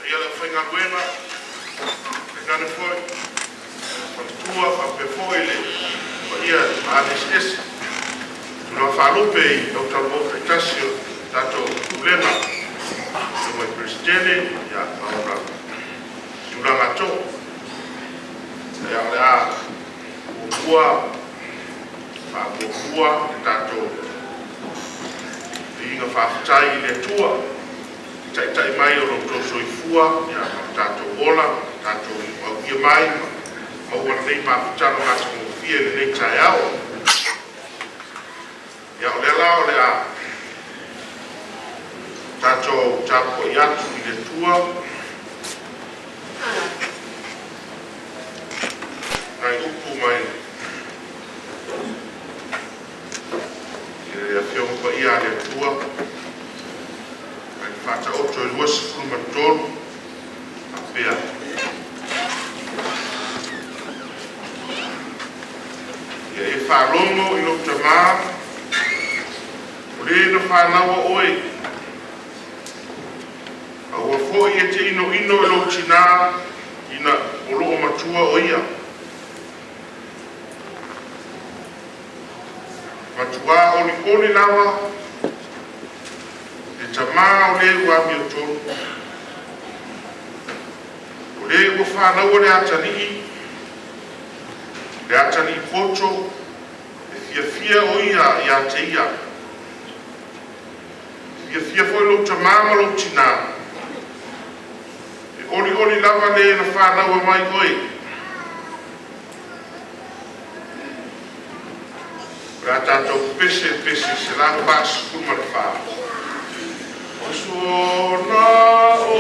ia le whainga buena, le ngane foi, tua whapefoi le, ia ANSS, tuna whalupe I au tamo Itasio, tato ulema, tuma I presidente, ia maura, siuranga tō, ia le a, ua, ua, tato, inga whaafitai le tua, tai mai o roto soifua, ia tato ola, tato au ia mai, ma ua nei maafitano ngata ngofia le nei tai ao. Ia o le lao le a, tato tapo I atu I le tua, nai upu mai, ia fiong pa ia le tua, ai fata oto I luas frumatonu, a pea. Ia e whalomo I lo tamā, o le na whanawa oe, a ua fo I te ino I lo tina, ina o loo matua o ia. Matua oli lawa, e tamā o le ua mi o tonu. O le ua whanau le atani, le atani poto, e fia o ia te ia. Fia foi lo tamā ma lo tina. E oli lawa le na whanau mai koe. Rata to pese se la pas kuma fa. Osona o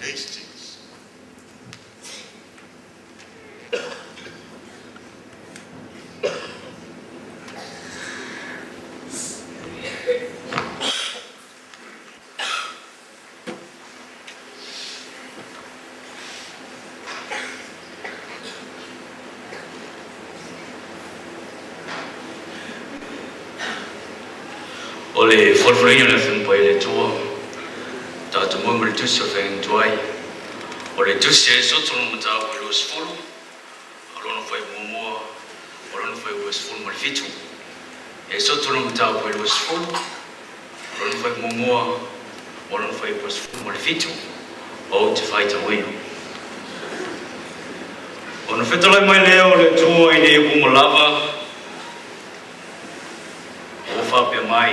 Hastings. Ole forfreio na fin pa ele tua ta to mo mel tusse fen tuai ole tusse so to no ta ko los fulu alo no foi mo alo no foi os fulu mal fitu e so to no ta ko los fulu alo no foi mo alo no foi os fulu mal fitu o te fai ta win ono fetola mai leo le tua ine ko mo lava o fa pe mai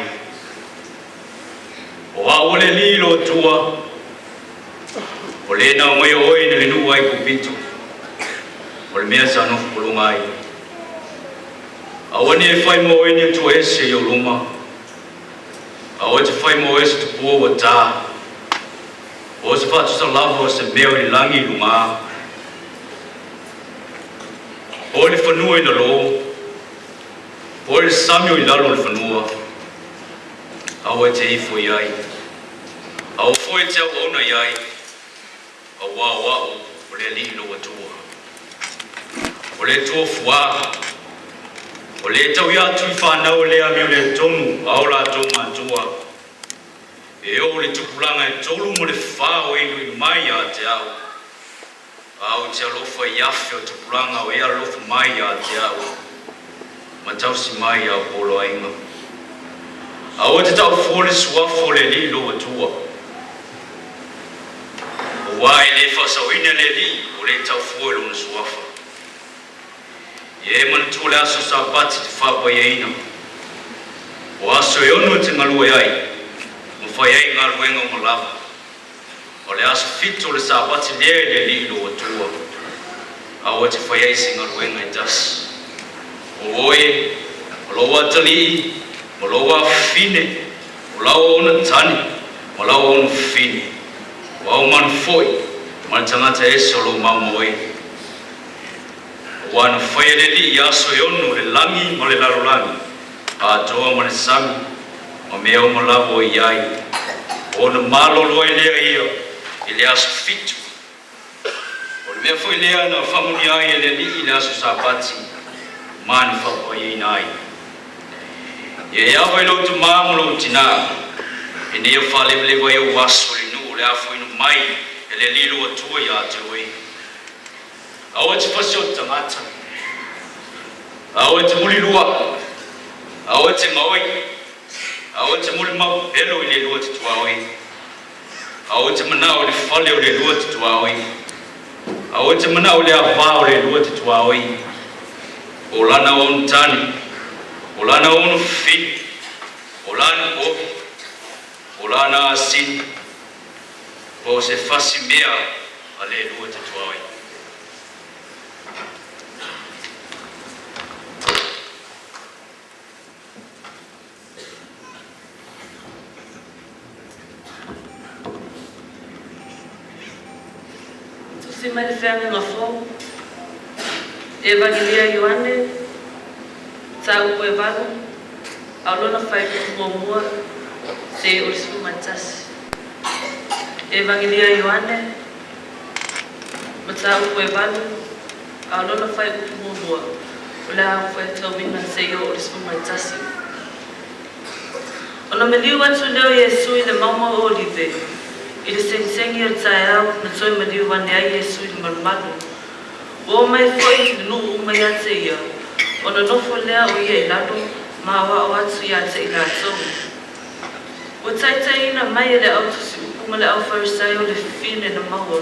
o aole lilo tua o le na mai oi ne nu ai ku pitu o le mea sa no fulunga ai awani e fai mo ene tu ese yo luma awo te fai mo ese tu po wata o se fa tu sa lavo se meo i langi lunga o le fanua ina lo o le samio i lalo le fanua awo te ifo iai au foi te ona iai au wa o le lilo watua o le to fua o le tau ia tu fa na o le ami le tonu au la to matua e o le tupulanga e tolu mo le fa o i mai a te au te lo fa ia fe tupulanga o ia lo fa mai a te au ma tau si mai a polo ainga au te tau fole suafo le lilo watua wai le fa sa wina le li o le tau fole o suafa ye man tu la so sa pati te fa pa yeina o aso e ono te ngalu ai mo fa ye ngalu enga mo lava o le aso fito le sa pati le lilo watua au te fa ye singa ngalu enga das o oe o lo watali o lo wa fine o la ona tani o la ona fine wa man foi man tangata e solo mamoi wan foi le li ya so yonu le langi mo le lalulangi a toa mo le sami o me o mo la vo iai o no malo lo ele io ele as fitu o me foi le ana famuni ai ele li ina so sapati man fa o ye nai ye ya vai lo tu mamulo tina ine yo fale le vai o waso le afu inu mai ele lilo atua ya te oi awa te fasio tangata awa te muli lua awa te maoi awa te muli mau pelo i le lua te tuaoi awa te manao le fale o le lua te tuaoi awa te manao le ava o le lua te tuaoi o lana o tani o lana o fi o lana o lana asin o se fasi mea ale lua te tuaoi tusi mai le whenga ngafo Evangelia Ioane ta upo e valu au lona whai mua mua se o le sifu matasi Evangelia Ioane mata upo e valu au lona whai mua mua o le au whai taumina se o le sifu matasi ona me liu atu leo Yesu i le mauma o olive i le sengisengi o tae au na toi me liu wane ai Yesu i le malumalu o mai foi le nuu mai ate ia ona nofo lea o ia i lalo ma awa o atu ia te i latou o taitaina mai e le au tusi upunga le au farisai o le fine na maua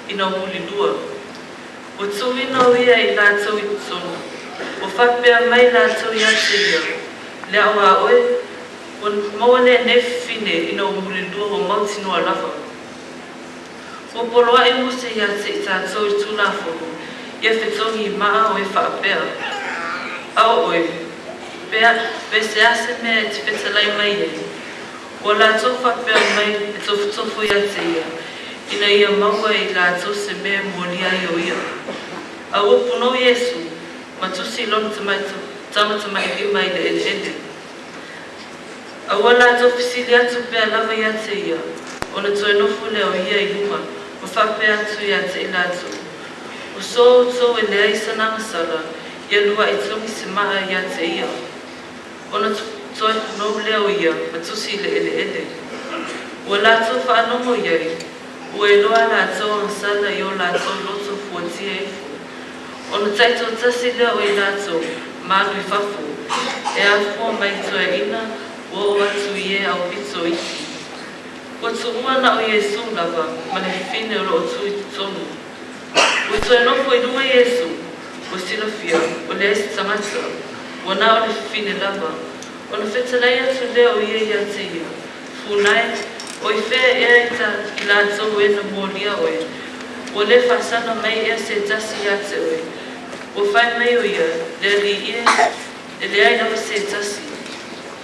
i na umuli lua o tuina o ia i latou i tonu o whapea mai latou ia te ia le au a oe o maua le ne fine i na umuli lua o mauti noa lava o poloa i muse ia te i tatou i tulafono ia fetongi maa o e whaapea. Au oe, pe se ase mea te whetalai mai e. O la tō whapea mai e tofu ia te ia. Ina ia maua i la tō se mea molia i o ia. Au o puno Yesu, ma tusi lona tamata mai ki mai le ele. Au o la tō fisili atu pea lava ia te ia. O na tō e nofu leo ia i luma, o whapea atu ia te ila atu. O so e lea i sananga sala, ia lua i tongi se maa ia te ia. toi no leo ia matusi ele o la to fa no mo ia o e loa la to sala yo la to loto fuatie o no taito tasi leo e la to malu i fafu e a fua mai to e ina o atu ie au pito iki o tu uana o Yesu lava ma le fine o lo tu i tonu o tu e no fo inua Yesu o sila fia o le esi tangata o na o le fine lava o na whetalai atu leo ie ia te ia funai o i whea ea i ta i la tau e na mōlia oe o le whasana mai ea se tasi ia te oe o whai mai o ia le li ie e le ai nawa se tasi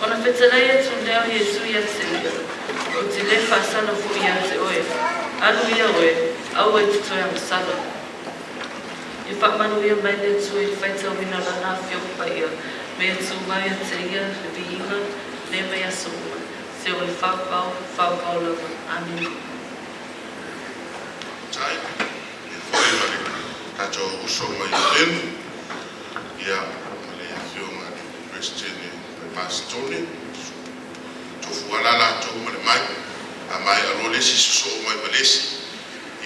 o na whetalai atu leo Yesu ia te ia o te le whasana fu ia te oe alu ia oe au e tuto ia masala i whakmanu ia mai le tu i whaitau mina lana whiopa ia me tu mai te ia le viinga le mai asuma se o i whakau lava. Amen. Tai, e whai mare tato uso mai lenu, ia male a whionga Christiane Pastone, to fualala to mare mai, a mai alo lesi so mai malesi,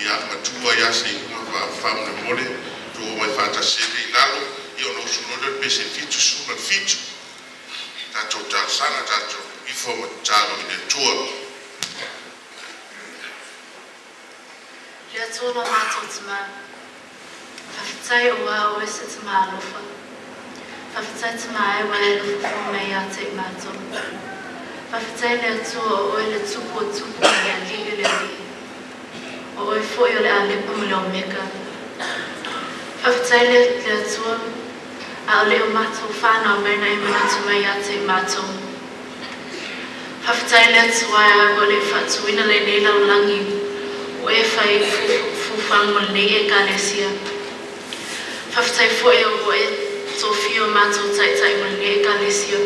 ia matua ia se inga whamne mole, to mai whatasere i lalo, ia no sunole pese fitu suna fitu, tato tarsana tato, i foma talo i le tua. Ria tōna mātou te mā. Whawhitai o wā o ese te mā alofa. Whawhitai te mā e wā e lofa fō mei a te mātou. Whawhitai lea tua o e le tupu o tupu mea li e le li. O e fōi o le a lepa mo leo meka. Whawhitai lea tua a o leo mātou whānau mena e manatu mei a te mātou. Whawhitai lea tua o le whatuina le neila o langi. O e whai fufang mo nei e kalesia. Whawhitai fo e o e tōwhio mātou taitai mo nei e kalesia.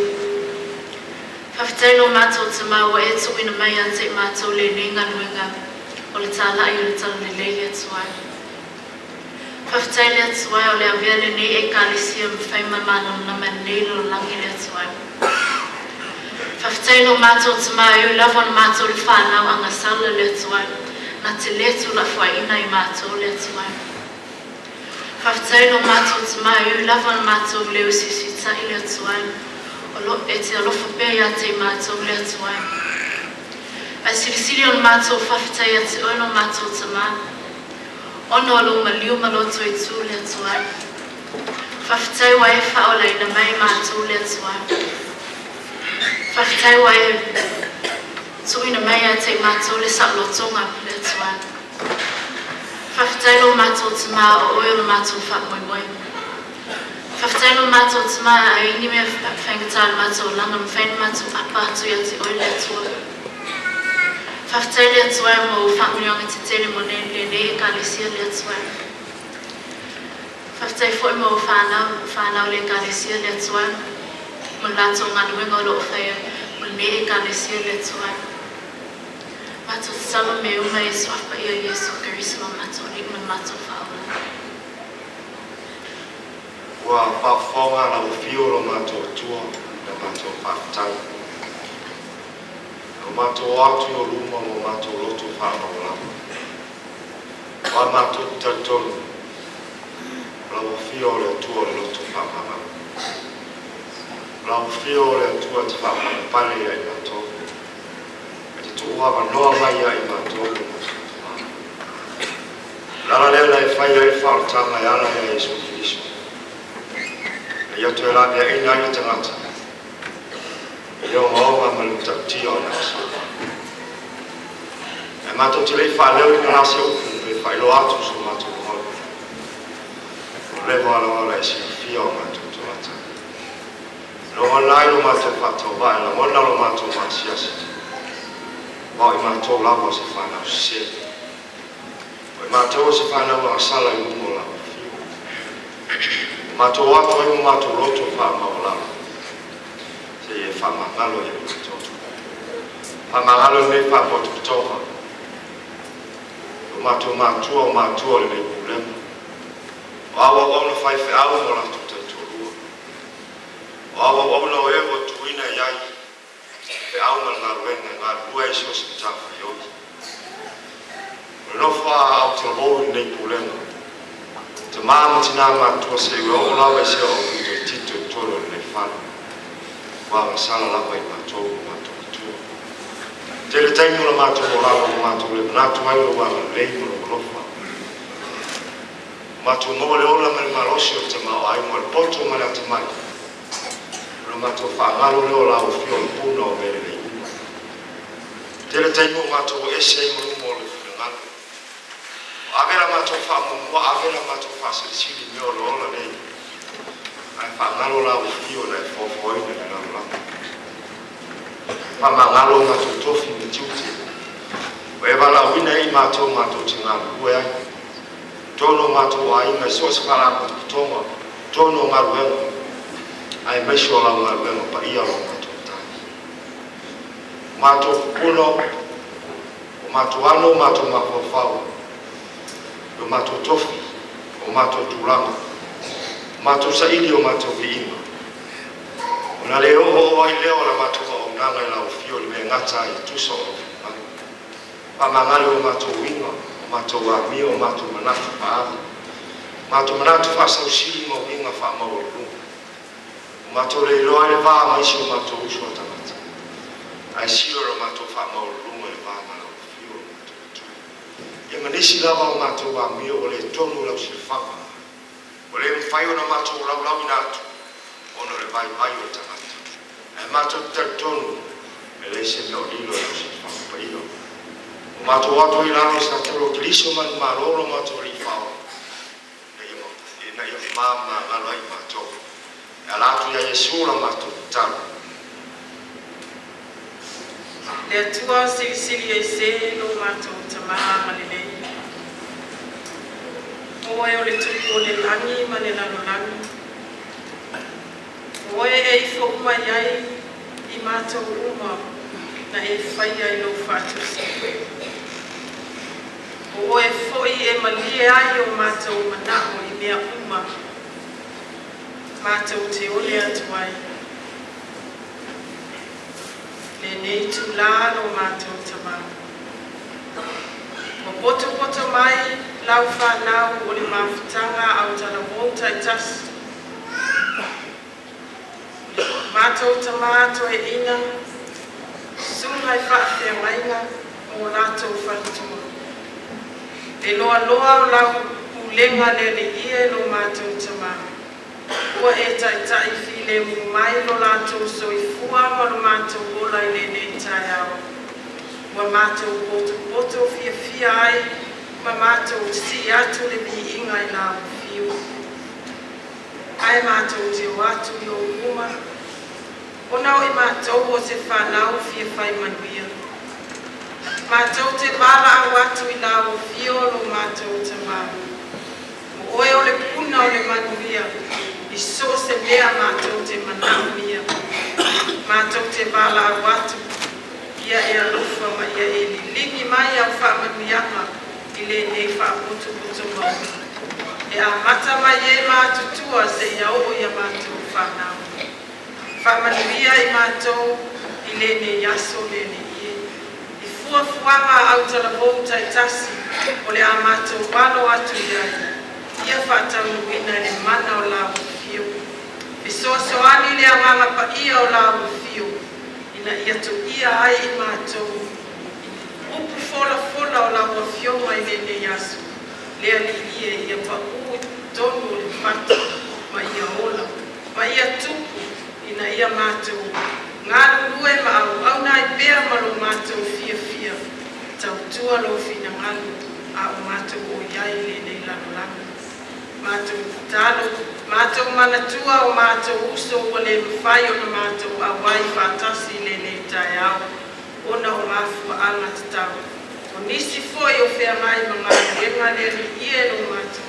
Whawhitai no mātou te mā o e tuina mai a te mātou le nei nganuenga o le tāla i o le tala le leile tuai. Whawhitai lea tuai o le awea le nei e kalesia mwhai mamano na ma nei lo langi lea tuai. Whawhitai no mātou te mā e o lawon mātou le whanau anga sala lea tuai. Na te letu la whaina i mātou le tuai. Whawhitai no mātou te mai u lawan mātou leo sisi tai le tuai. E te alofa pēia te mātou le tuai. Ai sirisiri on mātou whawhitai a te oino mātou te mā. Ono alo ma liu maloto i tū le tuai. Whawhitai wa e whaolei na mai mātou le tuai. Whawhitai wa e tuina mai a te mātou le saklotonga le tuai. Whawhitai lo mātou te mā o oe lo mātou whamoimoi. Whawhitai lo mātou te mā a ini mea whaingatāra mātou langa mwhaina mātou apa atu ia te oe le tuai. Whawhitai le tuai mo whamunionga te tele mo ne e kalesia le tuai. Whawhitai fwoi mo whanau le kalesia le tuai. Mo lato nganuenga o lo whaia mo ne e kalesia le tuai. Mātou te sama me uma e swapa ia Yesu Karisma mātou ringman mātou whaola. Ua whawhaonga na uwhio lo mātou tua na mātou whawhitai. O mātou atu o luma o mātou loto whaola. Wa mātou tautonu. La uwhio le tua le loto whaola. La uwhio le tua te whaola pare ai mātou. Tua noa mai ai mātou. Lara lea e whai ai whaotanga e ara e Jesu Christo. E ia tue la mea ina i tangata. E leo maonga maluta tia o nasa. E mātou te lei whaleo i nasa upu e whai lo atu so mātou hoi. O lewa ala e si fia o mātou tuata. Lo manai lo mātou whatau vai, la mona lo mātou māsiasi. Wa i mātou lawa se whanau se. Wa i mātou se whanau a sala i umo lawa. Mātou ato i mātou roto whamau lawa. Se e whamangalo i mātou. Whamangalo me whapotu toha. O mātou mātua o mātua le me pulema. O awa ona whai whi awa mo lato te tōrua. O awa ona o ewa tuina iai. le au ngā ruenga ngā rua iso se tafa yoki. No fa au te rou nei pulenga. Te māma tina mātua se ua o lawa se o kuto tito tolo nei whana. Wa masala lapa I mātou mātou tua. Te le taimi o la mātou o lawa o mātou le manatu ai o wanga lei mo o lofa. Mātou mo le ola mani malosi o te mao ai mo le poto mani a te mai. Lo mātou whaangalo le o lao fio o puna o mere lei. Te le taimi o mātou o ese ai mo le whingalo. Avera mātou whaamumua, avera mātou whaasirisiri meo lo ola nei. Ai whaangalo lao fio nei whawhoina ni lao lao. Whamangalo mātou tofi me tiuti. O ewa lau ina I mātou te ngālu ue ai. Tono mātou a inga soas wharako kutonga. Tono ngaruenga. Ai meisho lau ngaruenga pa ia lo mātou tāki. Mātou kupuno. O mātou ano, mātou mawhawhau. O mātou tofi. O mātou tūranga. Mātou saili o mātou viinga. O na leo o ai leo la mātou o nanga I lau fio le me ngata I tuso o Pamangari o mātou winga, o mātou wami, o mātou manatu pāli. Mātou manatu whasau siri mo winga wha mau o runga. O mātou le loa le vā maisi o mātou uso o tangata. Ai siro o mātou wha mau o runga le vā mana o fio o mātou tu. Ia manisi lava o mātou wami o le tonu lau si le whaka. O le mwhai o na mātou lau lau inatu. Ono le vai vai o tangata. Ai mātou tel tonu, me le se meo lilo lau si le whaka pa ilo. O mātou ato I lalo sa tolo kiliso man maroro mātou li whao. Na ia māma ngalo ai mātou. E alatu ia Yesu la mātou talo. Le atua silisili e se no mātou tamaha malelei. Oe o le tuku o le langi ma le lalolangi. Oe e I whauma iai I mātou uma na e whaia I lo whātusi. O e foi e malie ai o mātou manao I mea uma. Mātou te ole atuai. Le nei tu lalo mātou tamau. O poto mai lau whanau o le mawhitanga au tala wota I tasi. Mātou tamato e ina. Sungai whawhia mainga o lātou whanitua. E loa o lau ulenga le le ia lo mātou tamau. Ua e tai while mu mai lo lātou so I fua ma lo mātou ola I le nei tai au. Ua mātou poto fia ai, ma mātou si atu le mi inga I lau fiu. Ai mātou te o atu I o uma. Ona o I mātou o se whanau fia whai manuia. Mātou te wala au atu I lau fio lo mātou te mau. Mo oe o le puna o le manuia, I so se mea mātou te manauia. Mātou te wala au atu, ia e alufa ma ia e li lingi mai au whaamanuianga I le nei whaaputu mau. E a mata mai e mātutua se ia o ia mātou whanau. Whaamanuia I mātou I le nei yaso le nei. Fuanga au tala vouta I tasi o le a mātou walo atu iai. Ia whatau ina le mana o lau fio. E soasoani le anganga pa ia o lau fio. Ina ia tu ia ai I mātou. Upu fola o lau fio mai le ne yasu. Lea li ia pa ui tonu le whatu ma ia ola. Ma ia tupu ina ia mātou. Ngā rue ma au nai pēr ma lo mātou fia. Tau tua lo fina ngalu a o mātou o iai le nei lano. Mātou talo, mātou manatua o mātou uso o le mwhai o na mātou a wai whātasi le nei tai au. Ona o mafua anga te tau. O nisi foi o whea mai mga renga le ie no mātou.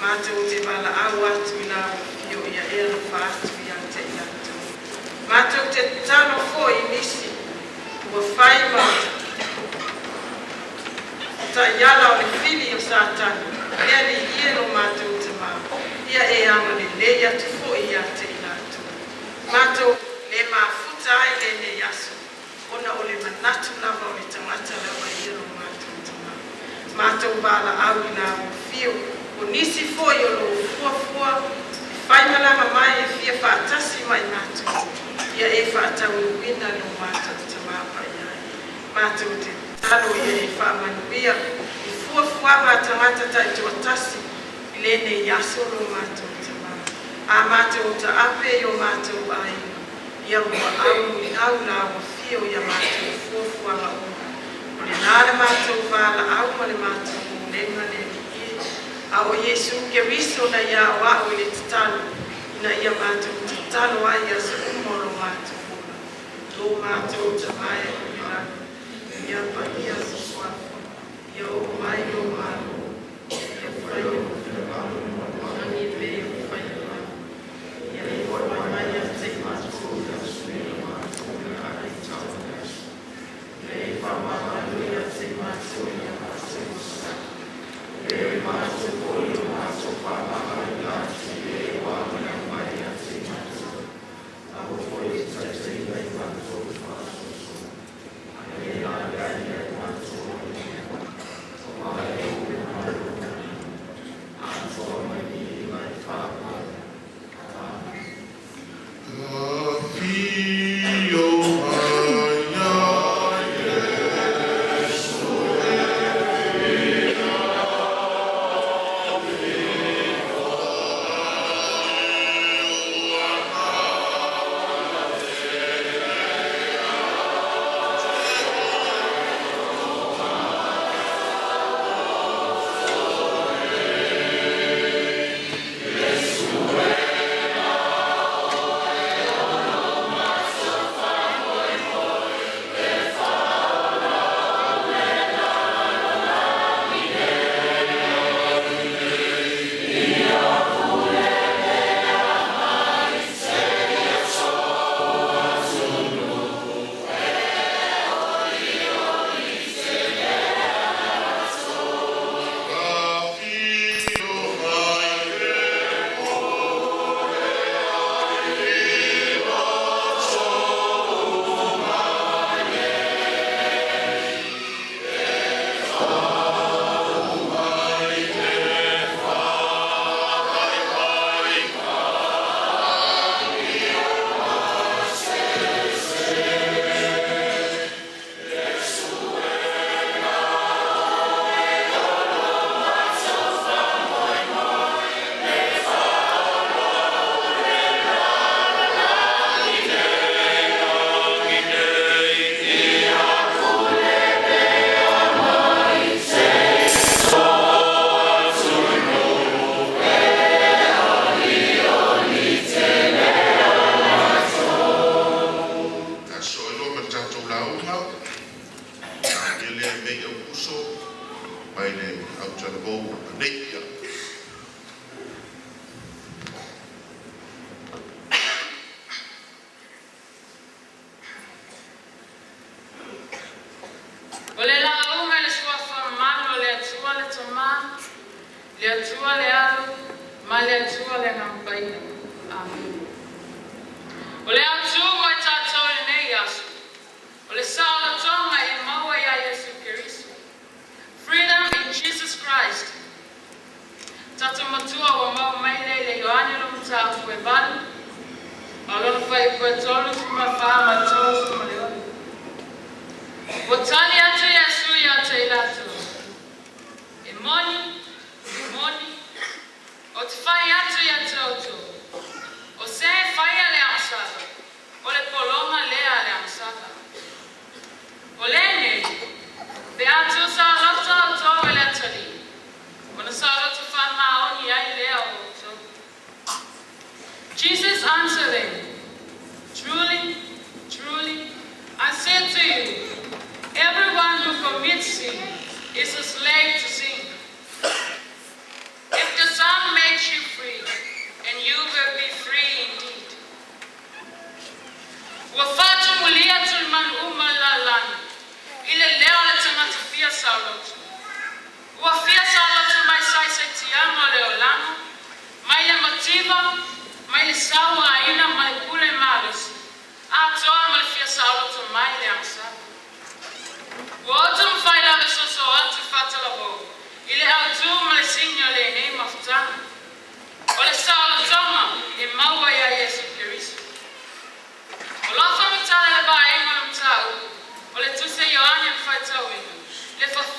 Mātou te wala au atu I la fio ia e la whaatu I ante I atu. Mātou te tano foi nisi ua whai mātou. Ta yala o le fili o Satan, lea li ie no mātou te mau. Ia e anga le leia tu fo I ate I lātou. Mātou le mafuta tai le yaso. Ona o le manatu lava o le tangata lava ia lo mātou tama. Mātou bala au I la o fio. O nisi foi o lo fuafua. Whai malanga mai e fia whaatasi mai mātou. Ia e whaatau wina lo mātou tama pai ai. Mātou te talo ia e whaamanuia. I fuafuava tangata tai tuatasi. I lene yaso lo mātou tama. A mātou ta ape o mātou ai. Ia ua au I au la o fio ia mātou fuafuava o. O le nāre mātou wala au ma le mātou o lenga le ki. A o Yesu ke riso na ia o au I le tatalo. Ina ia mātou tatalo ai a sa umoro mātou. Lo mātou ta mai o ila. Ia pa ia sa fuafu. Ia o mai o mātou. Ia whai o mātou. Ani pe o whai o mātou. Ia e whai mai a te mātou. Ia e whai mai a te mātou. Ia e mātou o i mātou whai mai a te e wāmana mai a te mātou. A o whai tai te mai mātou whātou. E a gai e mātou o i mai o mātou. A tō mai I mai whāpau. Fio Jesus answered, truly, truly, I say to you, everyone who commits sin is a slave to sin.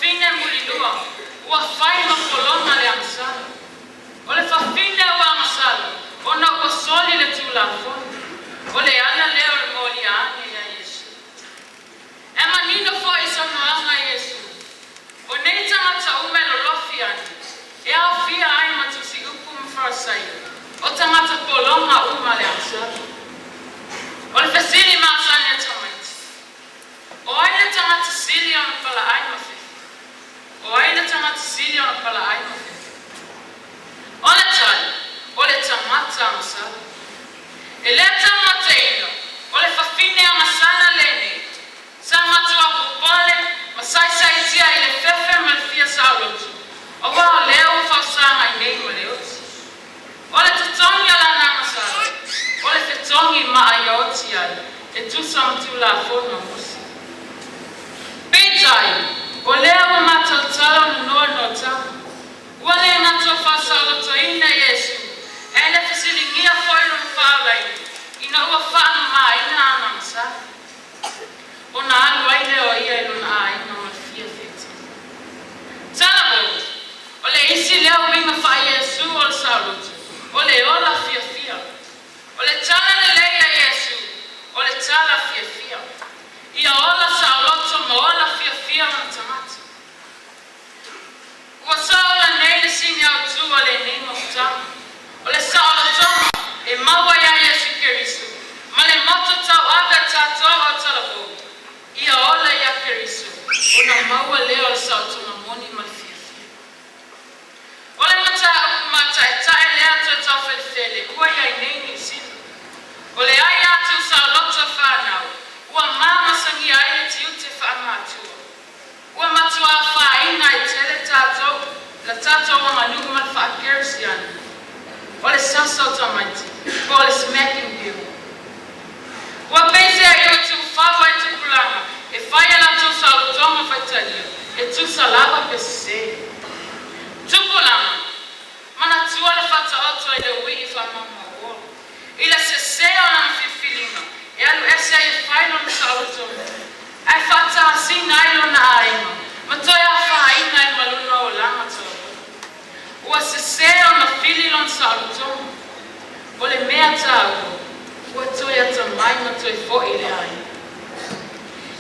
whawhine mulilua, ua whai mapolonga le amasala. O le whawhine ua amasala, ona ua soli le tūlafoni. O le ana leo le moli ane ia Yesu. E manino fo i sonoanga Yesu. O nei tangata ume lo lofi ane. E au fia ai matusi upu mfarasai. O tangata polonga uma le amasala. O le fesili maasani e tamaiti. O aile tangata sili ona pala ai mawhifi. O aile tangata sili ona pala ai mawhifi. O le tali, o le tangata amasala. E le tangata ino, o le whawhine amasala lene. Sa matua kupole, masai sai tia i le fefe ma le fia saulotu. O wao leo whausanga i nei ma le oti. O le tatongi ala na amasala. O le fetongi maa i oti ai. E tusa mtu la fono musi. Peitai, o leo mataltalo noa nota. Ua le nato whasaulotu ina Yesu. E le fisilingia foilo mwhawai. Ina ua whaanu maa ina ana amasala. O na alu aile o ia ilo na aina o fia fete. Talabo, o le isi leo minga wha Yesu o le saulotu. O le ola fia fia. O le tala le leia Yesu. O le tala fia fia. Ia ola saulotu ma ola fia fia o na tamata. Ua saola nei le sini au tu o le nimo kutama. O le saulotu e maua ia Yesu Kerisu. Ma le moto tau aga tātou o talabo. Ia ola ia Kerisu. O na maua leo le saulotu ma moni ma fia fia. O le mata akumata e tae lea tau tau felfele. Ua ia nei ni sini. O le ai atu saulotu whanau. Ua mama sangi ai le tiute whaamatua. Ua matua whaina i tele tātou. La tātou wa manuku mat whaakerisiani. O le sasau tamaiti. O le smacking view. Ua peise a iwa tu whawa e tukulanga. E whaia la tu saulotonga whaitalia. E tu salava pese. Tukulanga. Mana tua le whata oto e le ui i whamama o. Ila se seo na mfifilinga. E alu ese ai whaino na saulotonga. Ai whata asina ilo na aima. Matoia whaina i maluna o langa tau. Ua se seo na fililon saulotonga. O le mea tau. Ua toia tamai ma toi fo i le aina.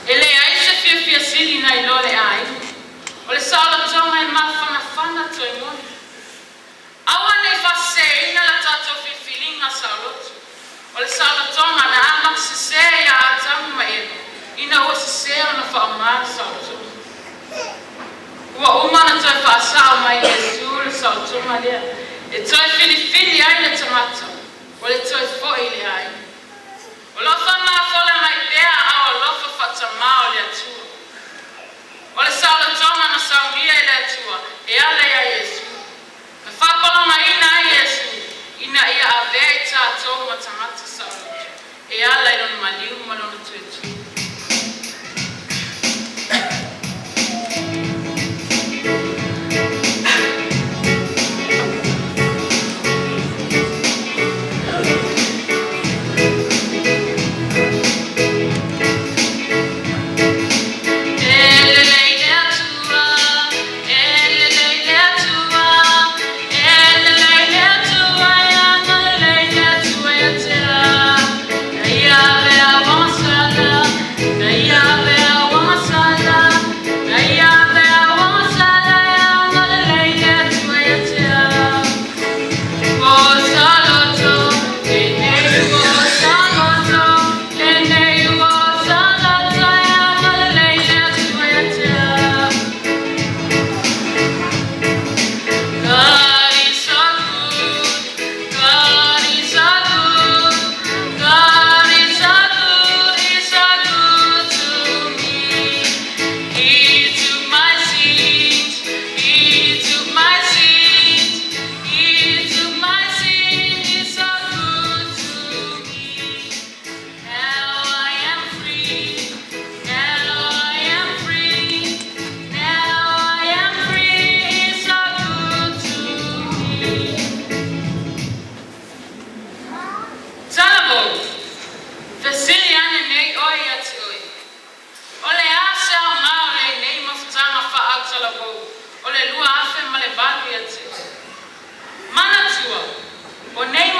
E le aise fia fia sili na ilo le aina. O le saulotonga e mawhana whana toi moni. Awa nei whaseina la tātou whiwhilinga saulotu. O le saulotonga na amak se sea a tamu ma eno. Ina ua se sea na whaamara saulotonga. Ua umana toi whaasao mai Yesu le saulotonga lea. E toi whili ai le tamata. O le toi fōi le ai. O lofa maa fola mai bea au o lofa whatamao le atua. O le saulotonga na saulia i le atua. E ala ia Yesu. Na whapalonga ina ai Yesu. Ina ia a vea i tātou ma tamata saulotu. E ala i lona maliu ma lona tuetu.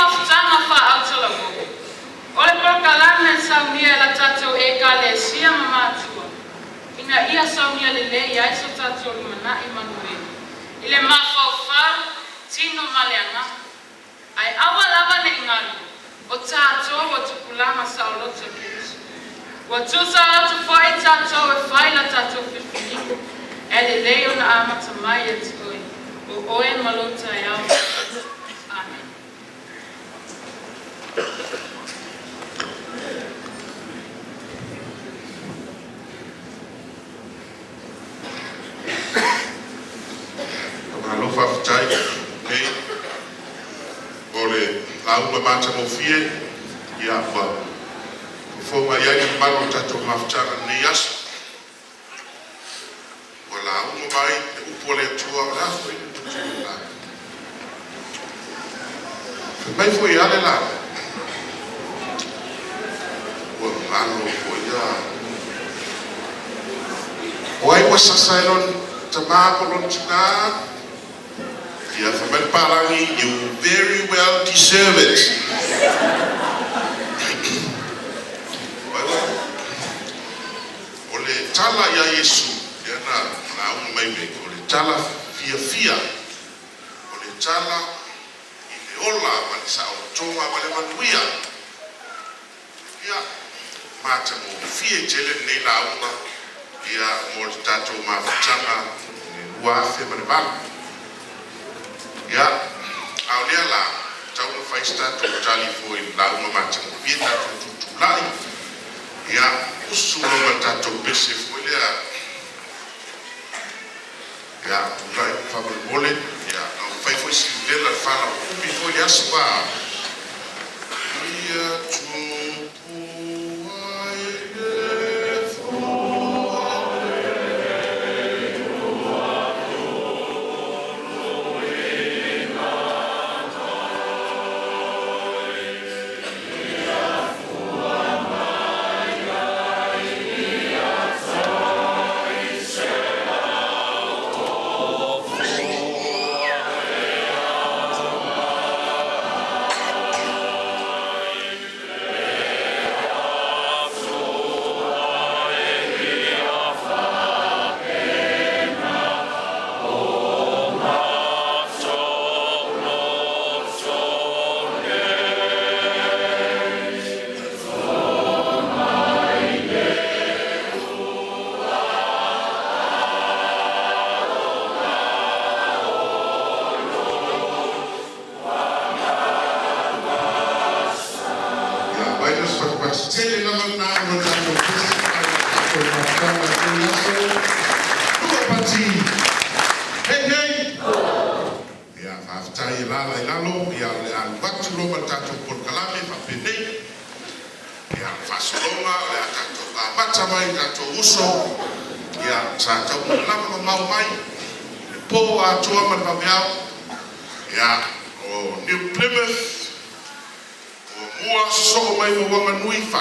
mafutanga whaautala gogo. Ole porkalame saunia la tatou e kalesia mamatua. Ina ia saunia lele ia iso tatou limana Emmanuel. Ile mafaufa tino maleanga. Ai awa lava ne ingalu. O tatou o tukulanga saoloto kirisu. Wa tusa atu fai tatou e fai la tatou fifiniku. Ele leo na amata mai e tukoi. O oe malota yao. Amen. Alofa fitai, okay. Ole lauma mata mofie ya kwa kufoma yaki maro tato mafutana ni yasu. Wala umo mai upole tua rafu ini tutuila. Mai foi ale la. Ano foi ya. Oi wasasa elon tamako lon tina. Yeah, from Palangi, you very well deserve it. Ole tala ya Yesu, yana na umeme. Ole tala fia. Ole tala ileola manisa otonga wale manuia. Ya mata mo fie jele nela uma. Ya mo tato mafutanga wafe manebala. Ya, aulia la tau no fai sta to tali foi la uma mata vieta to tulai. Ya, usu no mata to pese foi ya. Ya, tulai fa bole ya, no fai foi si dela fala bi foi ya spa. Ya tu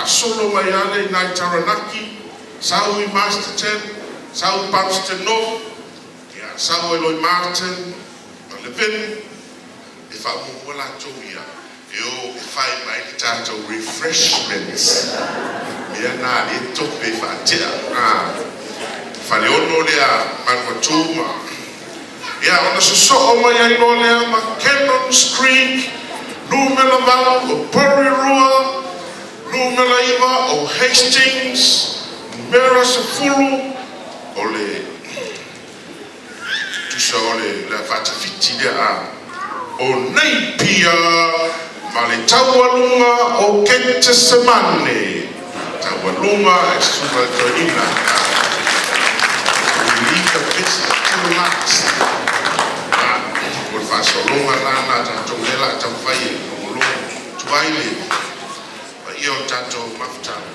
solo mayale na Taranaki, Saui Masterton, Saui Palmerston North, ya Saui Eloy Martin, Levin, if I move well at Toya, if I might tato refreshments, Miana, it took me for Faliono lea, Manwatuma. Yeah, on the so my Lolea, McKennon's Creek, Numelaval, or Porirua. Numelaiva o Hastings, Mera Sefulu, ole tusa ole la fata fitilia o Naipia, Malitawalunga o Kente Semane, Tawalunga extra toina. We leave the business to last. Por fasolunga lana tatomela tamfaye omulu tuaile. Io tanto mafutana.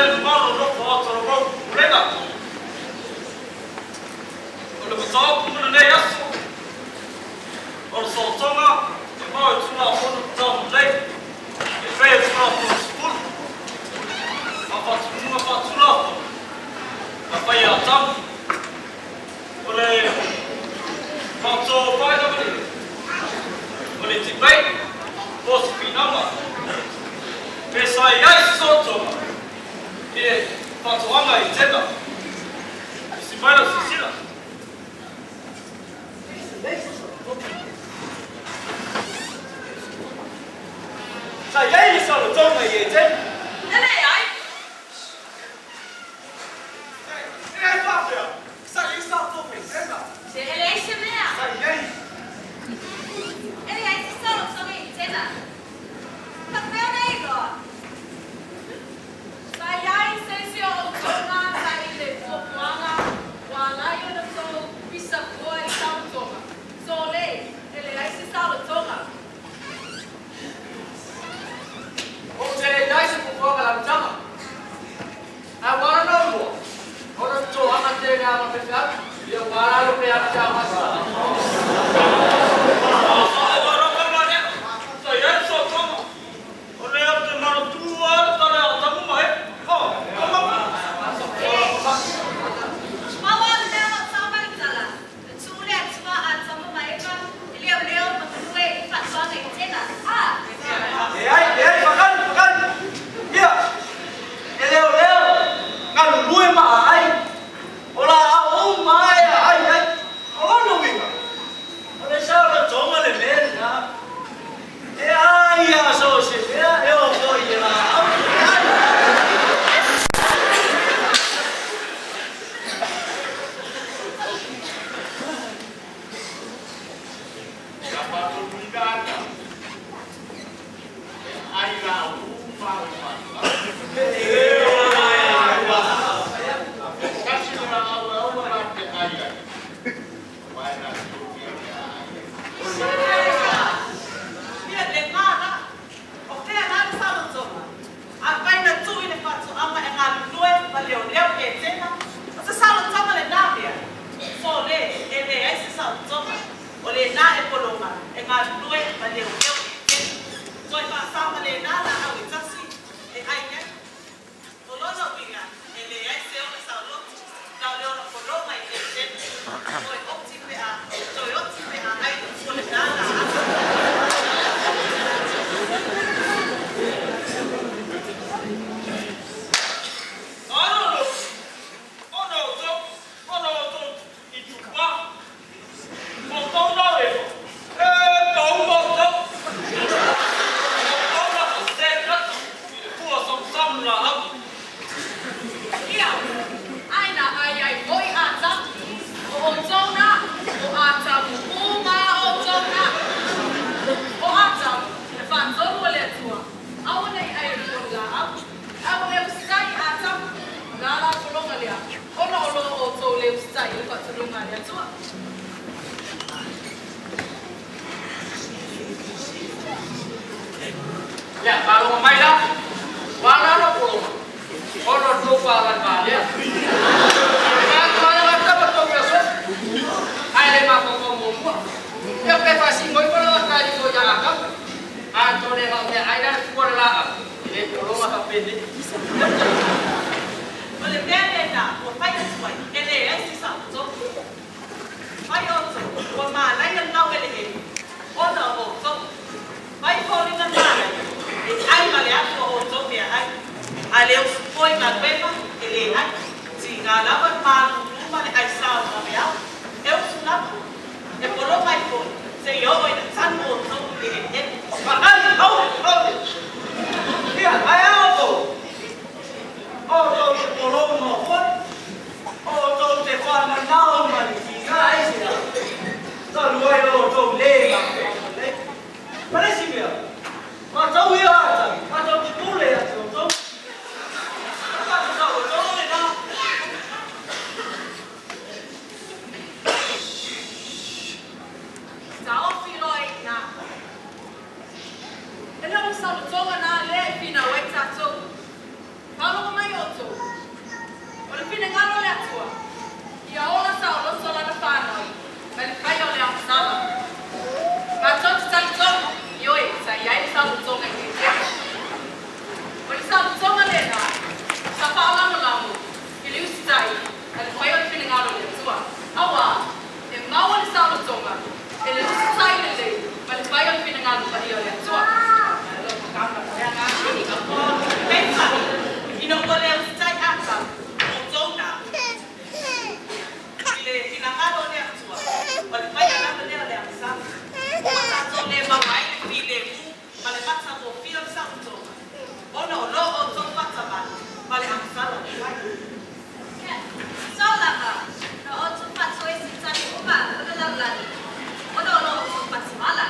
le mono no foto no mo rega. O le moto puno nei aso. O le sotonga e mo e tuna hono tau nei. E fea tuna hono spul. A fatuna a fai a tau. O le moto pai da mani. O le tibai. O se finama. Pesa iai sotonga. E fatoanga I tena. E si vai na sisila. Sa iai ni sa lo tonga I e tena. Ele ai. E ai fafea. Sa iai sa tonga I tena. Se ele ai se mea. Sa iai. Ele ai se sa lo tonga I tena. Ka feo nei go. Sa iai se si o tonga sa I le fuafuanga. Wa lai o na so pisa fua I sa o tonga. So le, ele ai se sa lo tonga. O te iai se fufuanga la tama. I wanna know more. Ona to ama te nga ma pefea. Ia wara lo pe ana tama sa. Ya, kalau mau main lah, mana lo pulau? Orang tu pakai kaya. Kan kalau kita betul biasa, ada macam kamu. Ya, pasti mau kalau kali kau jalan, atau dia kalau dia ada sekolah lah, dia pulau macam pendek. Boleh dia dah, apa yang sesuai? Ele ai si sa so. Ai o so, o ma lai nan nau ele he. O na o so. Ai ko ni nan ma. Ai ma le aso o so dia ai. Ale o foi na beba, ele ai. Si na lava ma nu ma le ai sa ma me au. Eu su na. E por o mai ko. Se yo oi na san o so le he. Ma ai au. Dia ai au. Oh, tôi sẽ bỏ lô một phút. Oh, tôi sẽ khoan mà đau mà chỉ gái gì đó. Tôi nuôi đồ trộm lê mà đấy. Mà đấy gì vậy? Mà cháu yêu à? Mà cháu chỉ cú lê à? Cháu. Mà cháu cháu này đó. fine ngalo le atua. Ia ola sa o loso la na whanau. Mai le whai o le amasala. Ngā tōtu tali tonga, ioi, sa iai sa o tonga ki te. O le sa o tonga le nā, sa whaolamo lamu, i le usitai, a le whai o le fine ngalo le atua. Awa, e maua le sa o tonga, e le usitai le le, ma le whai o le fine ngalo pa i o le atua. Ino ko le usitai ata, o tōna. I le finangalo le atua, o le whai anata lea le amasala. O tato le mawai le pi le mu, ma le mata mo fia le sa o tōna. Ona o lo o tō patamana, ma le amasala le wai. Solaka, no o tu pato e si tani uma, o le laulani. Ona o lo o tu patimala.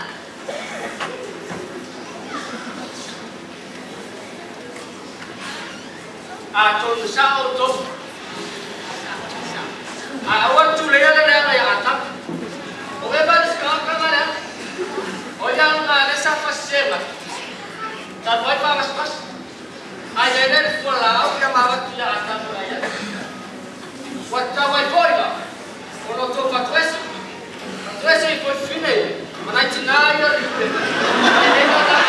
A tō te sa o tō. A awa tu lea le lea le ata. O e bari skakanga lea. O yang le sa fasema. Ta vai pa mas. Ai le fo la o ya ma tu ya ata mo ya. Wa ta vai boila. O no to pa twesa. Twesa I foi fine. Mana tina ya ri. Ai le no la.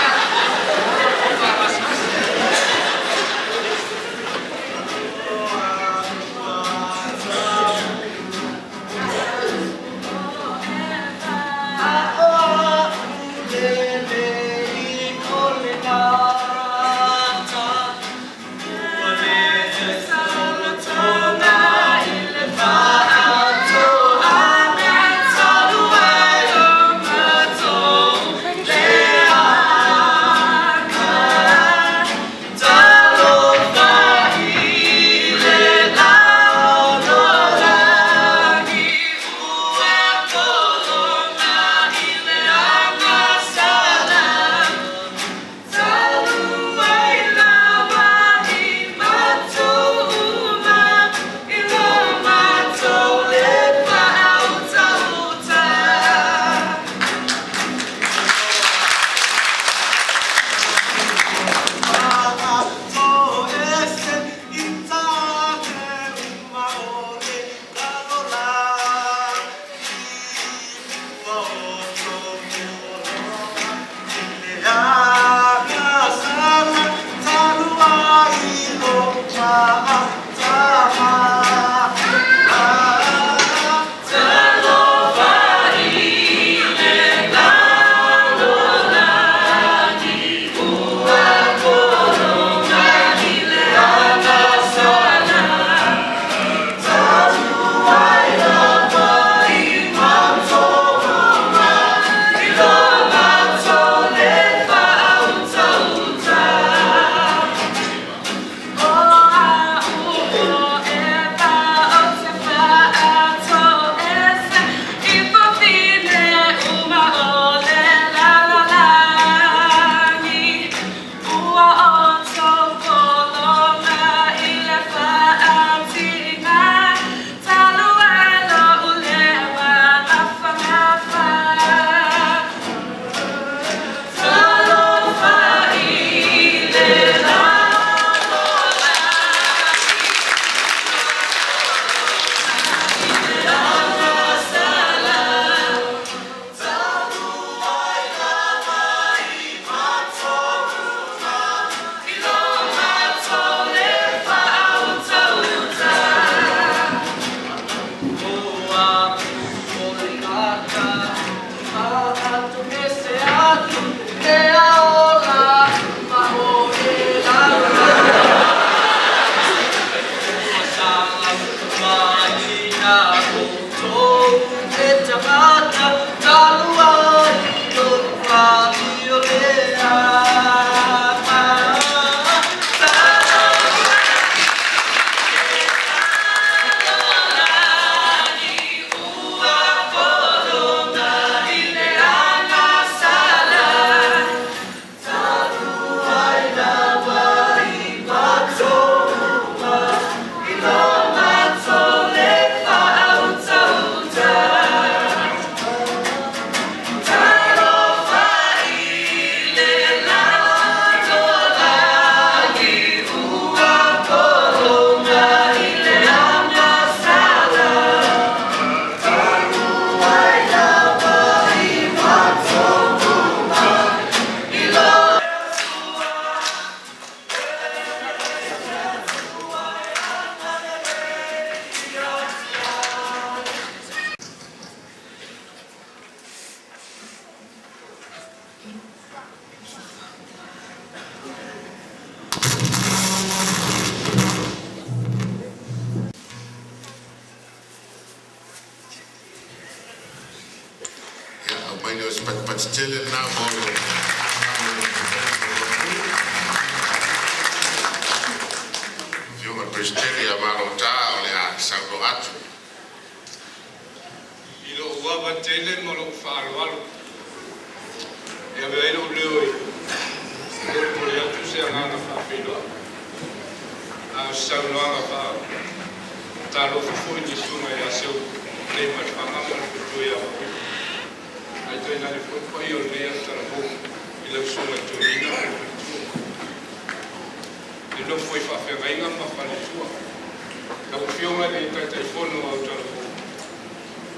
Oh, tele na mo. Fio ma presidente ya marota ole a Sao Atu. Ilo ua tele mo lo whaaroalo. E a vei lo leo i. Ilo mo le atu se anganga whawhiloa. A saunoanga whao. Talo fufu ni sunga e a seu. Nei mai whangama na kutu e a wapi. Ai toi nare fufu i o lea tala ho. I lau sunga i turina o kutu. I lo foi whawhengainga ma whaletua. Ka uwhionga le i tai whono au tala ho.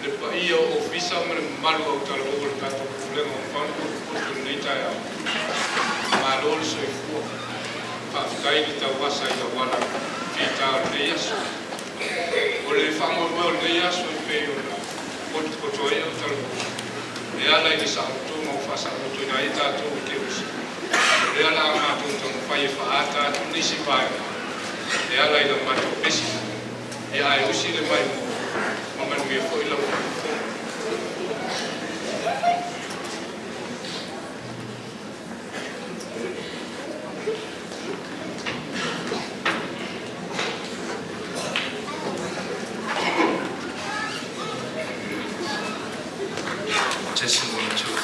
Le paia o visa ma le malu au tala ho le kato kufulenga o whanko kutu nei tai au. Ma lolo so i fua. Whawhikai ni tau wasa i a wana. Fita le yasu. O le whango mo le yasu i peo na. Koto e au tala ho. E ala i ni sa auto ma o whasa auto na i tātou i te usi. Le ala a mātou tonu whai e whaata atu nisi pai. E ala i la mātou pesi. E ai usi le mai mo. Mamanu e fo i lau. Testing 1 2.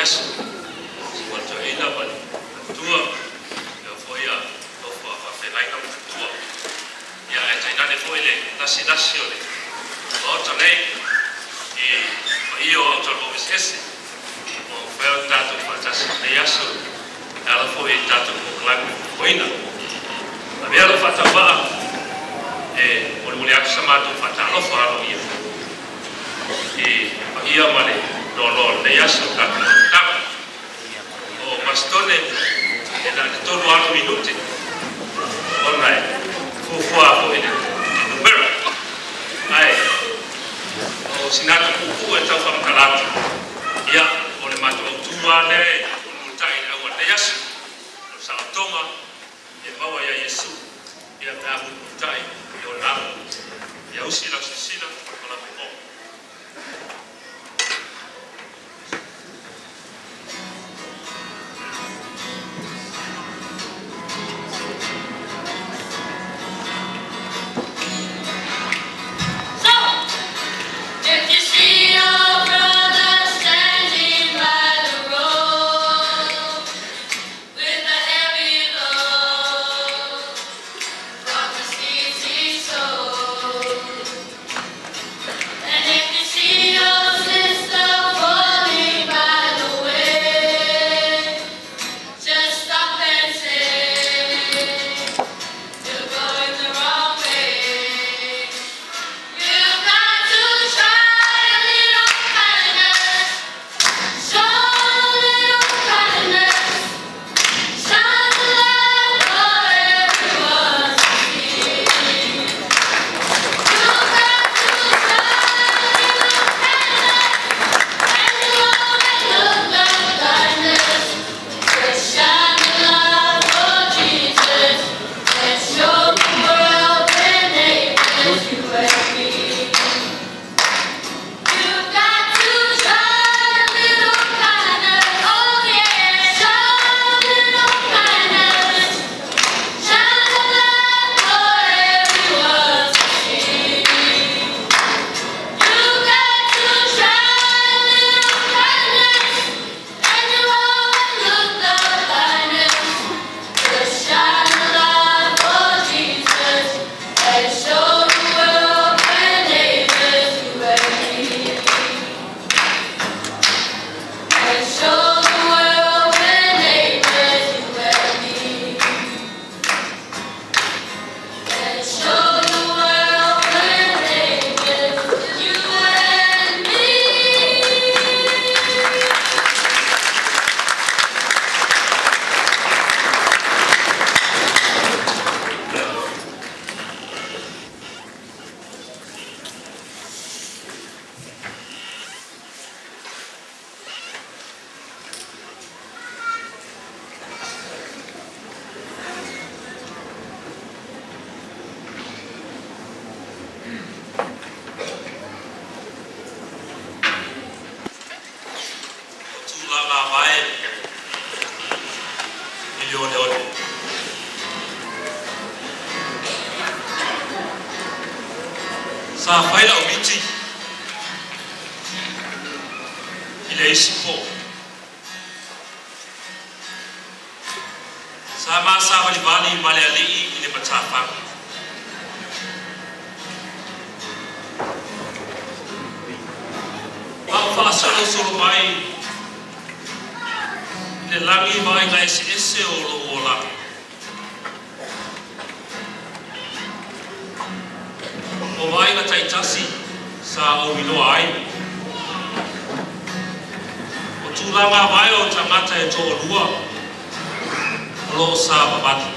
yasu wato ina ba tua ya foia tofa fa fe lai na tua ya e tai na foile nasi ole wato nei e io ho trovato me stesso ho fatto fantastico e yasu ela foi tanto com lá coina a ver ela fata ba e o mulher chamado fata lo falo ia e ia male no de yasu ka o bastone e da todo alto minuti ormai fu fuoco in numero ai o sinato fu e tava calata ia o le mato tua ne multai a guarda yasu o sa toma e bawa ya Yesu ia ta multai e o la ia usi la sina con la mo sa fai la umiti ile isipo sama sa wali bali male ali ile patapa fa solo solo mai ile langi mai ngai ese o la o vai na taitasi sa o wino ai o tulanga vai o tangata e to lua lo sa babati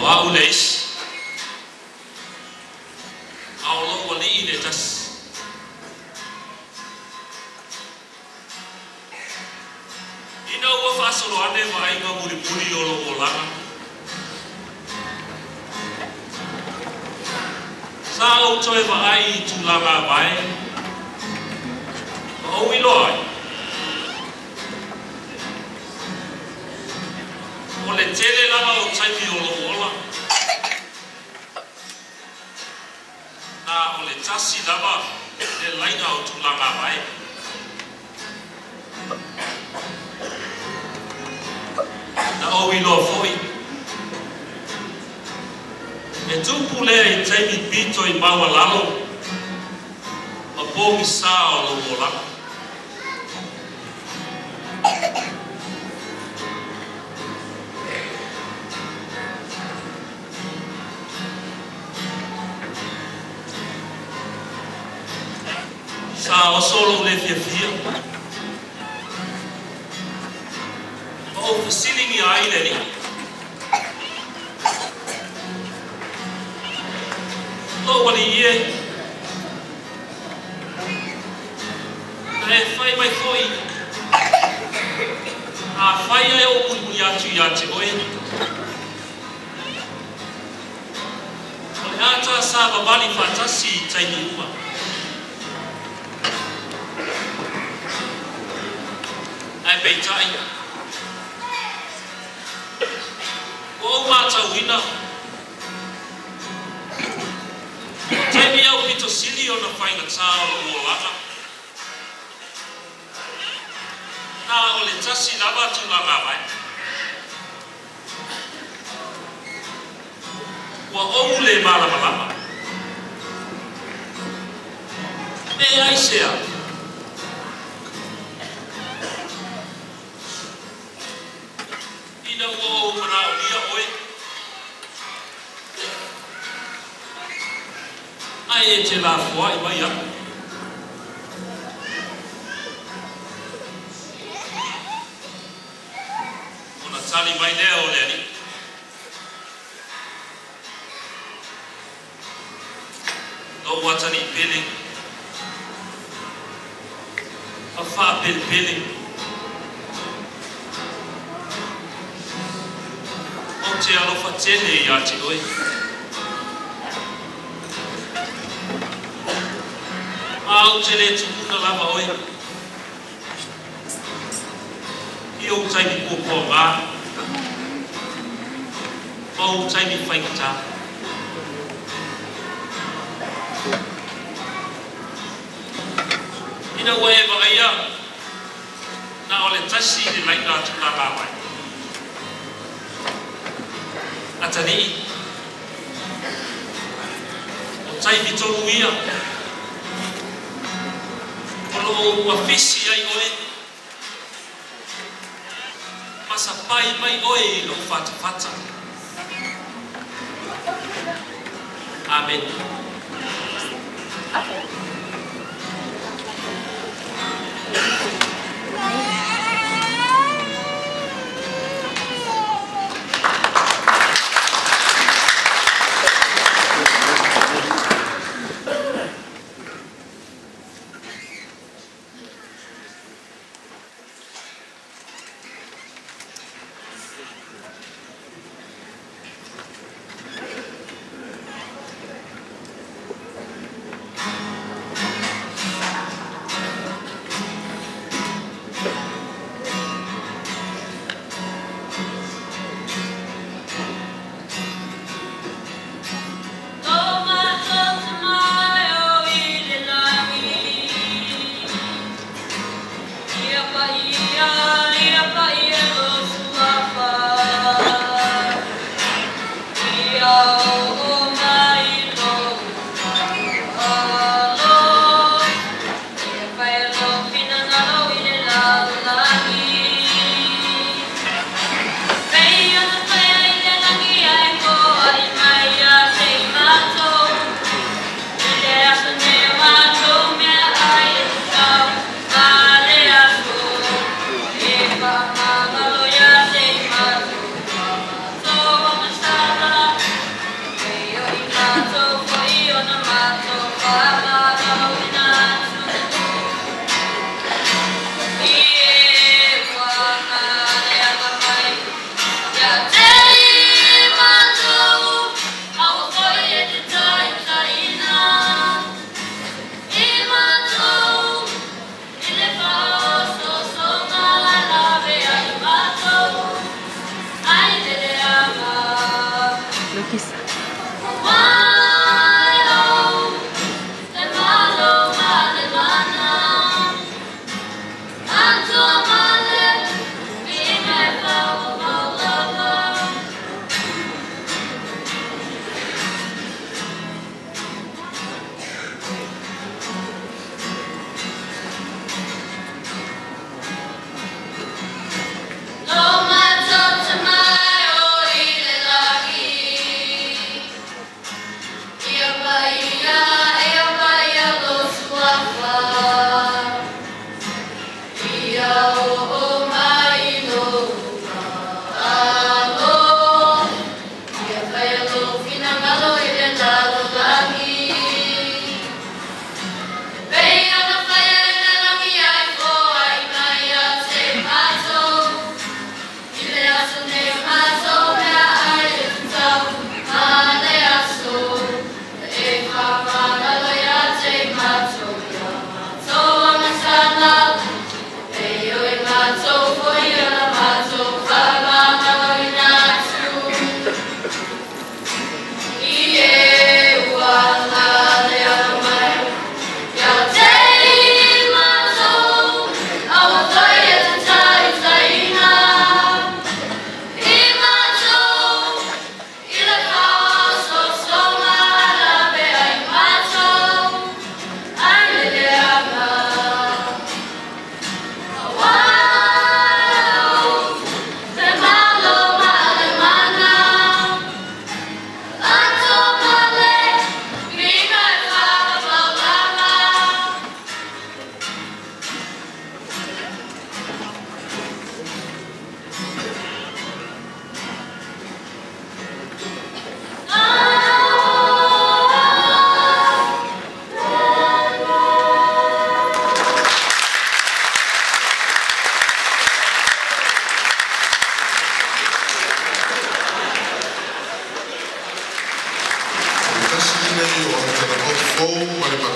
o au leis au lo wali ine tas ina ua fasolo ane vai nga muri o lo o langa sao chơi và ai chủ là bà bài ông ấy lỗi một lần chơi lên là ông chơi nhiều lỗ là na ông lần chassi là bà le laina o tūlanga mai. Na o ilo foi. E tupu lea I taimi pito I maua lalo. Ma pōngi sā o lo molanga. Sa o solo le fia. O fasilingi ai le ni. Lo wali ie. E fai mai foi. A fai e o muni atu I ate oe. O le ata sa babali fatasi taimi uma. Ai peitai. O mata wina. Taimi au pito sili o na whainga tāo o lana. Na o le tasi lava tu langa mai. Wa o le malama lama. E ai sea. Ina o mana o ia oe. Ai e te la fua I mai aku. Ona tali mai lea o lea ni. No watani pele. A wha pele. O te alofa tele I ati oe. Au te le tukuna lava oe. I o taimi kōkua ngā. Ma o taimi whaingata. Ina ua e waka ia. Na o le tasi le laina tūna lawai. Atani. O taimi tonu ia. Olo ua fisi ai oe. Masa pai mai oe I lo fata. Amen.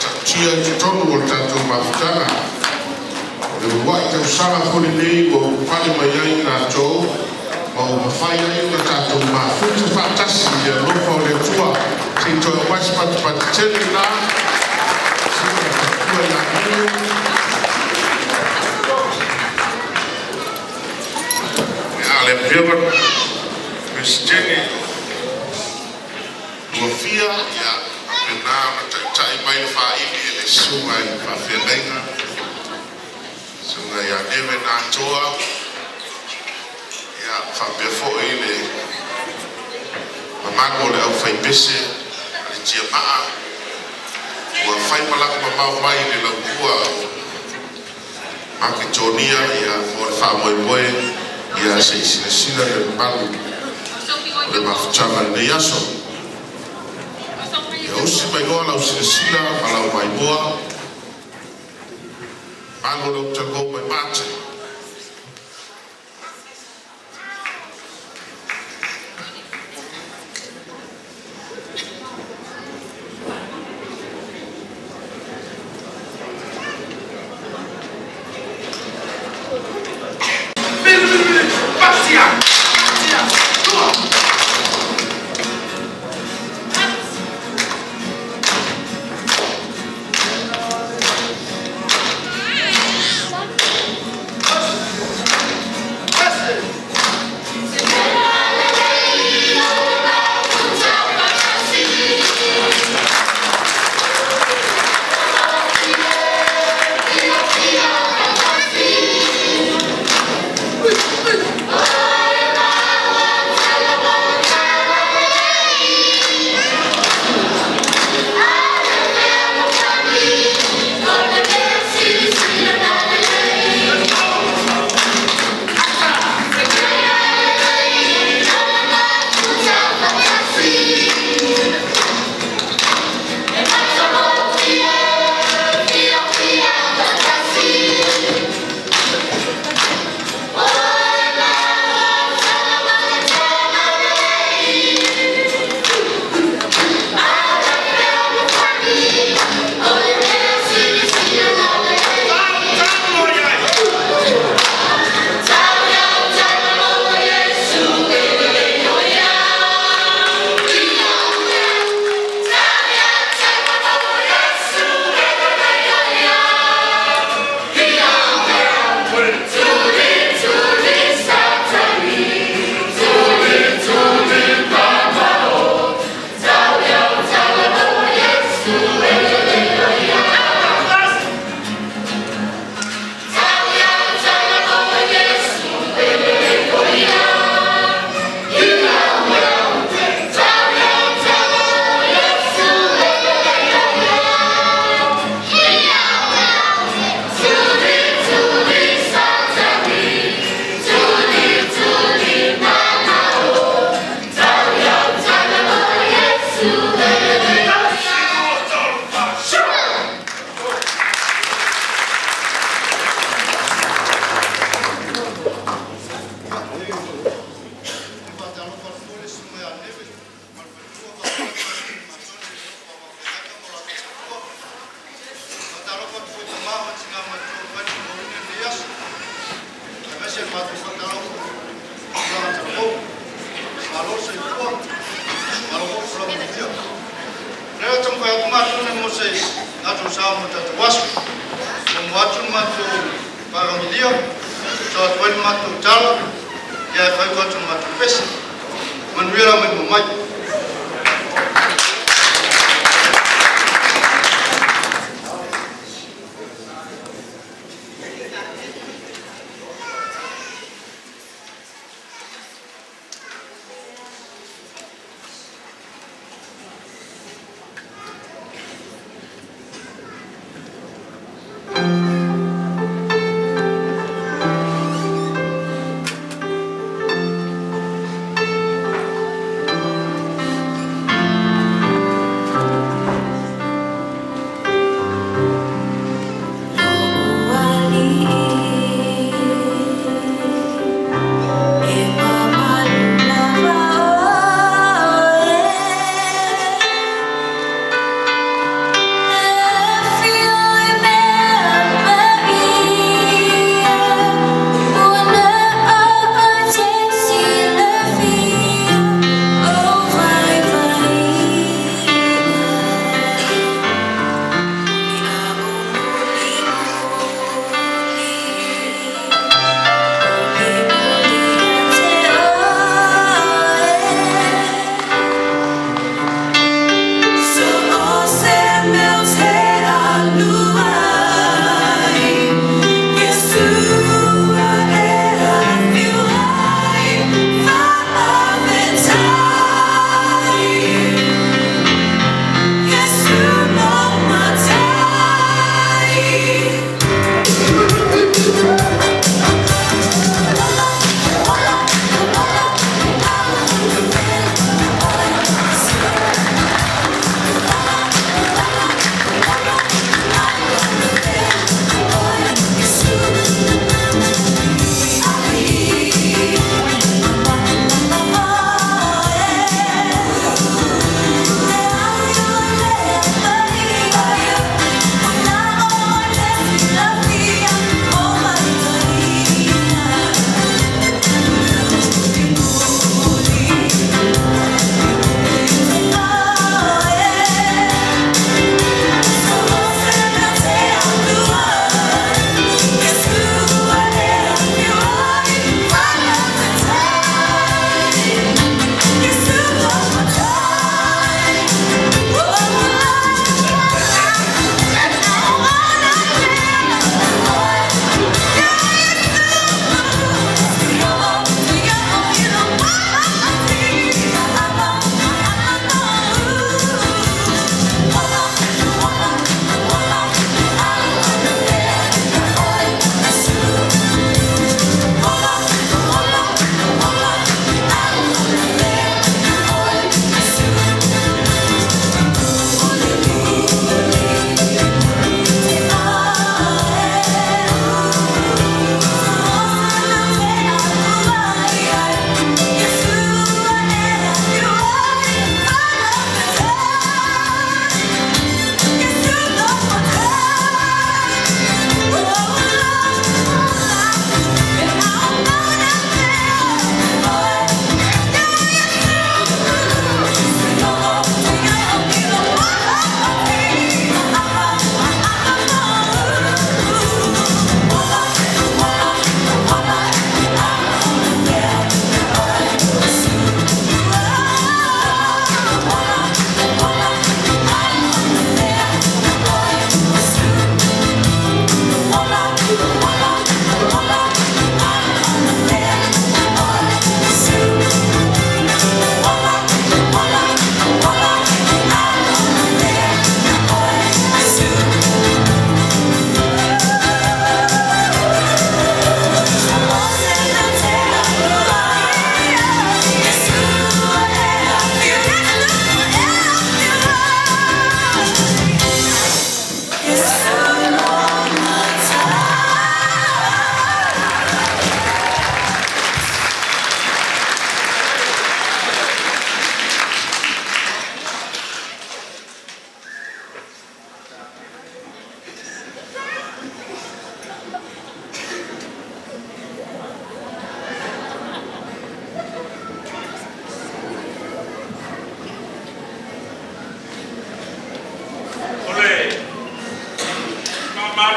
takutia i tonu o tatou mafutanga. Le wai tau sanga kone nei o pale mai ai tātou, o mawhai ai o tātou mafuta whatasi i a lopa o le tua, se i toi wais pati tele nā, se i tatua i a nene. Le priva Christiani Luafia ya Vietnam tai mai fa ili le sunga i fa fienga sunga ya deve na toa ya fa befo ile mamago le au fa pese le tia maa wa fa malak mama mai le la bua Macedonia ya for fa boy ia se sila le malu le mafutanga le yaso ia usi mai goa lau sila alau mai boa malu lau tago mai mate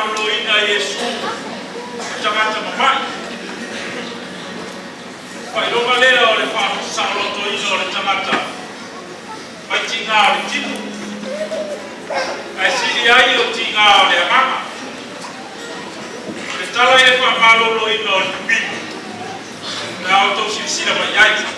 whāloina Iesu tangata mamai. Whailonga lea o le whāsaloto ina o le tangata. Mai tinga o le tipu. Ai siri ai o tinga o le amama. Le tala e whamalolo ina o le pipu. Nā o tau sirisira mai ai.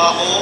Thank you.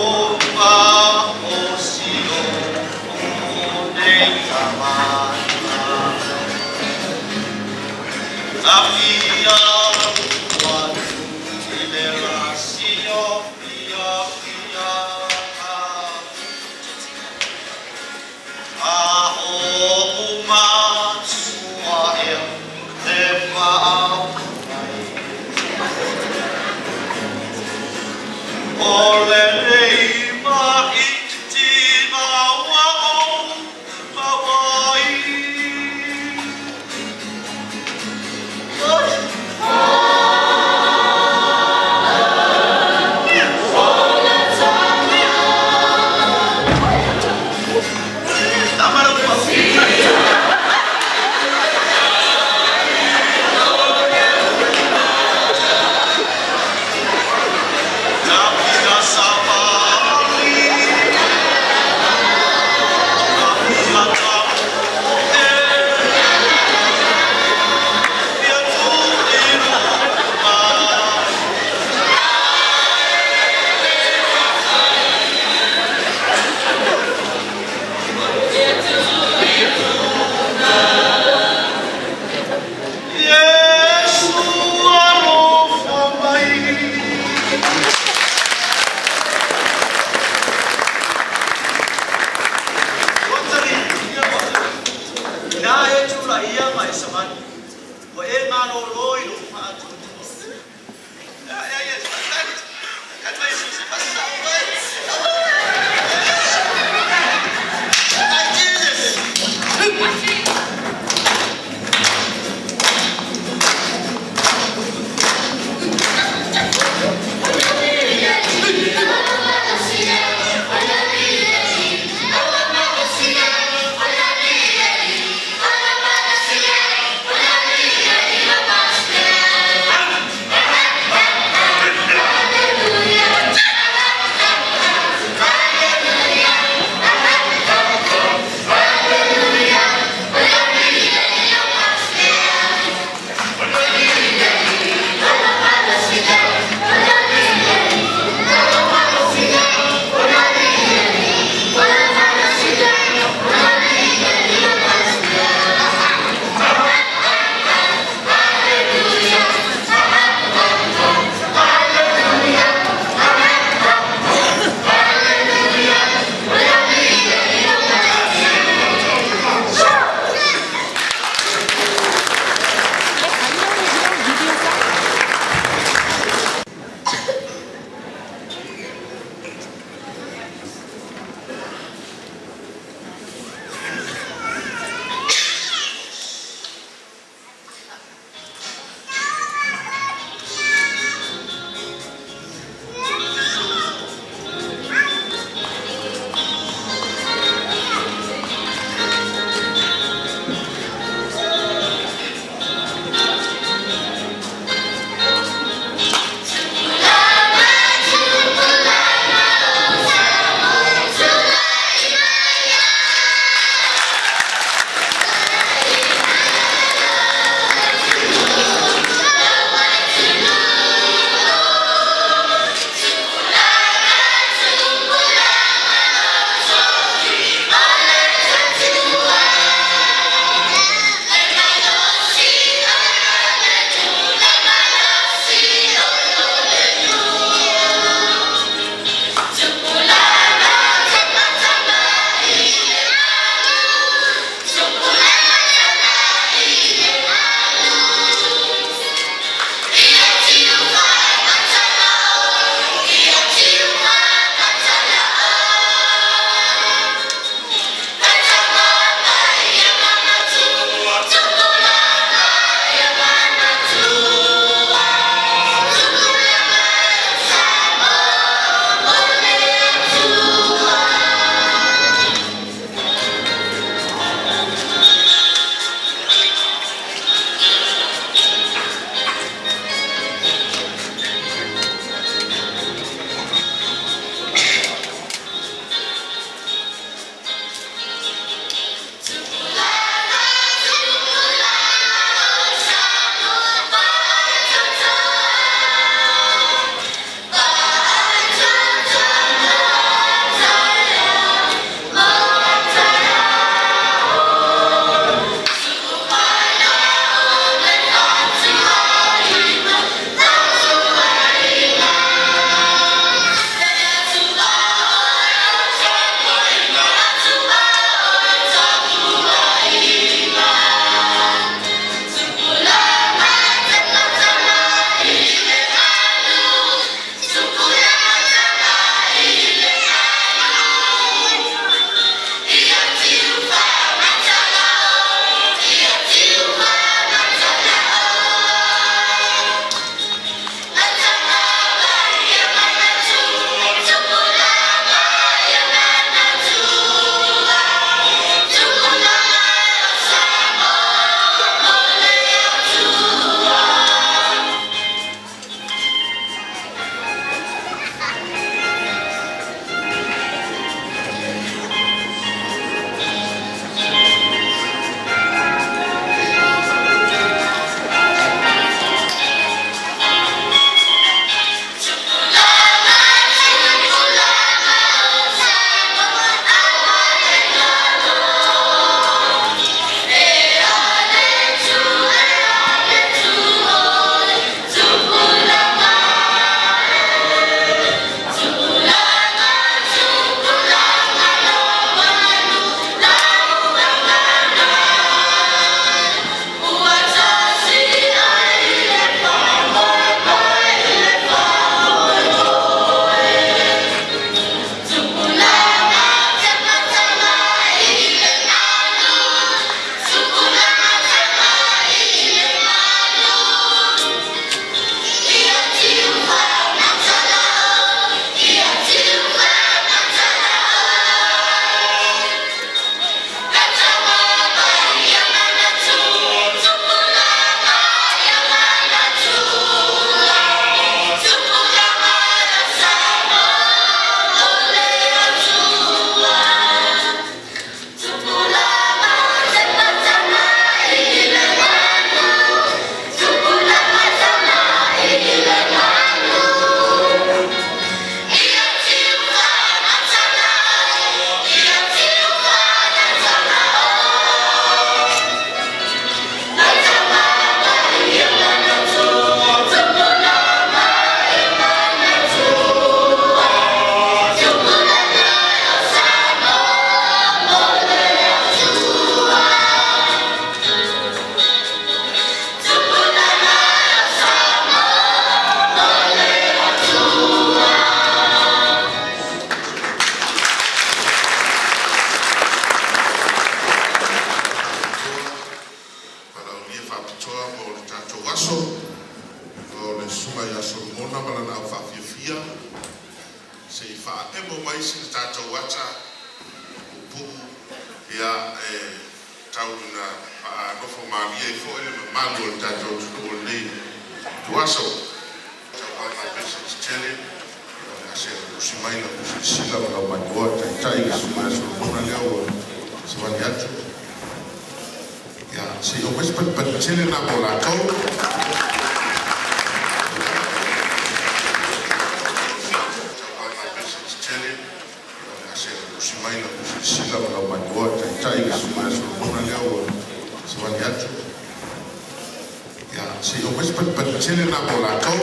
tātou aso, o le suma ia Solomona malana au whawhiawhia, se I wha emo mai si tātou ata, upu ia tau na nofo maria I fo ele malu o tātou tuno o nei, tu aso, tau ai mai business tele, se usi mai na usi sila o mai koa, tai ka suma ia Solomona leo, se wani atu. Ya, si o mes pat tele na mo la kau. Tele, se usi mai na usi sila o mai koa, tai ka suma ia Solomona leo, se wani atu. Ya, si o mes pat tele na mo la kau.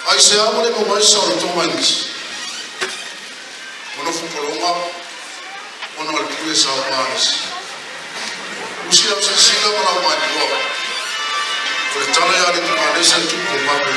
Ai se amo le mo mai solo to manis. loa ona le kue sa manis usia sila mana mai loa o tala ya le manesa tu ko pa pe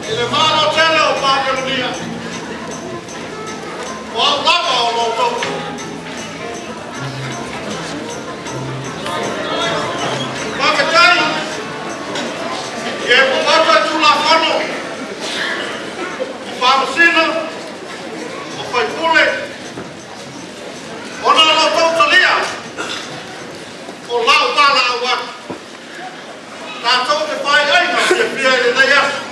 Ele maro tele o Papelunia. O lava o loto. Papetai. E bota tu la fono. Famsina. O fai pule. Ona loto talia. O lau tala wa. Ta to te fai ai na se pia ele na ya.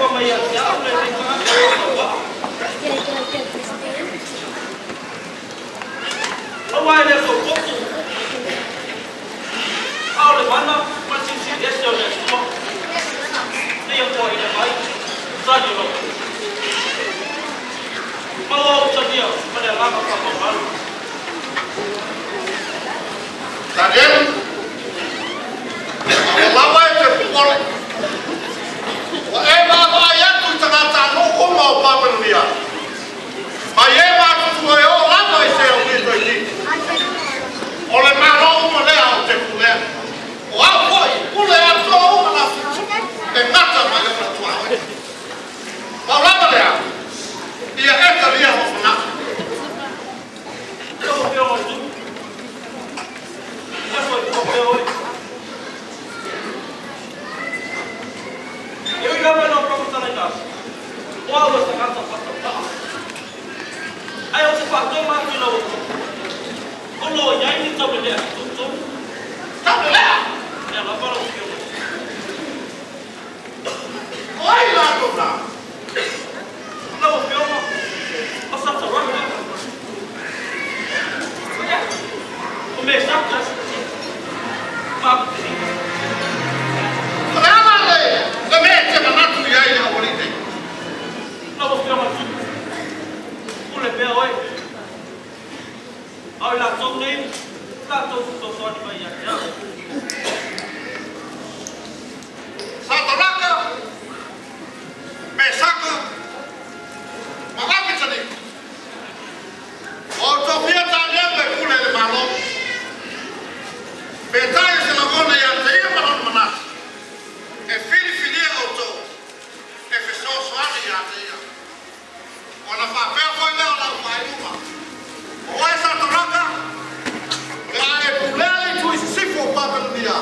wa mai ya ya le ni ka wa. Awai le ko ko. Au le mana ma sin sin ya so le so. Ni ya ko ina mai. Sa ni lo. Mau sadia pada lama ka ko. Tadem, lama itu boleh. Eba ayat tu tengah tanuk mau pamen dia. Ayat tu semua orang lama itu yang ini. Oleh malu mulai awak terkulai. Awak boleh tu malah tengah sama yang bertua. Mau lama dia. Dia dia mau nak. Eu ia ver não para na casa. O alvo está casa para aí você faz tão mal de novo. O lo já nem sabe ler. Sabe ler? Ela fala o que eu. Oi lá do lá. Não o filme. Passa a roda. Começar a casa. Papo. Não vou ficar mais o lebe oi ai lá só nem tá todo só de manhã Sataraka Mesaka Magapitani Autopia tanya kule le malo Betai se la gona ya teia manon manat e filia auto e feso soani ya teia Ona fa pe foi lá lá vai uma o essa troca lá é pulele tu se for para no dia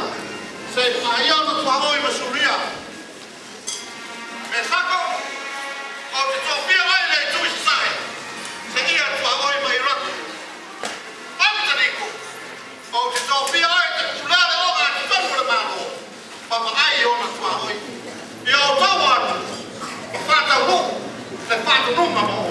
se aí ela tua oi masuria Mesaka Autopia vai le tu sai se ia tua oi mai rock Magapitani Autopia ai te pulele o ga tu por malo Papa ai ona tua oi e o tawa fata lu se fata lu mama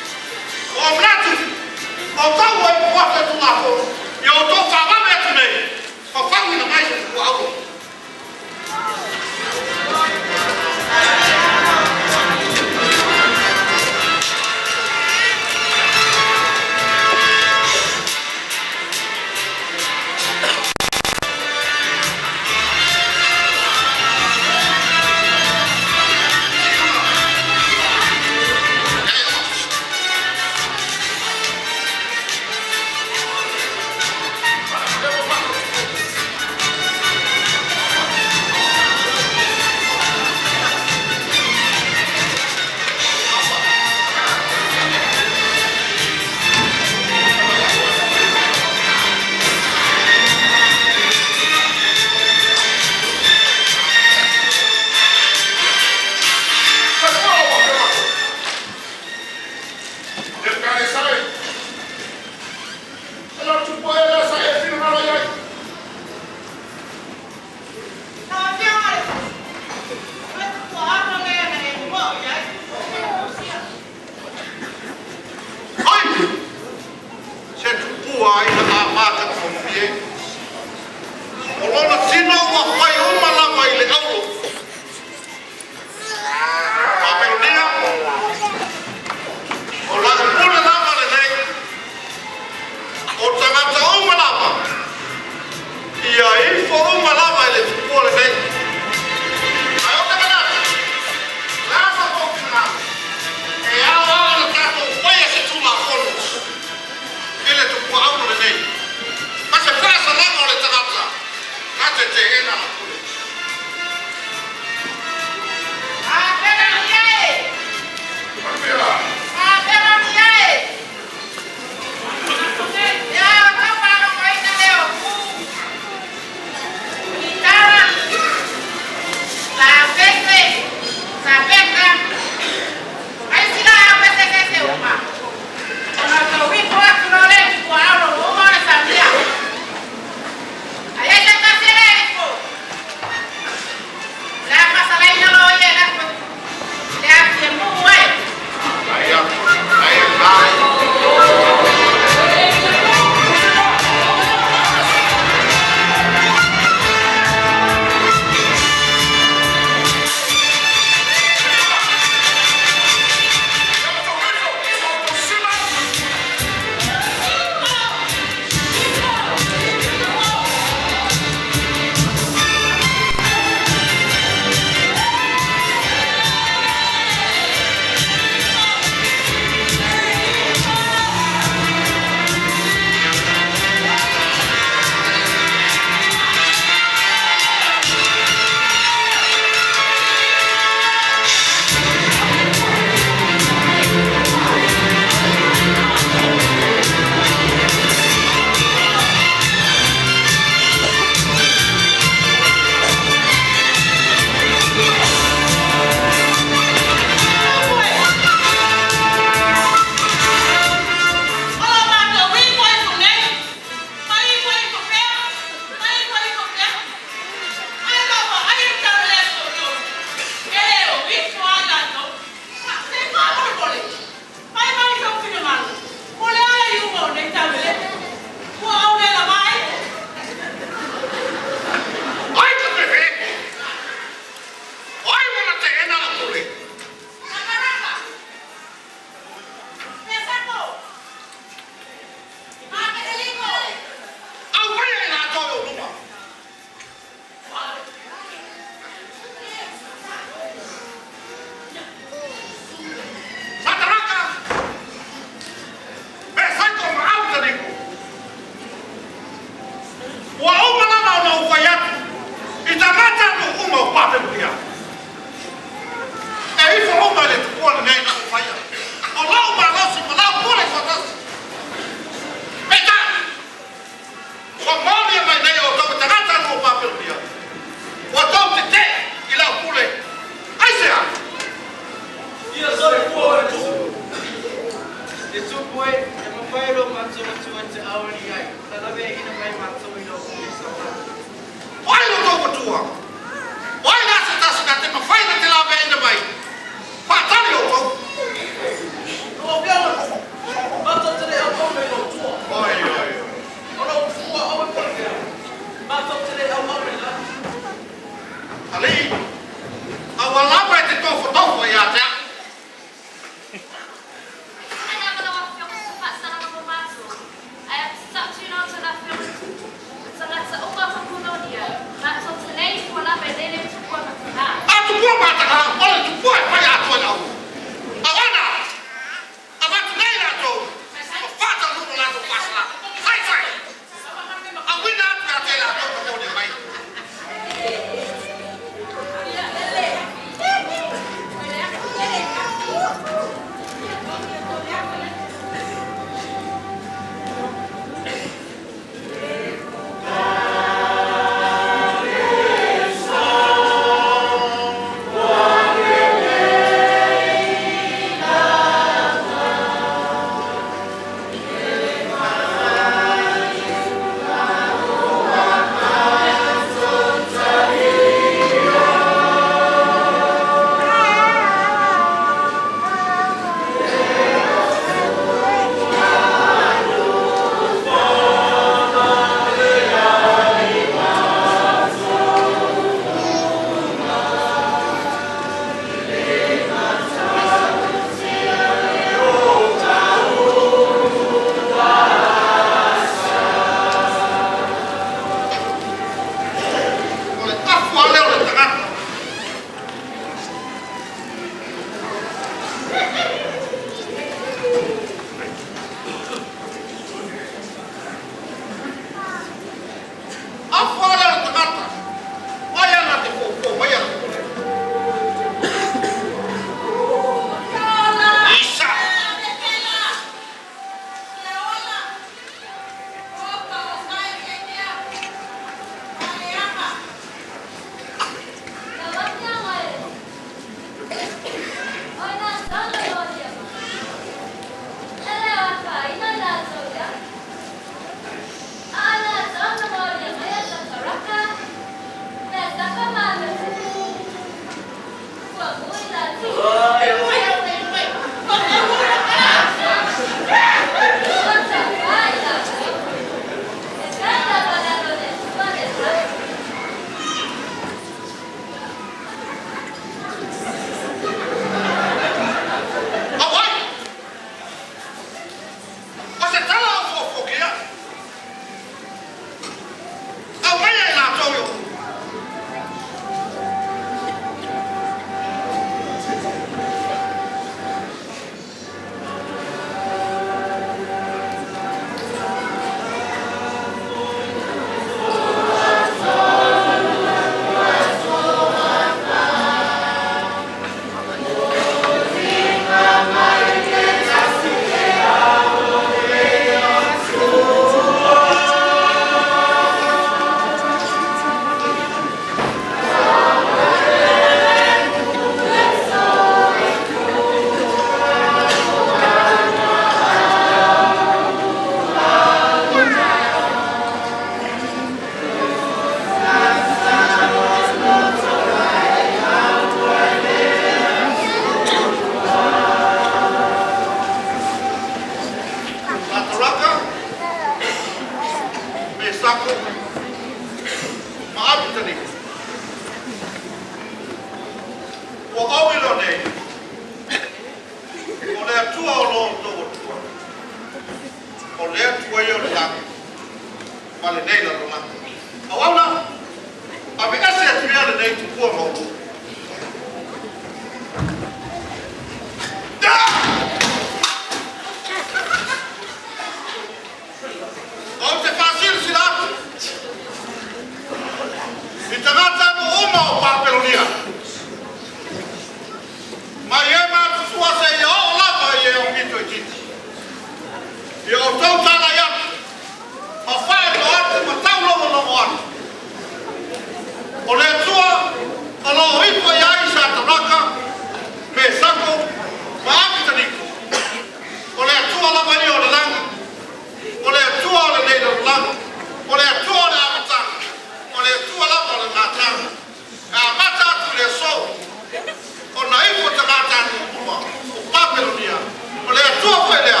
Olha a tua filha,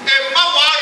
é mau ar,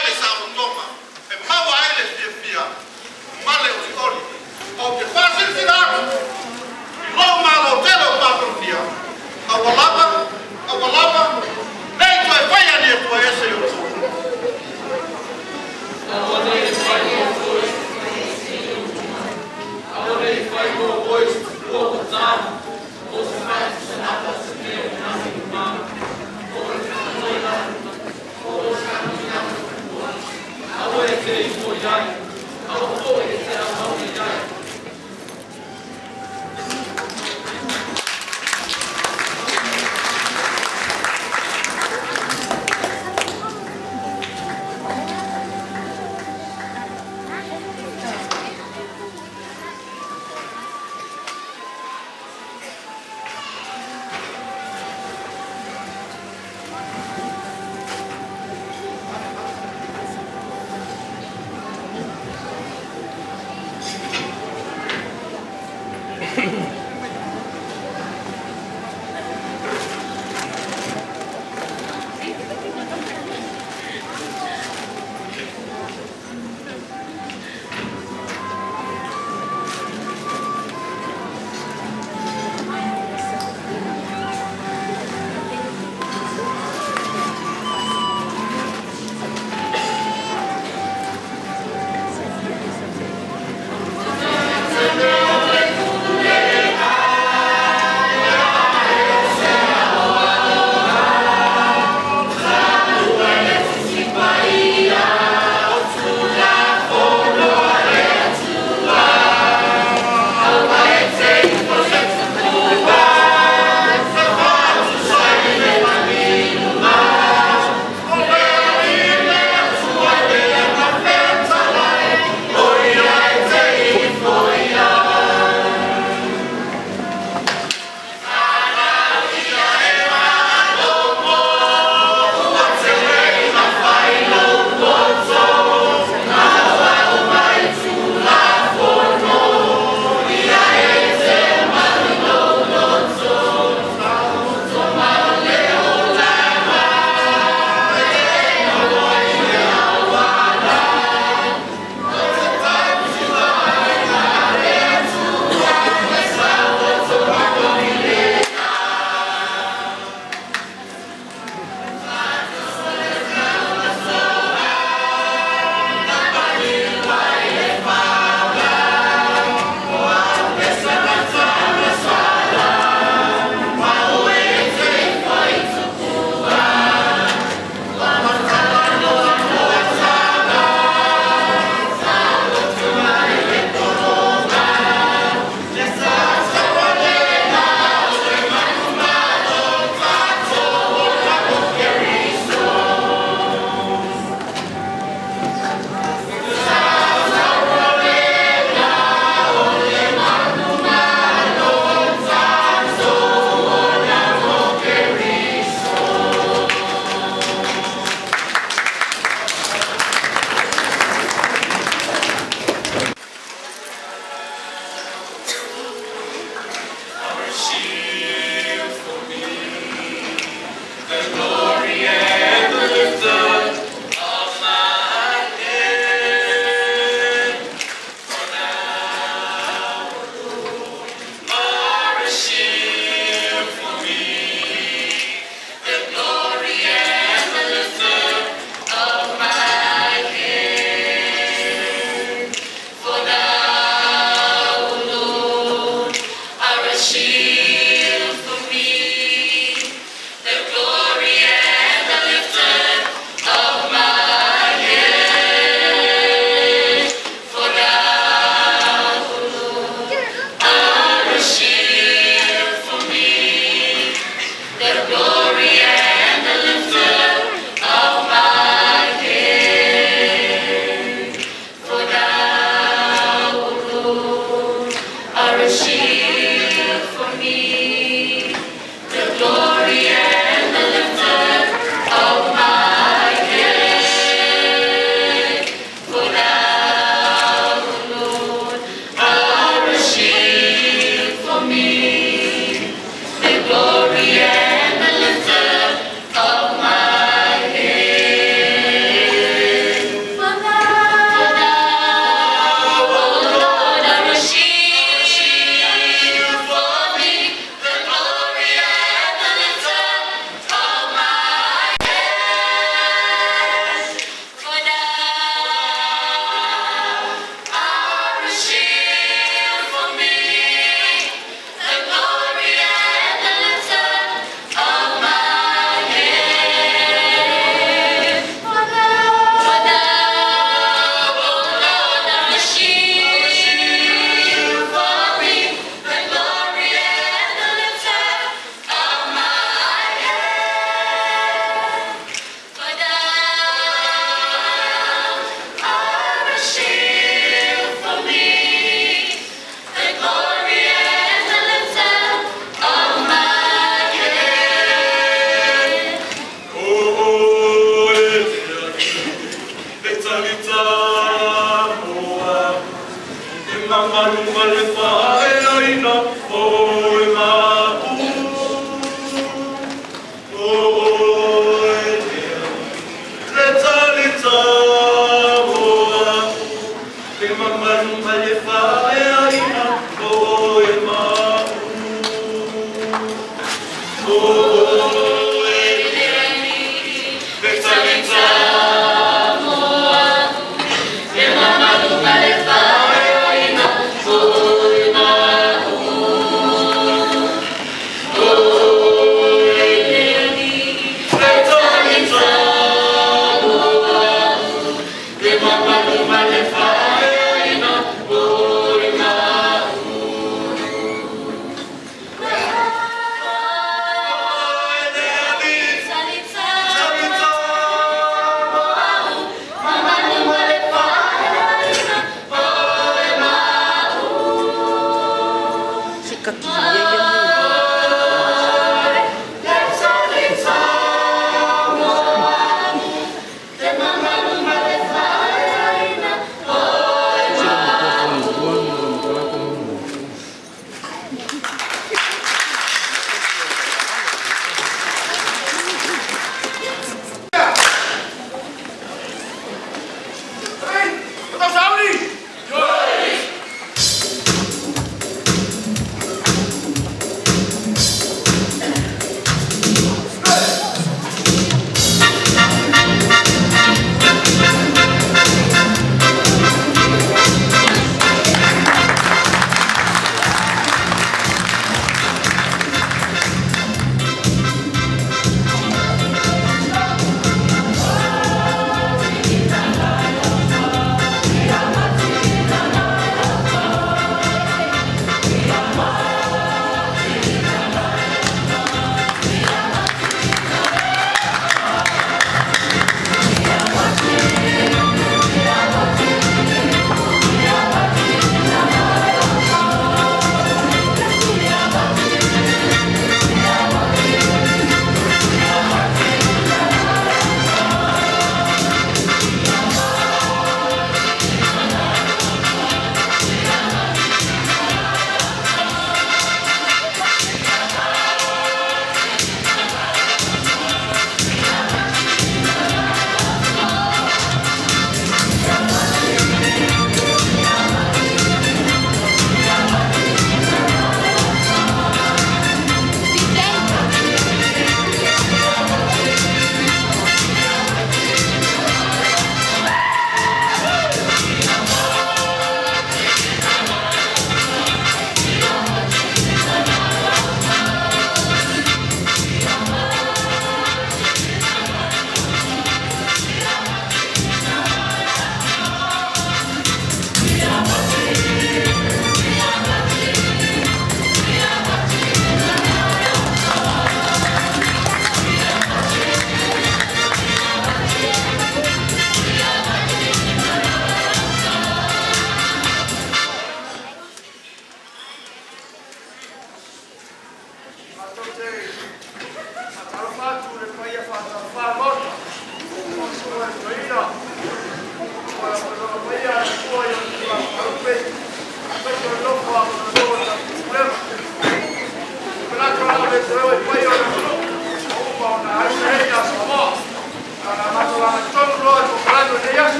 Oh,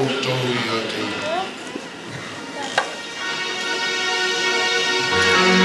koutou i a te ia. Thank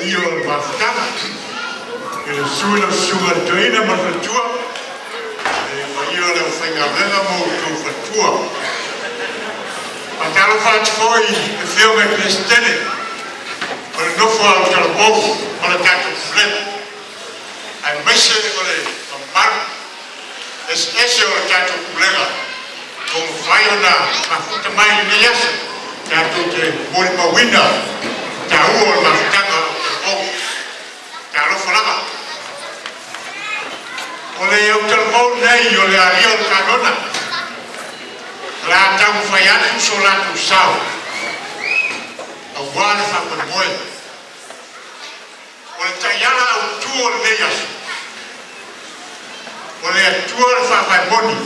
iyo o mafutanga. Ele sui la sunga doina mafatua. Iyo le whainga venga mo tau fatua. Matalo whaati foi e whio me kristene. Ole nofo au talabogu, ole tato kufleta. Ai maise ole maru. Ese ole tato kulega. Kong whai ona mafuta mai ni yasa. Tato te mori mawina. Ta ua ole mafutanga o talabogu. Ta alofo lava. Ole au talabogu nei ole ario o kanona. La tau whai atu so latu sao. A wāne whakamoe. O le taiala au tua o le neias. O le atua le whawhai moni.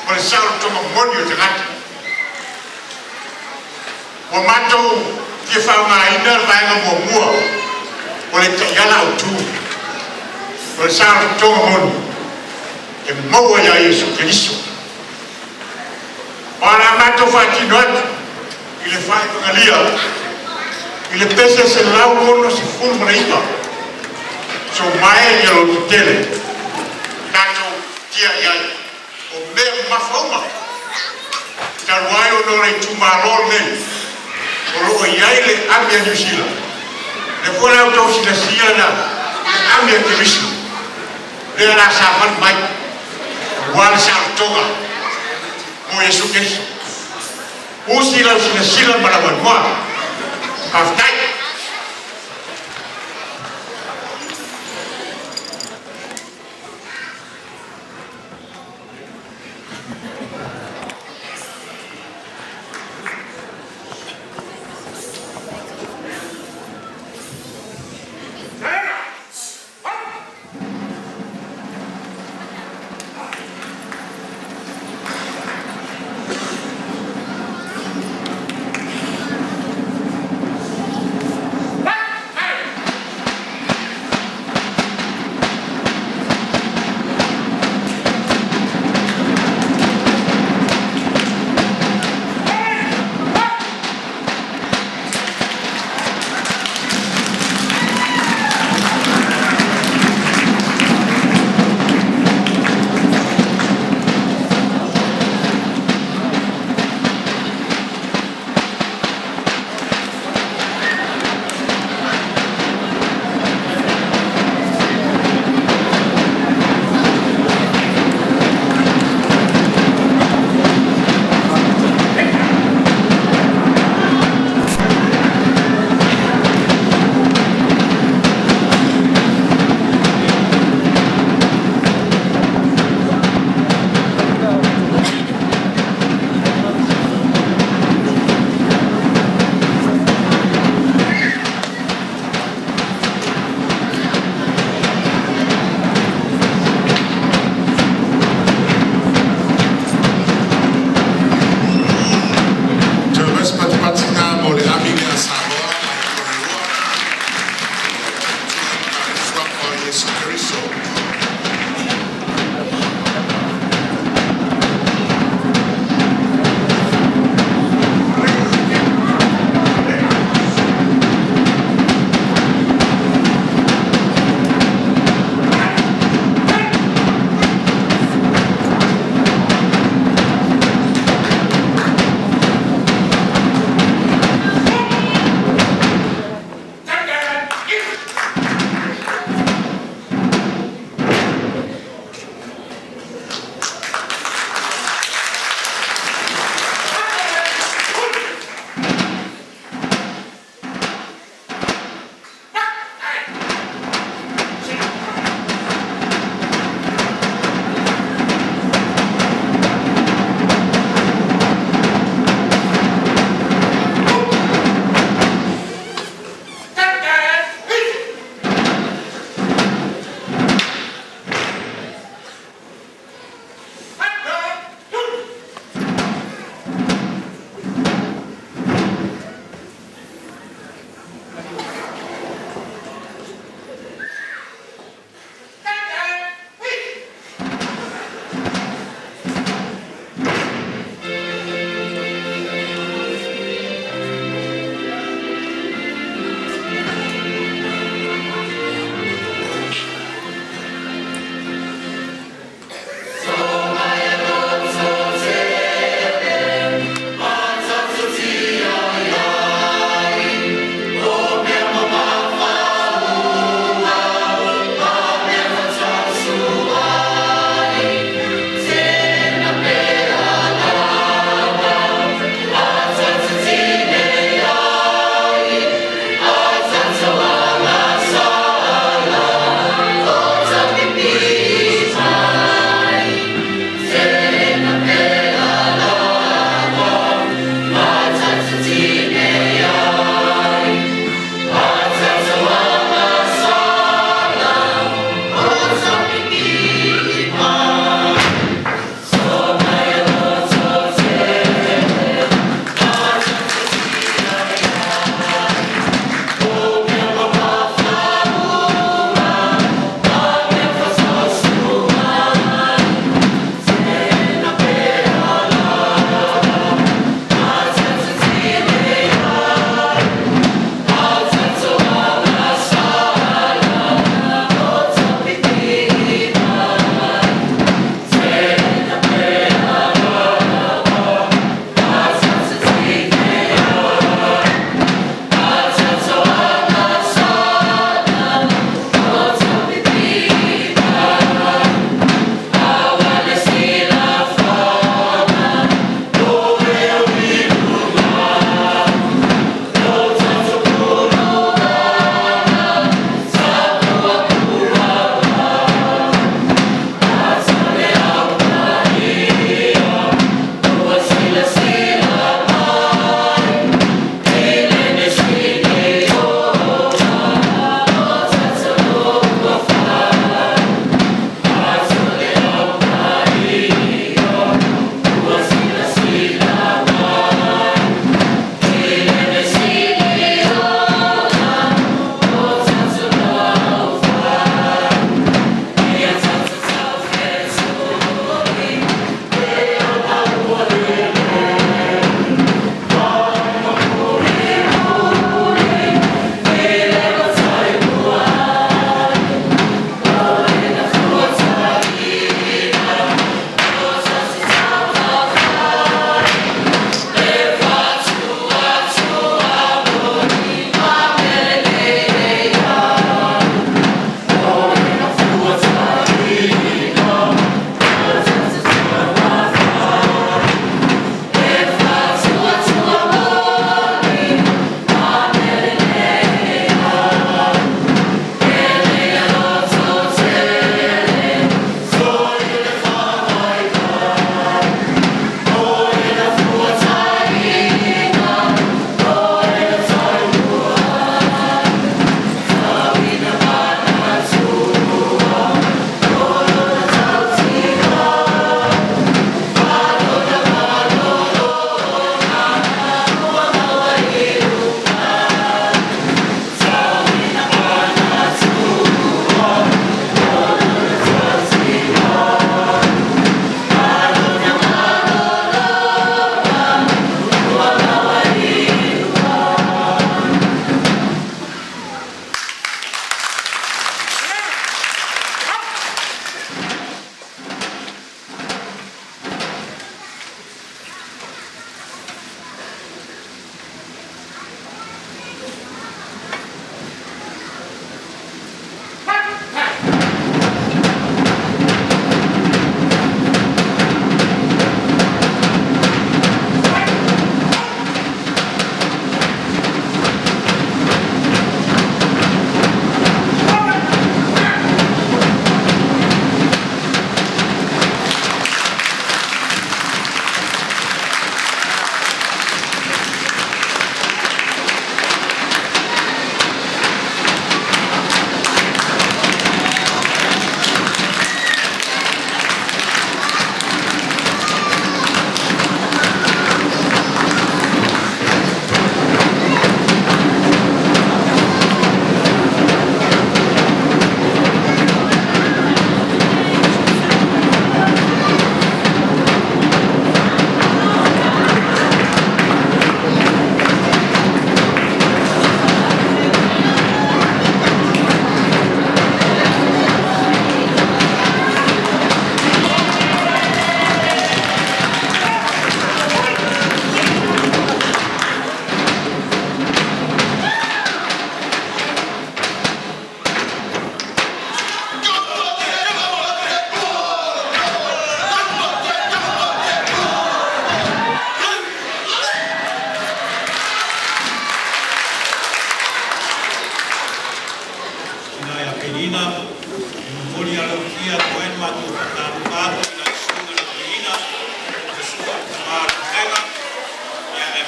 O le sao tonga moni o te ngata. O mātou kia whaunga ina le vaenga mua mua. O le taiala au tua. O le sao tonga moni. E maua ia Yesu Keriso. O la mātou whaatino atu. I le whae pangalia, i le pese se lau kono si fulu maraika. So mae ni alo tutele, tato tia iai, o mea mafauma. Taruai o nore tu marol nei, o loo iai le amia New Zealand. Le kone au tau sina sia na amia Kirisi. Le ala safan mai, wale sa tonga, mo Yesu Keriso. Usi lau sila para wanwa. Kaftai.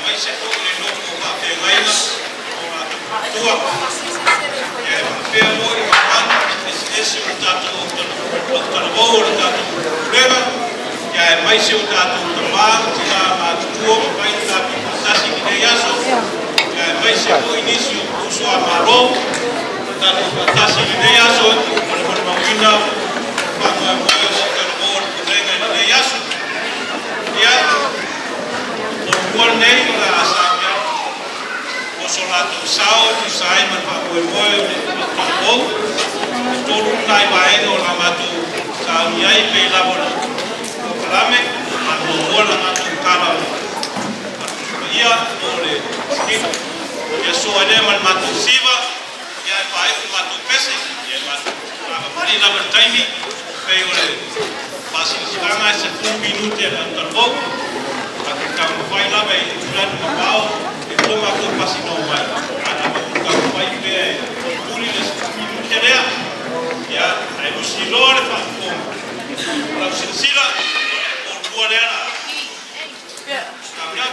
mai se ko le no ko ba te ngaina ora tua e pe mo i ma esse o tato o tato o tato leva ya mai se o tato o ma tia ma tuo mai tato tasi ki yaso ya mai se o inicio uso amaro tato tasi ki yaso mo mo winda pa mo se tato o tenga yaso ya One day, la saga, o solato sao, tu sai, ma fa quel vuoi, todo un dai vai, o la matu, sao, mi hai pe la bola, o calame, ma no bola, ma tu cala, ia, ole, skip, ya so ade mal matu siva, ya vai, matu pese, ya matu, ma pari la bertaimi, pe ole, pasi skanga se 1 minuto ya antarbo. Kamu fai la vai bulan mabau itu aku pasti no vai ada kamu fai be puli les minutera ya ai lusilore fa com la silsila por buonera ya cambia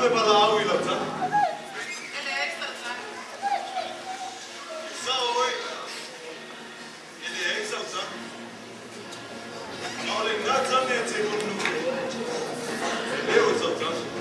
Ame para au i lata. Ele extra ta. Sa oi. Ele extra ta. Ole nata ne te kunu. Ele o ta.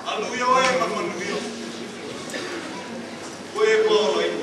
Aluia o e mamanuia. O e Paulo aí.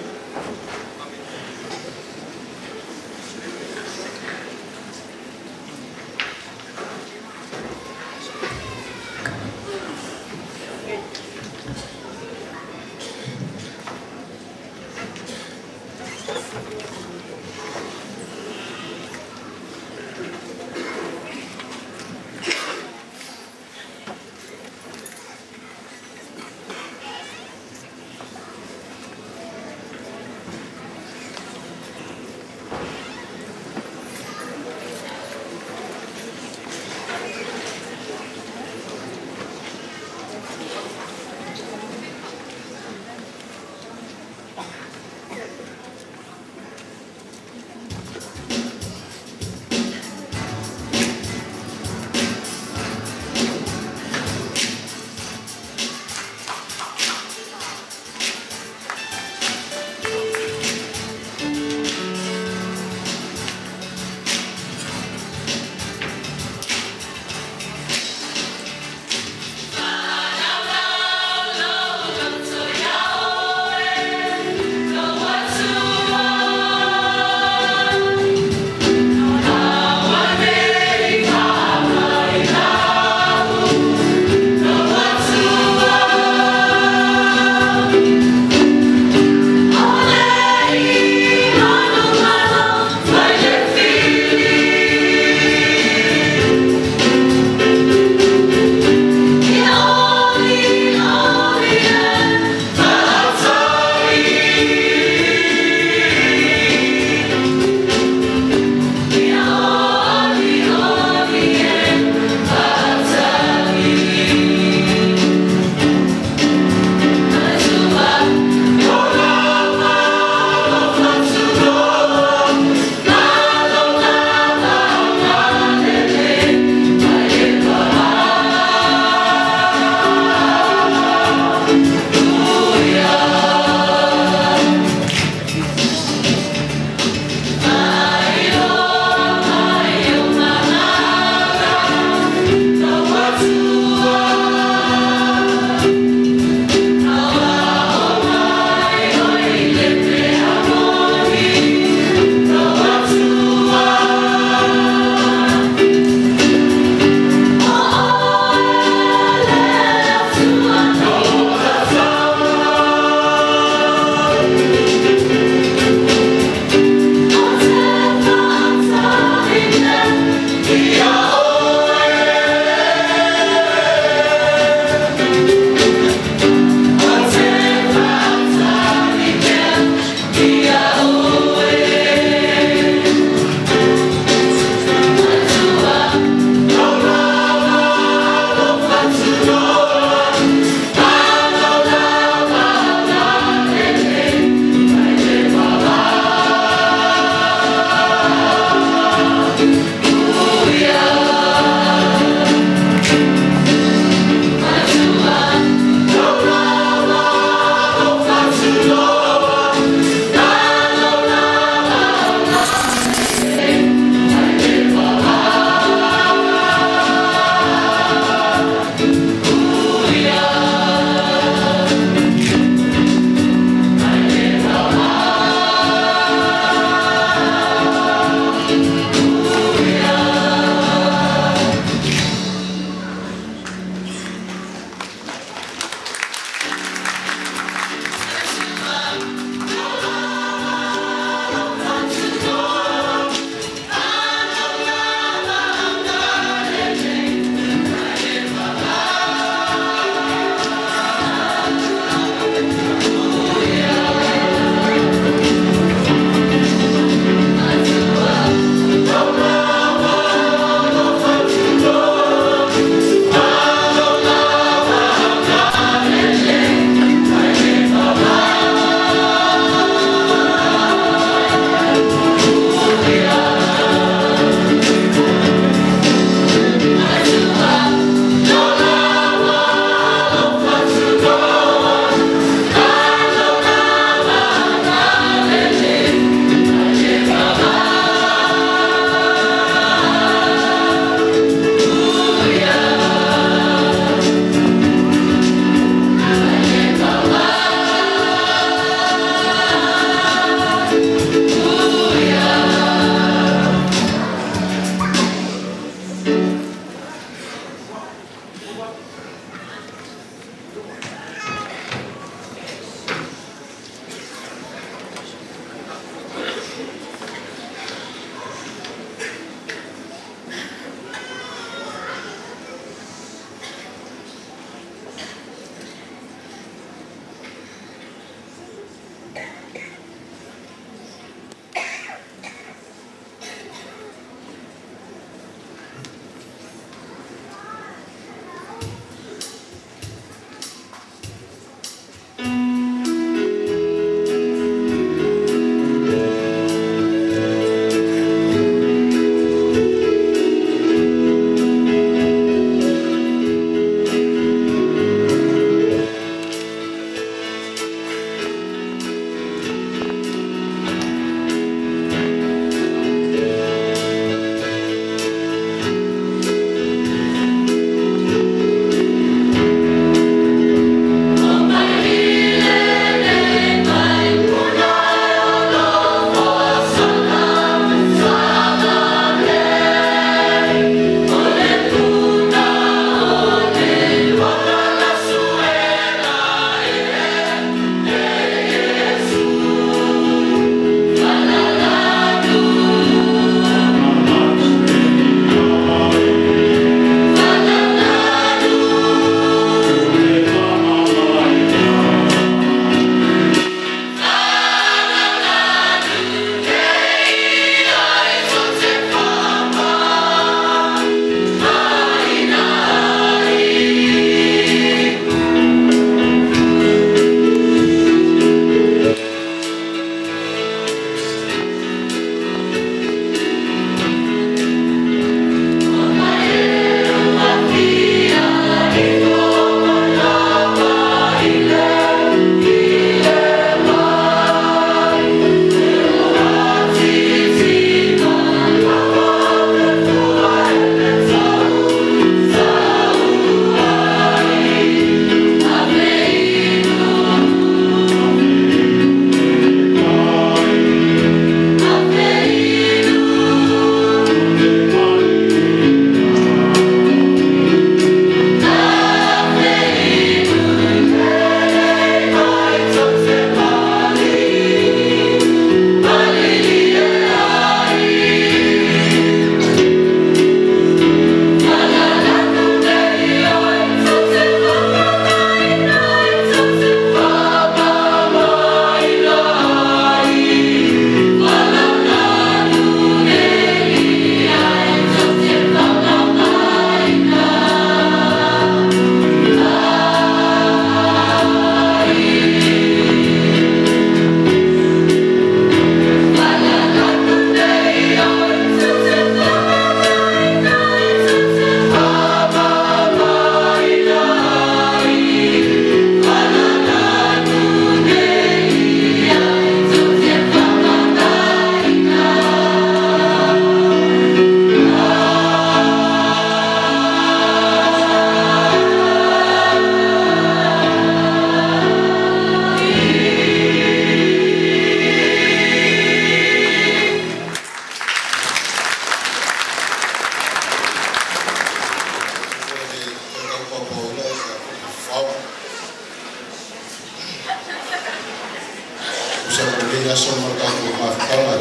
ia soma ka ko mafutanga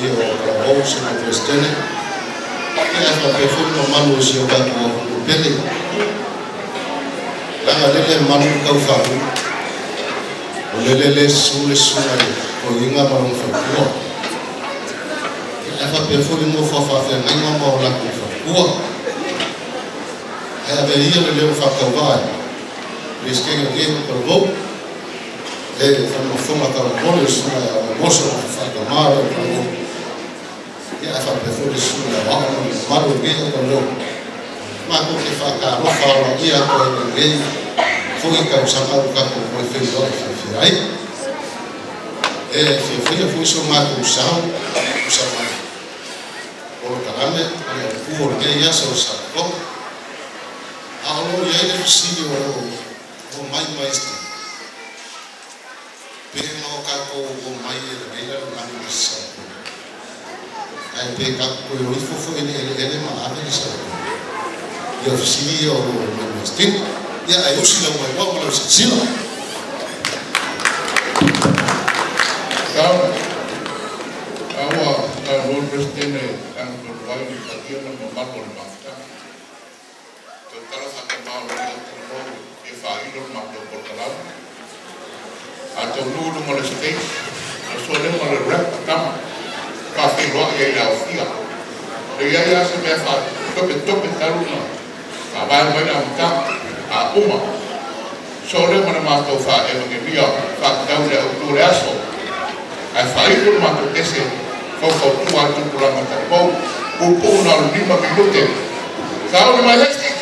ia o o se ko stene ia fa pe fu no manu se o ka ko pele langa lele manu ka fa o lele sule sule o inga manu fa ko ia fa pe fu mo fa fa ngai mo la ko fa ko ia be ia le fa ka vai risquei alguém para o gol fanno fuma ka mole sulla mosso fa male para o gol e a fa per fuori sulla mano bene con lo ma con che fa ka lo fa la ia con lei foi ka usava o capo com fez do aí foi somar usava o carame o por que ia se usava allo ia ele figlio o mai maestro pena o capo o mai era mani massa ai pe capo o ifo ele ma ave sa io figlio o maestro ia ai usi la mai wa la sila awa o prestene ang vai di patio na mamalo basta to tala sa ka e fai lo mato por calao ato nulu mo le sitei a sole mo le rap tama ka fi lo e la ofia le ya se me fa tope taruna ka ba mo na mta a uma sole mo na mato fa e lo que via fa tau le octubre aso a fai lo mato ese fo tu alto por la mata po na 5 minutos ka o mai lesti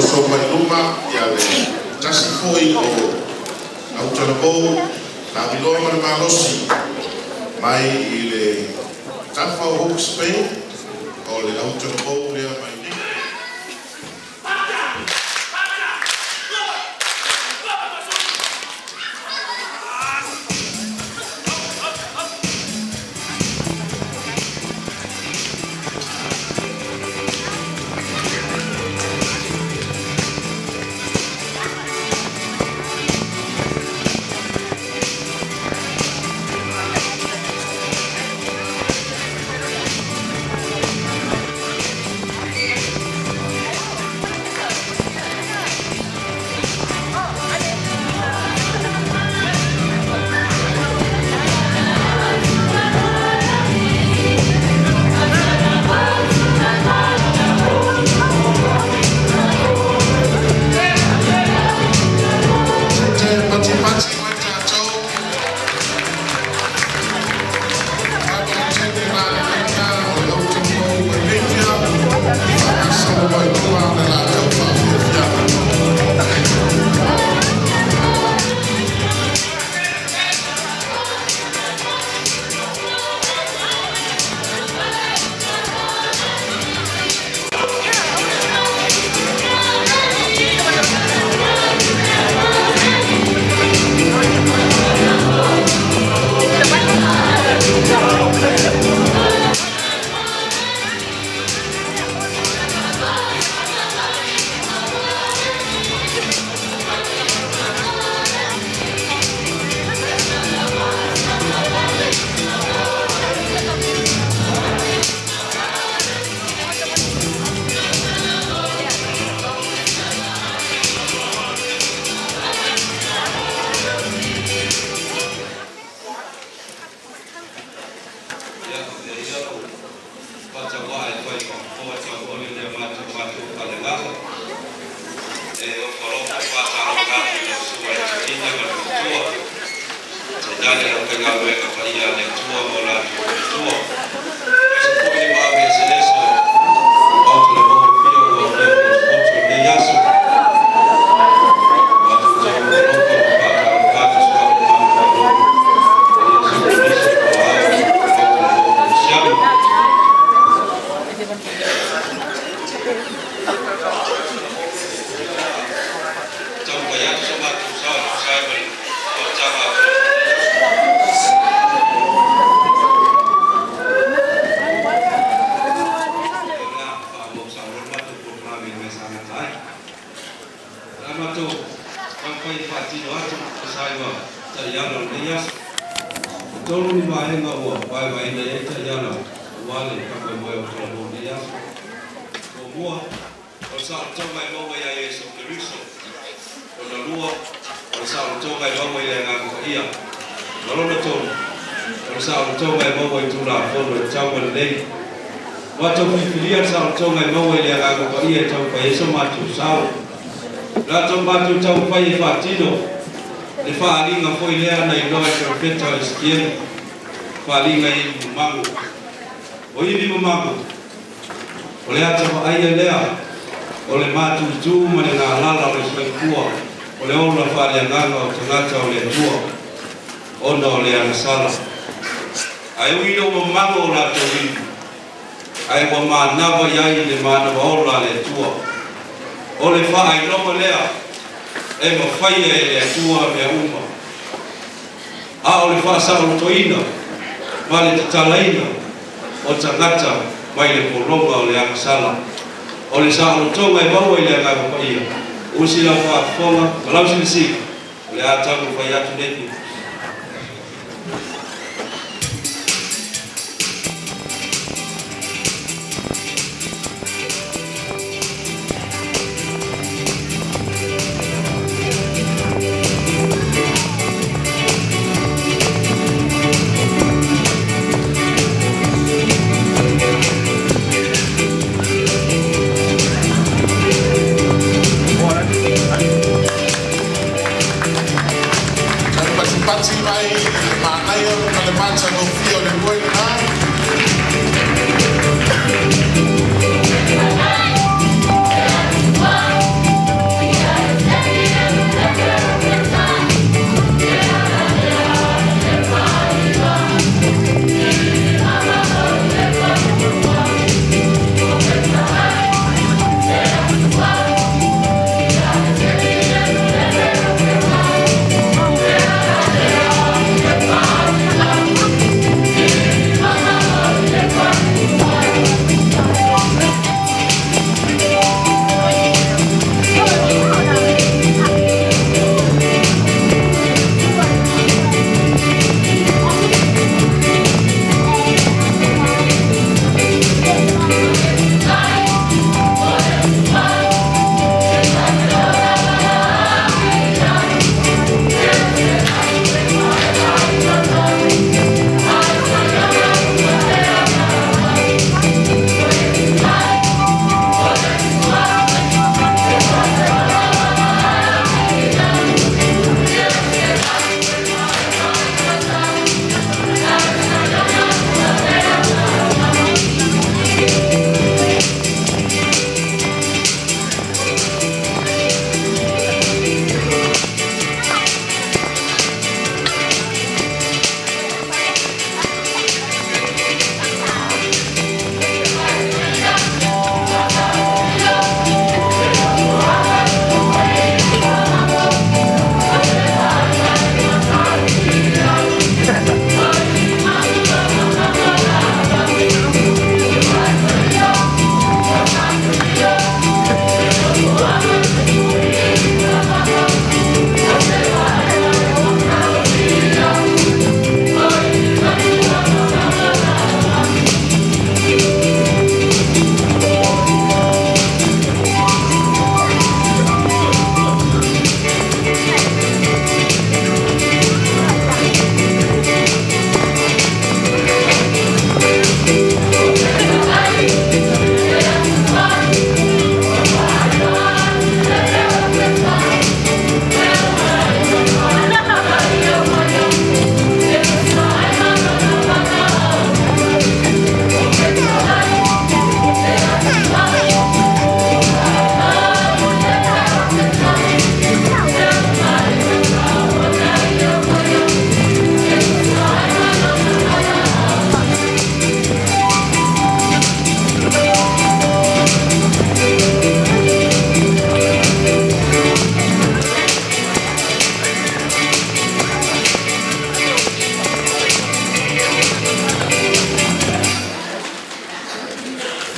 so mai luma ia le tasi foi o au talabou na biloa ma le malosi mai i le tafa o Hawke's Bay o le au talabou lea mai ni.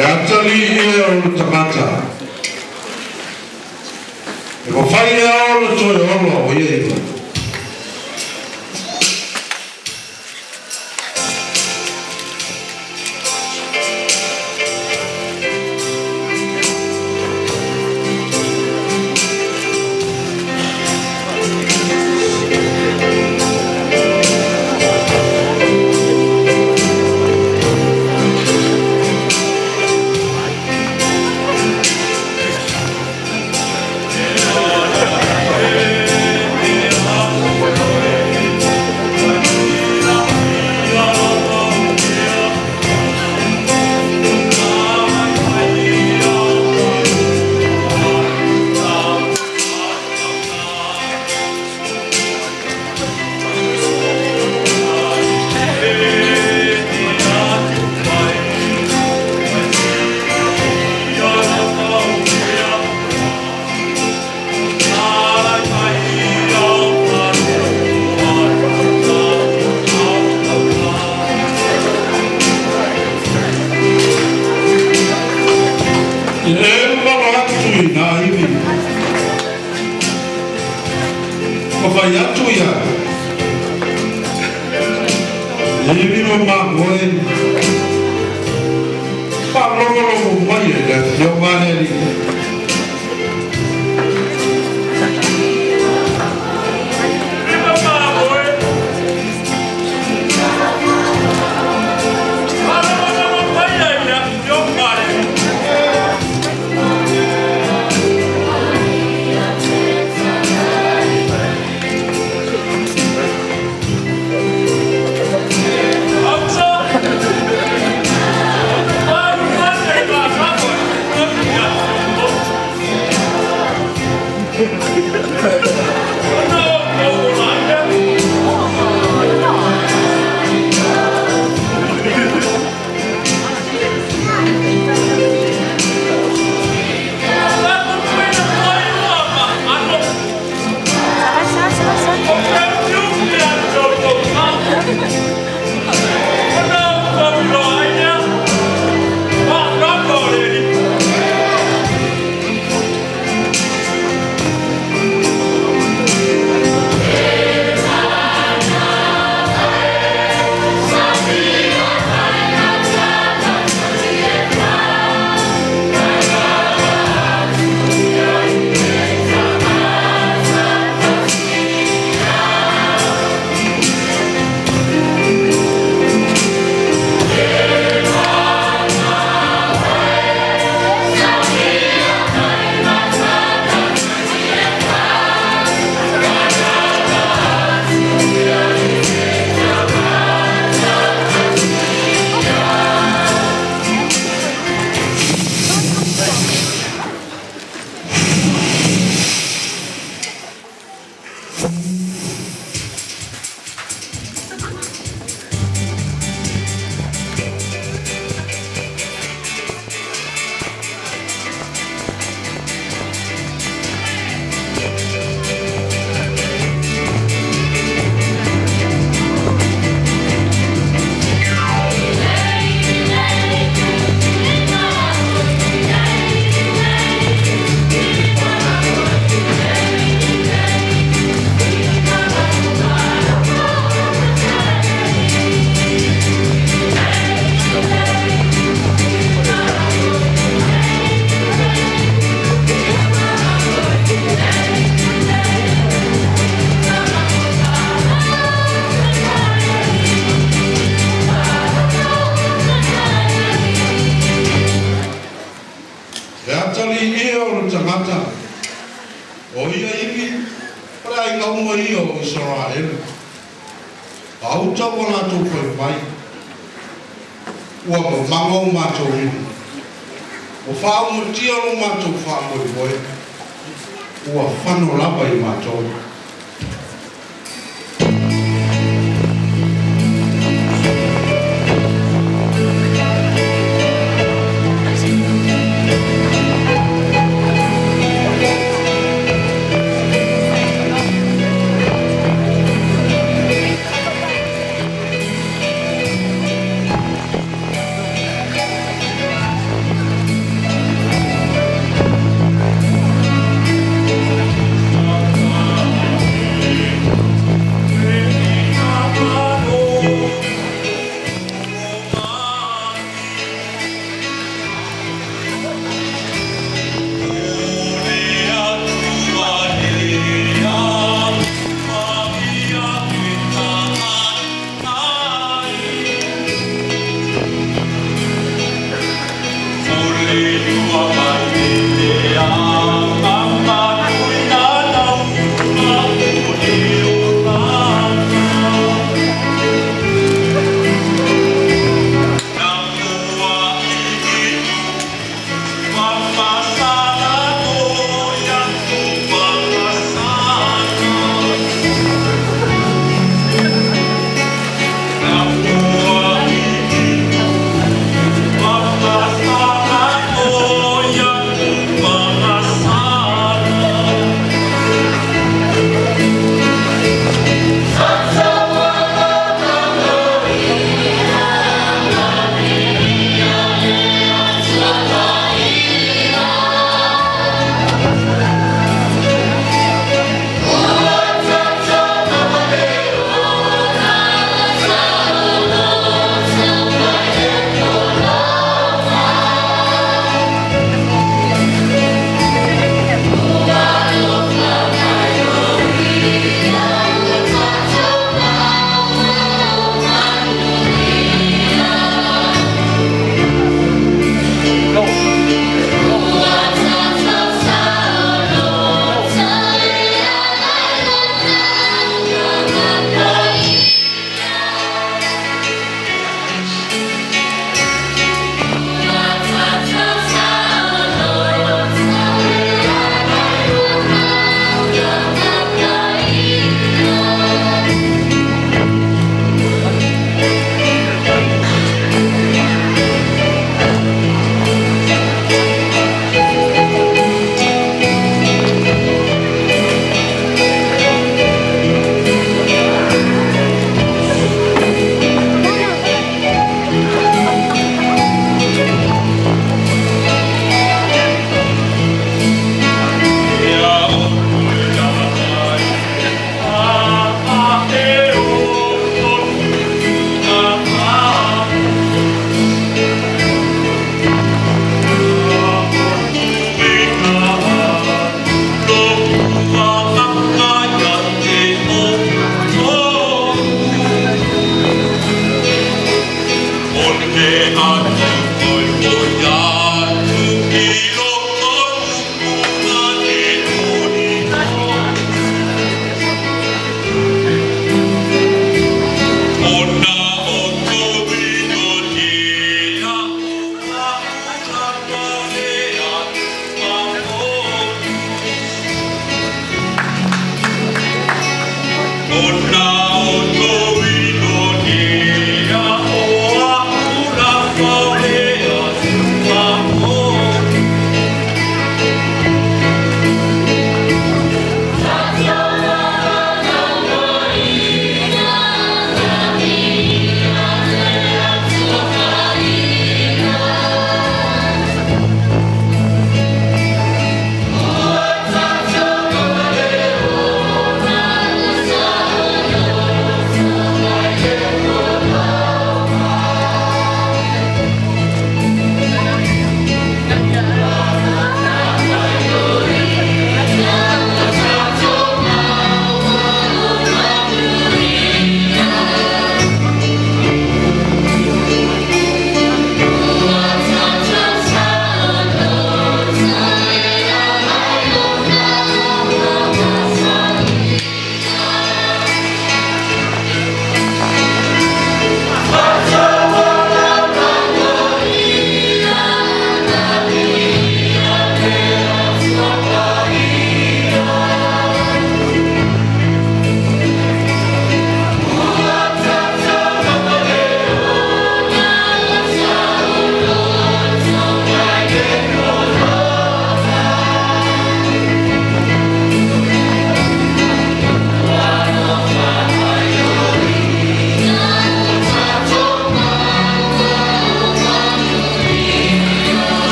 E atali e o tamata. E ko fai e o lo toi olo o iei.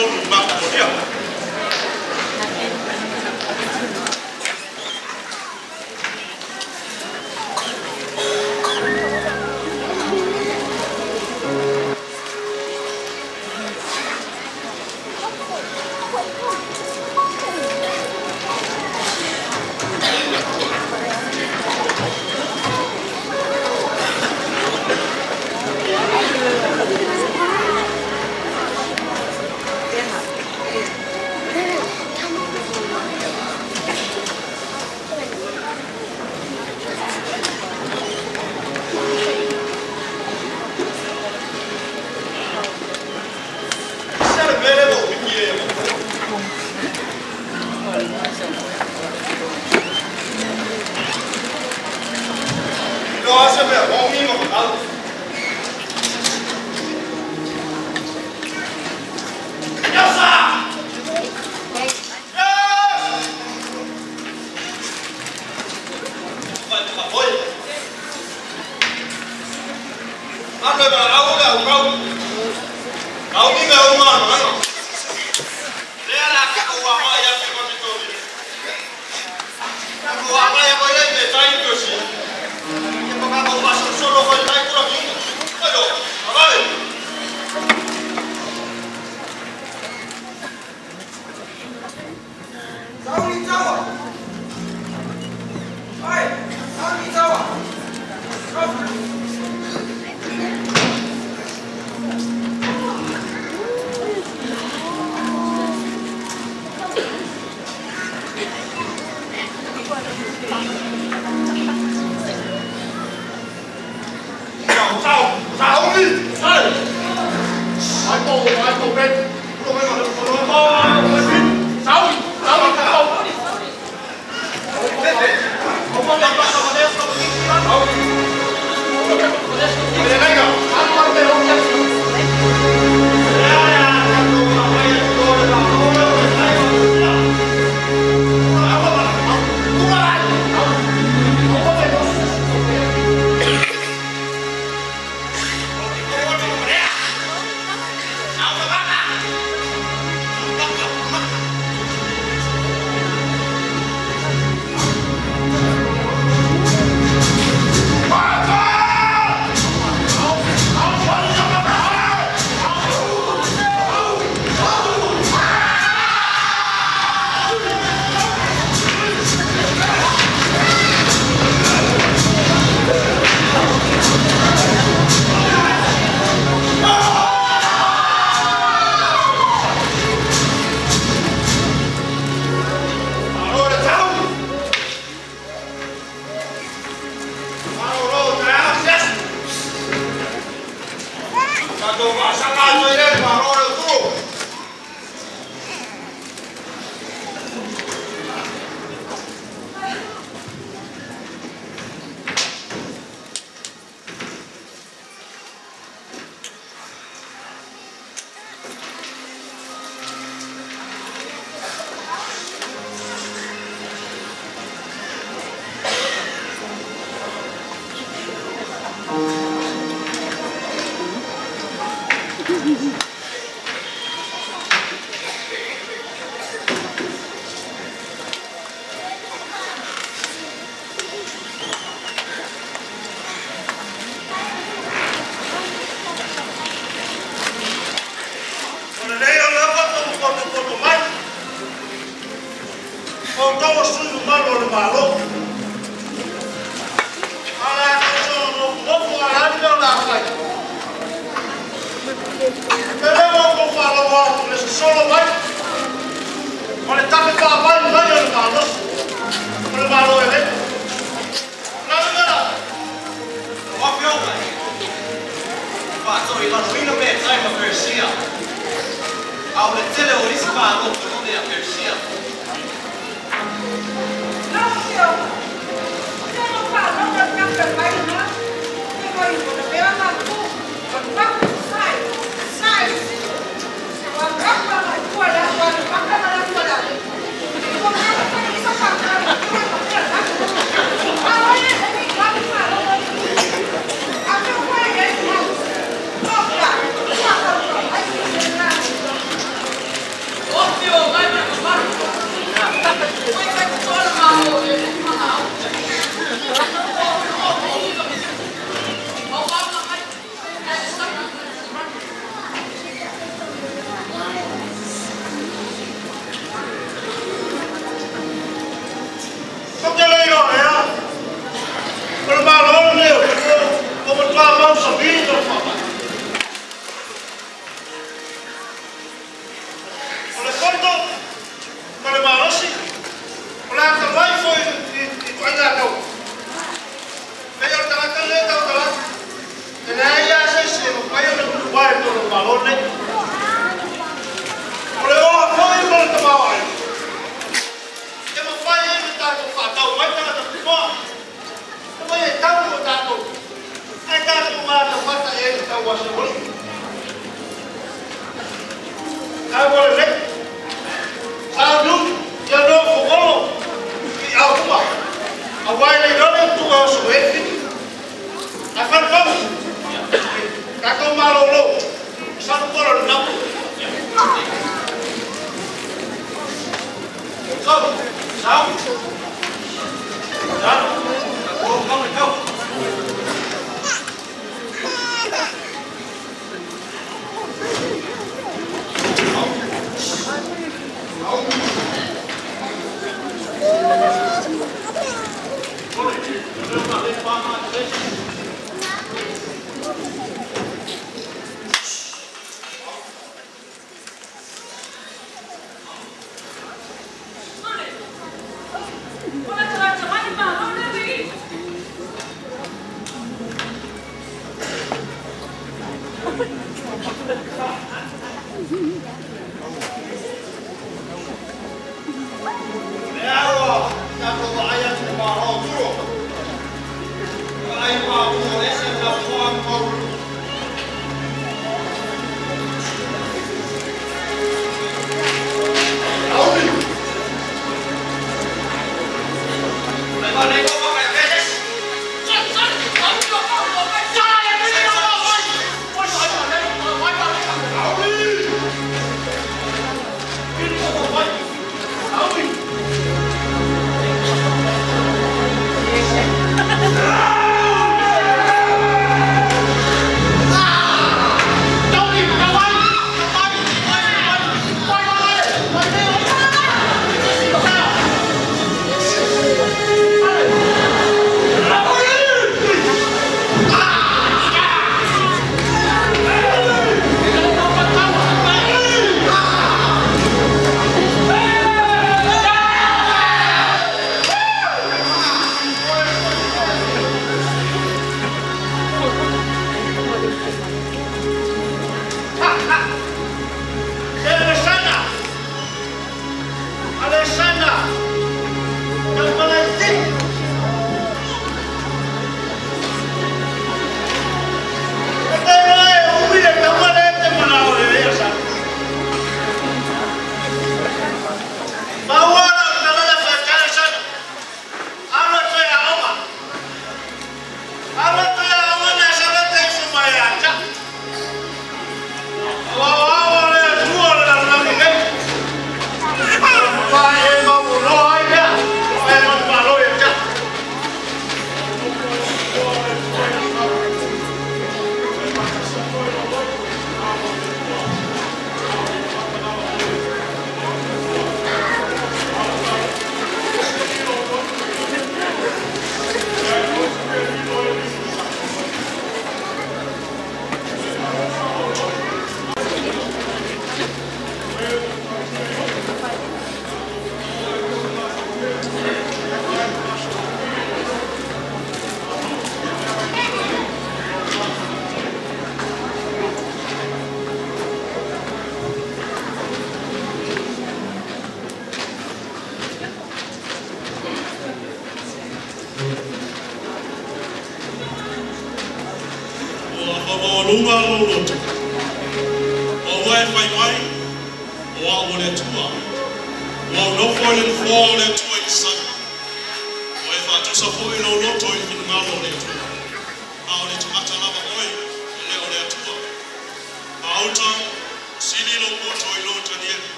solo maka modia.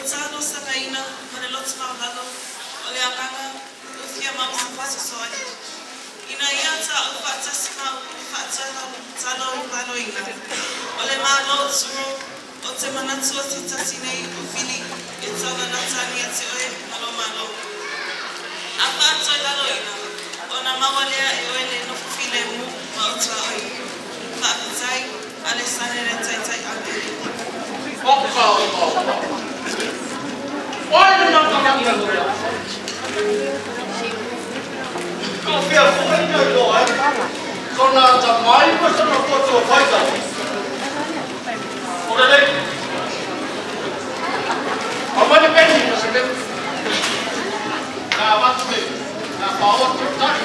talo sangaina, mare lots maulalo, ole anganga, uthia mau sapasa soani. Ina ia ta upata sina upata talo upalo ina. Ole malo tsuro, o te manatu o te tatinei ufili, e tala natani a te oe malo malo. Apa atoi lalo ina, ona mawalea e oele no fufile mu mauta oi. Whaapitai, ale sanere taitai ake. Oka o mau. Why do not come here? Go feel for me, no, so now the my person of what to fight out. Okay? How many pennies is it? Now, what's it? Now, power to touch.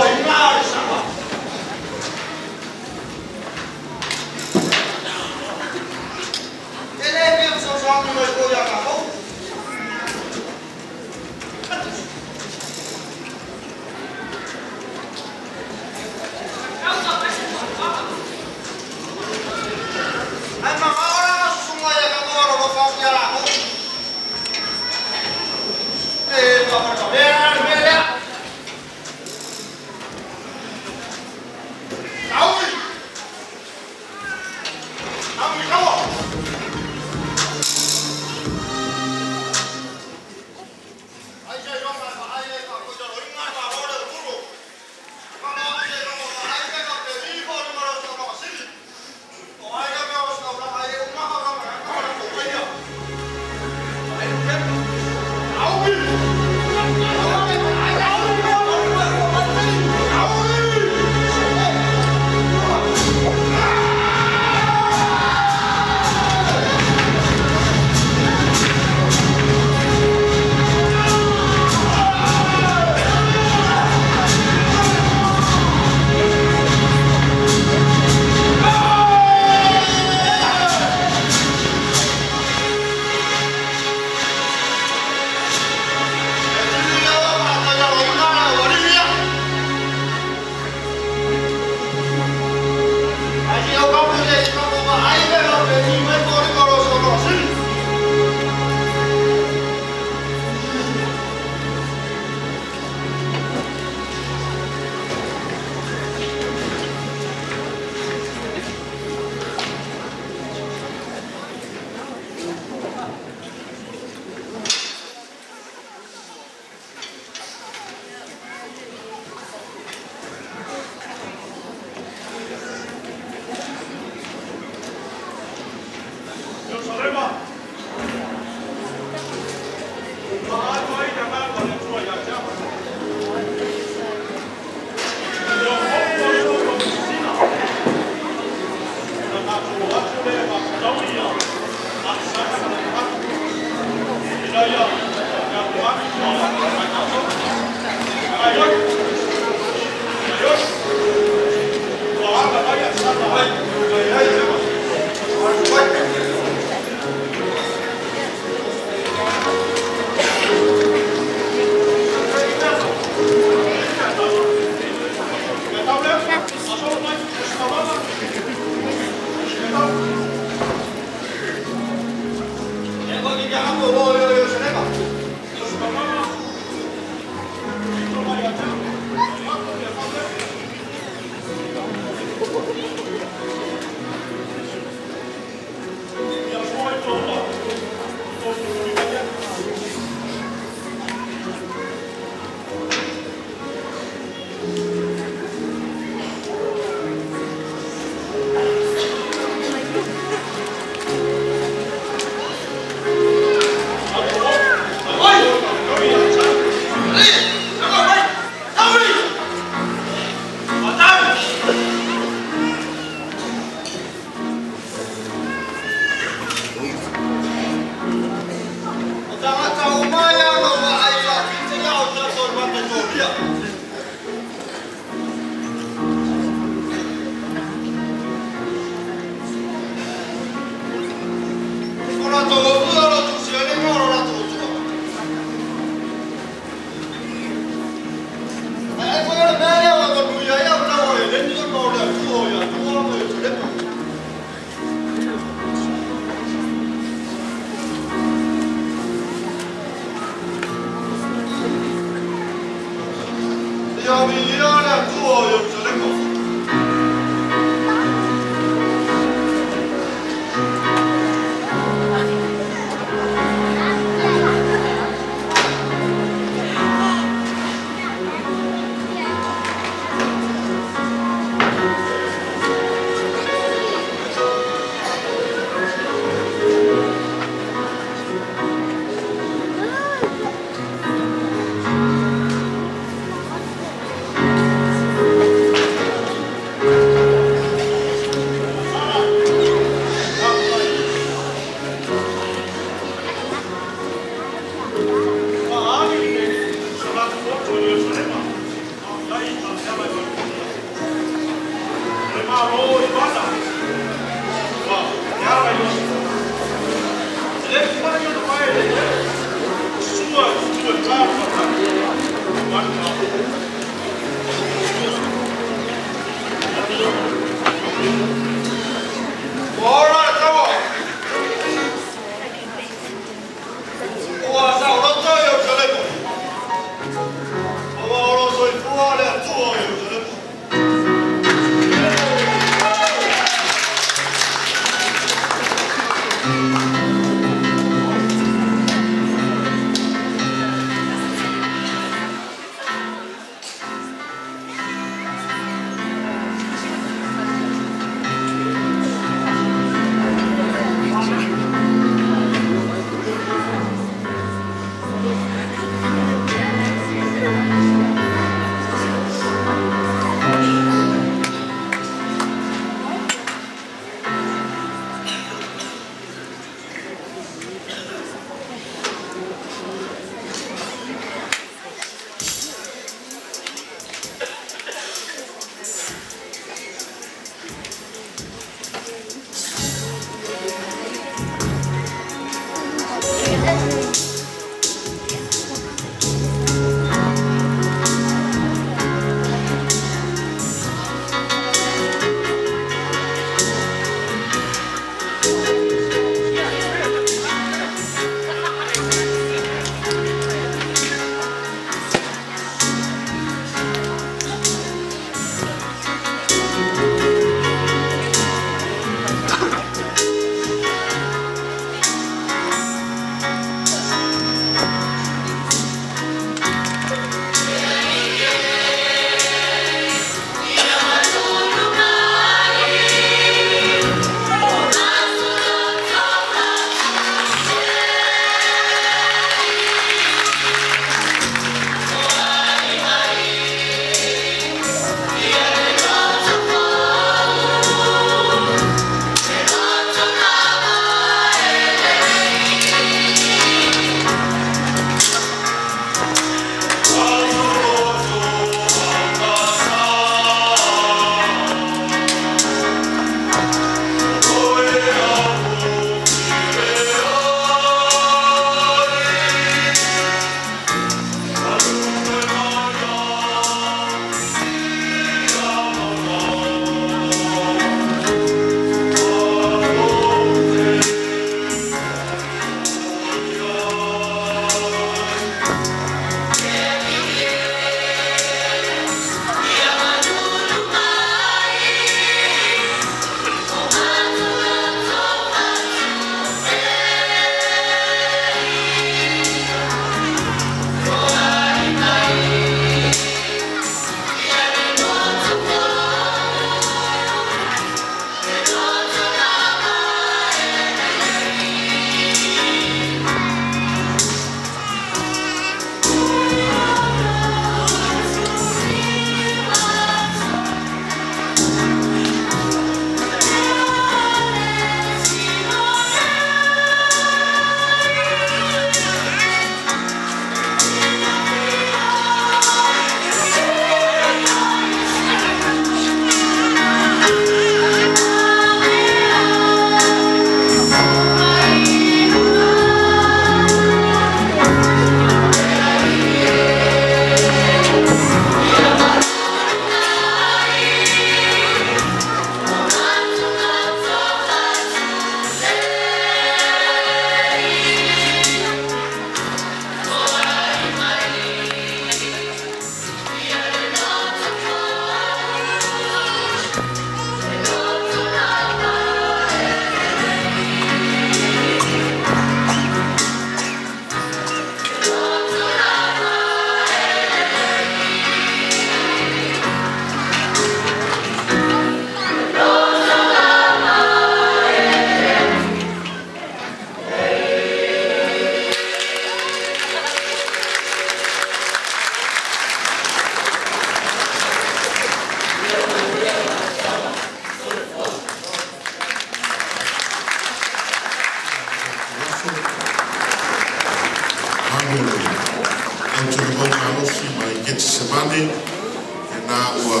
ngalofi mai Getsemani e nā ua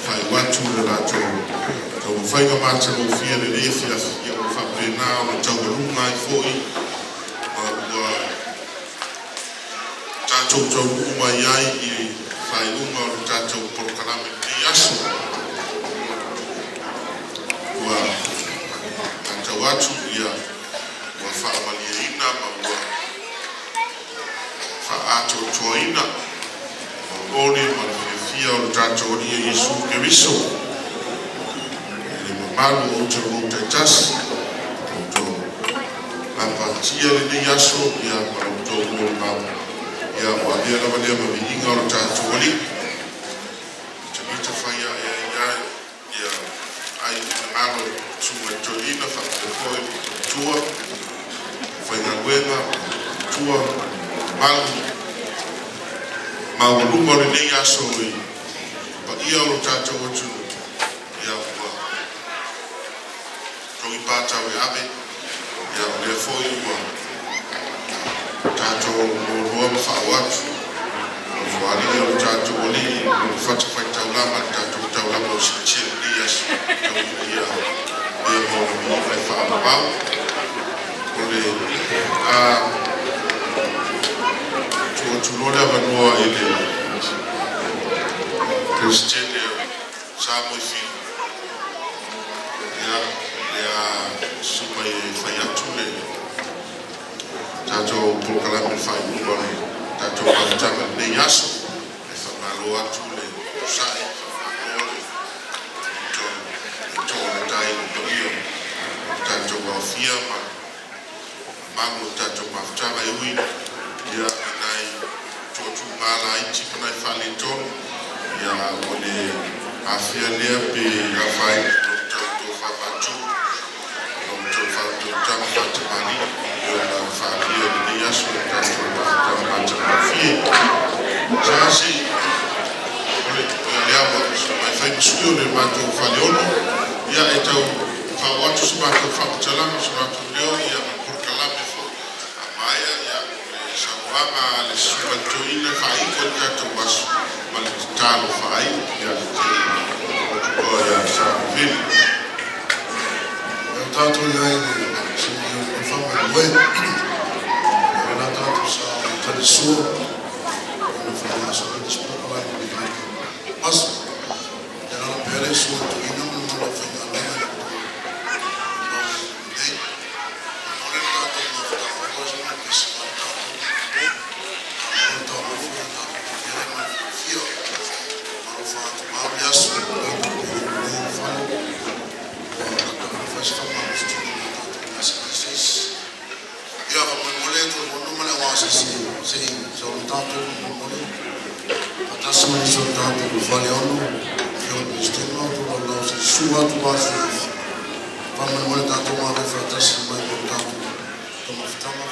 whai watu le rātou. Tau whainga māta o fia le refi a fia o whapena o le tau runga i fōi. Ua tātou tau runga i ai i whai unga o le tātou porokarame ni aso. Ua tātou atu ia ua whaamalia ina ma ua whaato toina. Ole ma le fia o le tātou ria Iesu Keriso. Malu o te rota tasi, o tō apatia le nei aso, ia para o tō mō mau. Ia o alea lama lea ma inga o tātou ali. Te mita whaia ia ai ngalo tūma tōina, whakapoi tua, whainga luenga, tua, malu, maulunga le nei aso i. Pa ia o tātou atu, ia i pātau e ame, ia o lea fōi ua tātou o roa ma whao atu. O wharia o tātou o li, o whatawhai taulama, tātou taulama o sikitien ni asu, tau ia mea mō mi mai whao pau. O le tuatulore avanua i le Kristene Samoa Fi. Supaya fayatu le tato pulkalame fai ubare tato mafutanga le yaso e whamalo atu le usai whamalo to le tai no torio tato wafia ma mago tato mafutanga e ui ia nai tuatu ngala iti panai whale tono ia o le afia lea pe rafai to whamatu tama fatamani la famia de Yasu tama fatamafie sasi ole leava mai fai suio le mato faleono ia etau fa watu sumata fatalama sumata leo ia por kalame fo amaya ia sawama le suatoina fai ko tato wasu mal talo fai ia o ia sa vil tato ia Bueno, la tanto sa tradisua, no famoso que después para el mas era la pere su to ina no lo fue la no de no le tanto no está famoso no que se va no to no fue la era más fio no fa mal ya su no fa no fa ia fa mole to no mala wasa si so tanto mole atas mo so tanto do valeono io destino to lo si sua to base fa mole tanto ma ve fratas mai tanto to ma ftama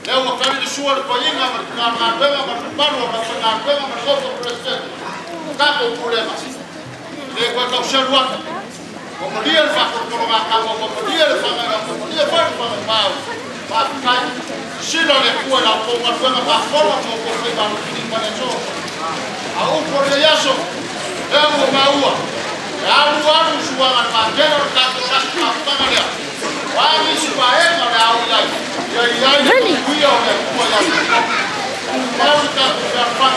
leo wakati ni suara kwa inga nganga barua nganga masomo president kapo kulema le kwa kushalwa kwa modia fa kwa kama kwa modia fa kwa modia fa pao pa shilo le kuwa la kwa kwa forma kwa kwa kwa leso au por yaso leo maua au watu suwa na tena kwa kwa wani sipaenga na au ya kuya kwa ya au kwa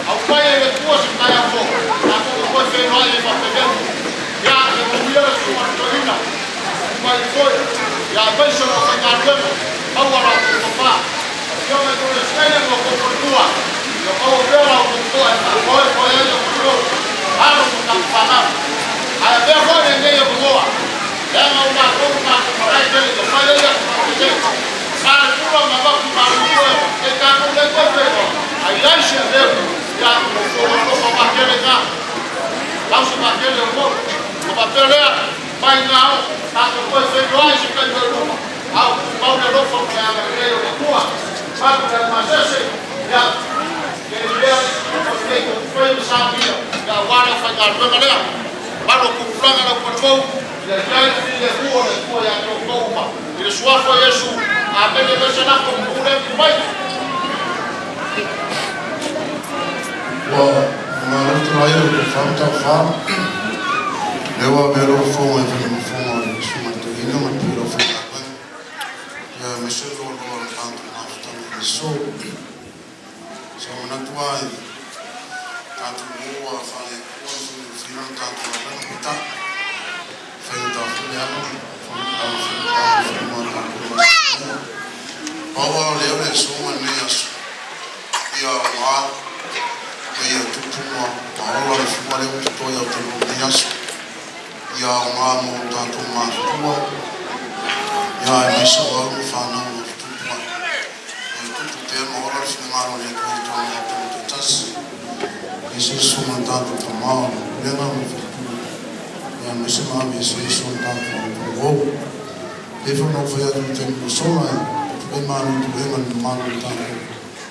au kwa ile kwa sikaya kwa na kwa feno ile kwa pekee ya kuya kwa tolina kwa hiyo ya pesa na kwa ngano au wala kwa yo me con escena con fortuna yo como veo la fortuna kwa hiyo kwa hapo tunapana haya veo kwa ndio kwa Lama uma kuma kurai tele ko fale ya kuche. Sana kuwa mabaku maruwe e ka kule ko fero. Ailaisha leo ya ko bakele ka. Lausu bakele ko. Ko bakele bai ngao ka ko fero ai ka yo. Au mau na lofo ya leo kwa. Sabe que masese ya que ya ko foi sabia. Ya wala fa ga leo. Bado kuplanga na kwa ya ile kuwa ya kuomba ile swafo Yesu apeleke sana kwa kule kibai wa maana tunayo kufahamu fahamu leo bero fomo ya fomo suma tuino mpira fomo ya mshoto wa mpango na mtambo so mnatua tatu huwa fanya kwa filamu tatu na kupita Baba leo ni somo ni Yesu. Ya wa ya tutuma Paulo alifumale mtoto ya utendo Yesu. Ya wa mtoto mafua. Ya Yesu wa mfano tutuma. Mtoto tema wala fumalo ni kwa tutasi. Yesu somo tanto tomao lema mtoto ya mesema Yesu tanto wo If you know for you to so to man tanto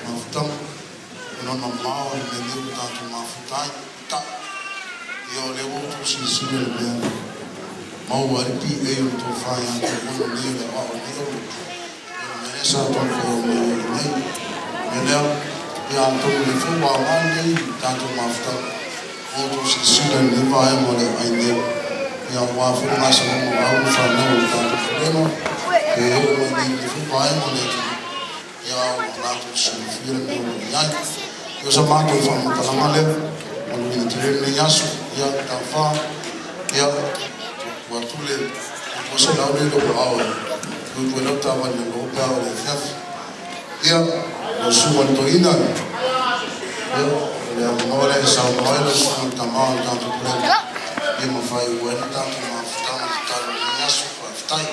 mafuta no normal ne deu tanto mafuta ta yo levo to si le mau arpi e eu to faia to no nível ao nível essa to foi ne ya to le fu wa mani tanto mafuta o si le vai mole ainda ya wa fu na so mo au fa no tanto problema e eu me vai mole ya la to si fira no ya eu só mando fa mo kala male o ni tire ne yasu ya ta fa ya wa tule ko so la le lo au ko no ta wa no pa o le faf ya o su wa to ina ya mo le sa mo le so ta ma tanto problema e mo fai buena tanto ma sta na yasu fa stai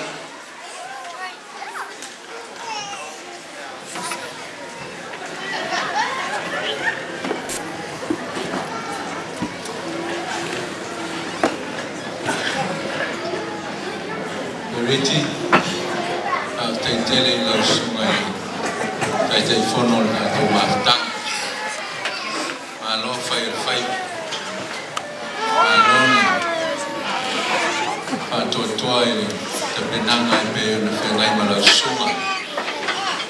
Riti tentele lo sungai tai fono na to maftang malo fai alone pato toai te penanga e pe na fengai mala sunga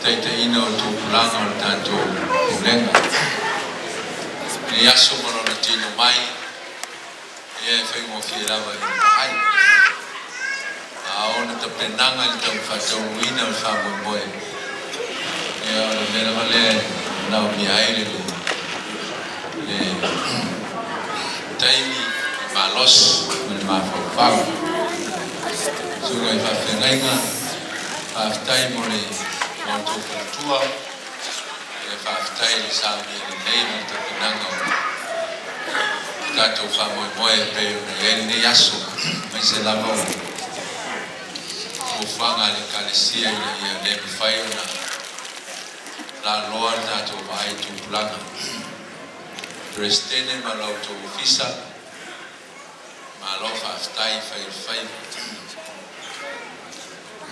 tai ina to planga o tanto lenga ni aso mala na tino mai e fai mo fiera ai ona te penanga le tau whatau ina o wha moe. E o le mera wale nao mi aere le taimi malos me le mawhawhau. Sunga i whawhengainga, whawhtai mo le mautou kultua, e whawhtai le sāmi le nei mo te penanga o tātou wha moe pe o le ne aso, mai se lama o fanga le kalesia ia le fai na la loa na to vai tu planga prestene malo to ofisa malo fa stai fai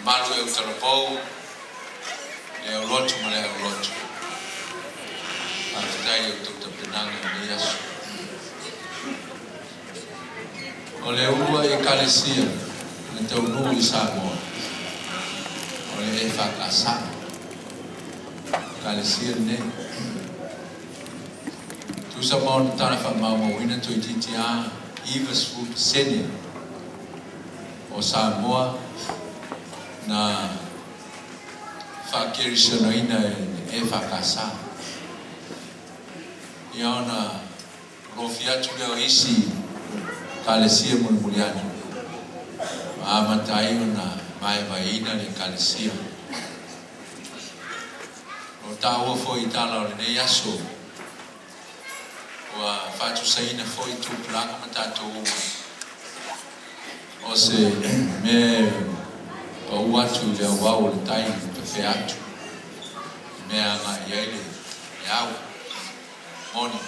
malo eu trapo le au lotu ma le au lotu. Whaafitai o tau tapenanga ni Iasu. O le urua I kalesia, le tau nuu I Samoa. O le e whakasa. Kalesia ne. Tu sa mauna tana whamau mawina tui titi a Ivas Food Senior. O Samoa na whakerisa ina e whakasa. Ia ona rofi atu leo isi kalesia mulimuliana. Maamatai ona mai vaina le kalesia. O taua foi tala o le nei aso. Wa fatu saina foi tu planga matatou. O se me o watu le wau le tai te fe atu. Me anga iele iau. Moni.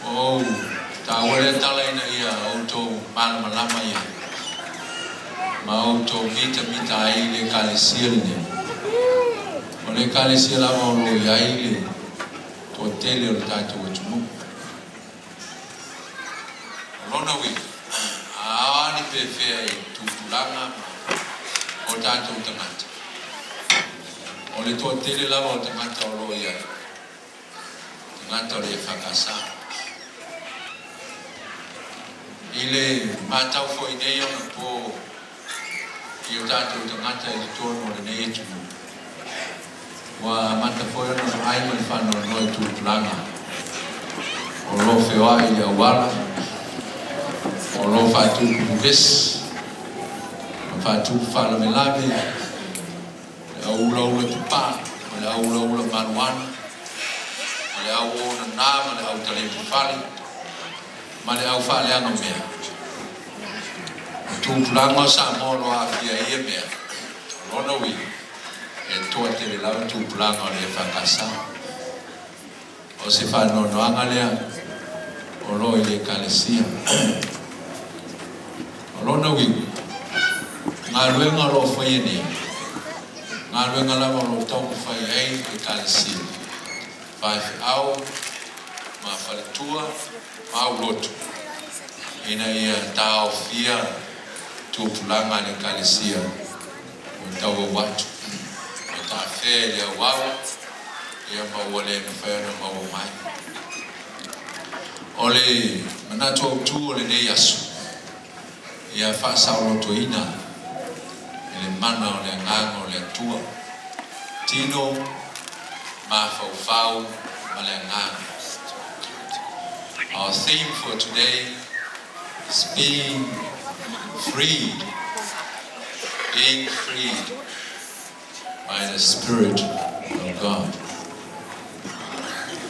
Oh, tawale talaina ia auto malama ia. Ma auto mita ai le kalesia ne. O le kalesia la mo lo ia ile. To tele o tato o tumu. Lona wi. Ani pe fe tu langa o tato tangata. O le to tele la o tangata o lo ia. Tangata le fakasa. Ile matau foi nei ona po I o tato tangata I tono le nei tu. Wa mata foi ona ai mai fano no tu planga. O lo feo ai le wala. O lo fatu vis. Fatu fala me lave. Le ula tupa, le ula manuana. Le au ona na, le au tale fali. Ma le au fale anga mea. Tu planga sa molo a fia ia mea. Rona wi. E toa te le lau tu planga o le whakasa. O se whanono anga lea. O lo I le kalesia. O rona wi. Ngā ruenga lo whai ni. Ngā ruenga lama lo tau whai ei le kalesia. Whai au. Ma whaletua. Ma ulotu. Ina ia tau fia tu pulanga le kalesia. O tau watu. O ta fe le wau. Ia mawale na whaena mawa mai. O le manato au tu o le ne yasu. Ia whaasau loto ina. Le mana o le nganga o le atua. Tino. Ma whau ma le nganga. Our theme for today is being freed by the Spirit of God.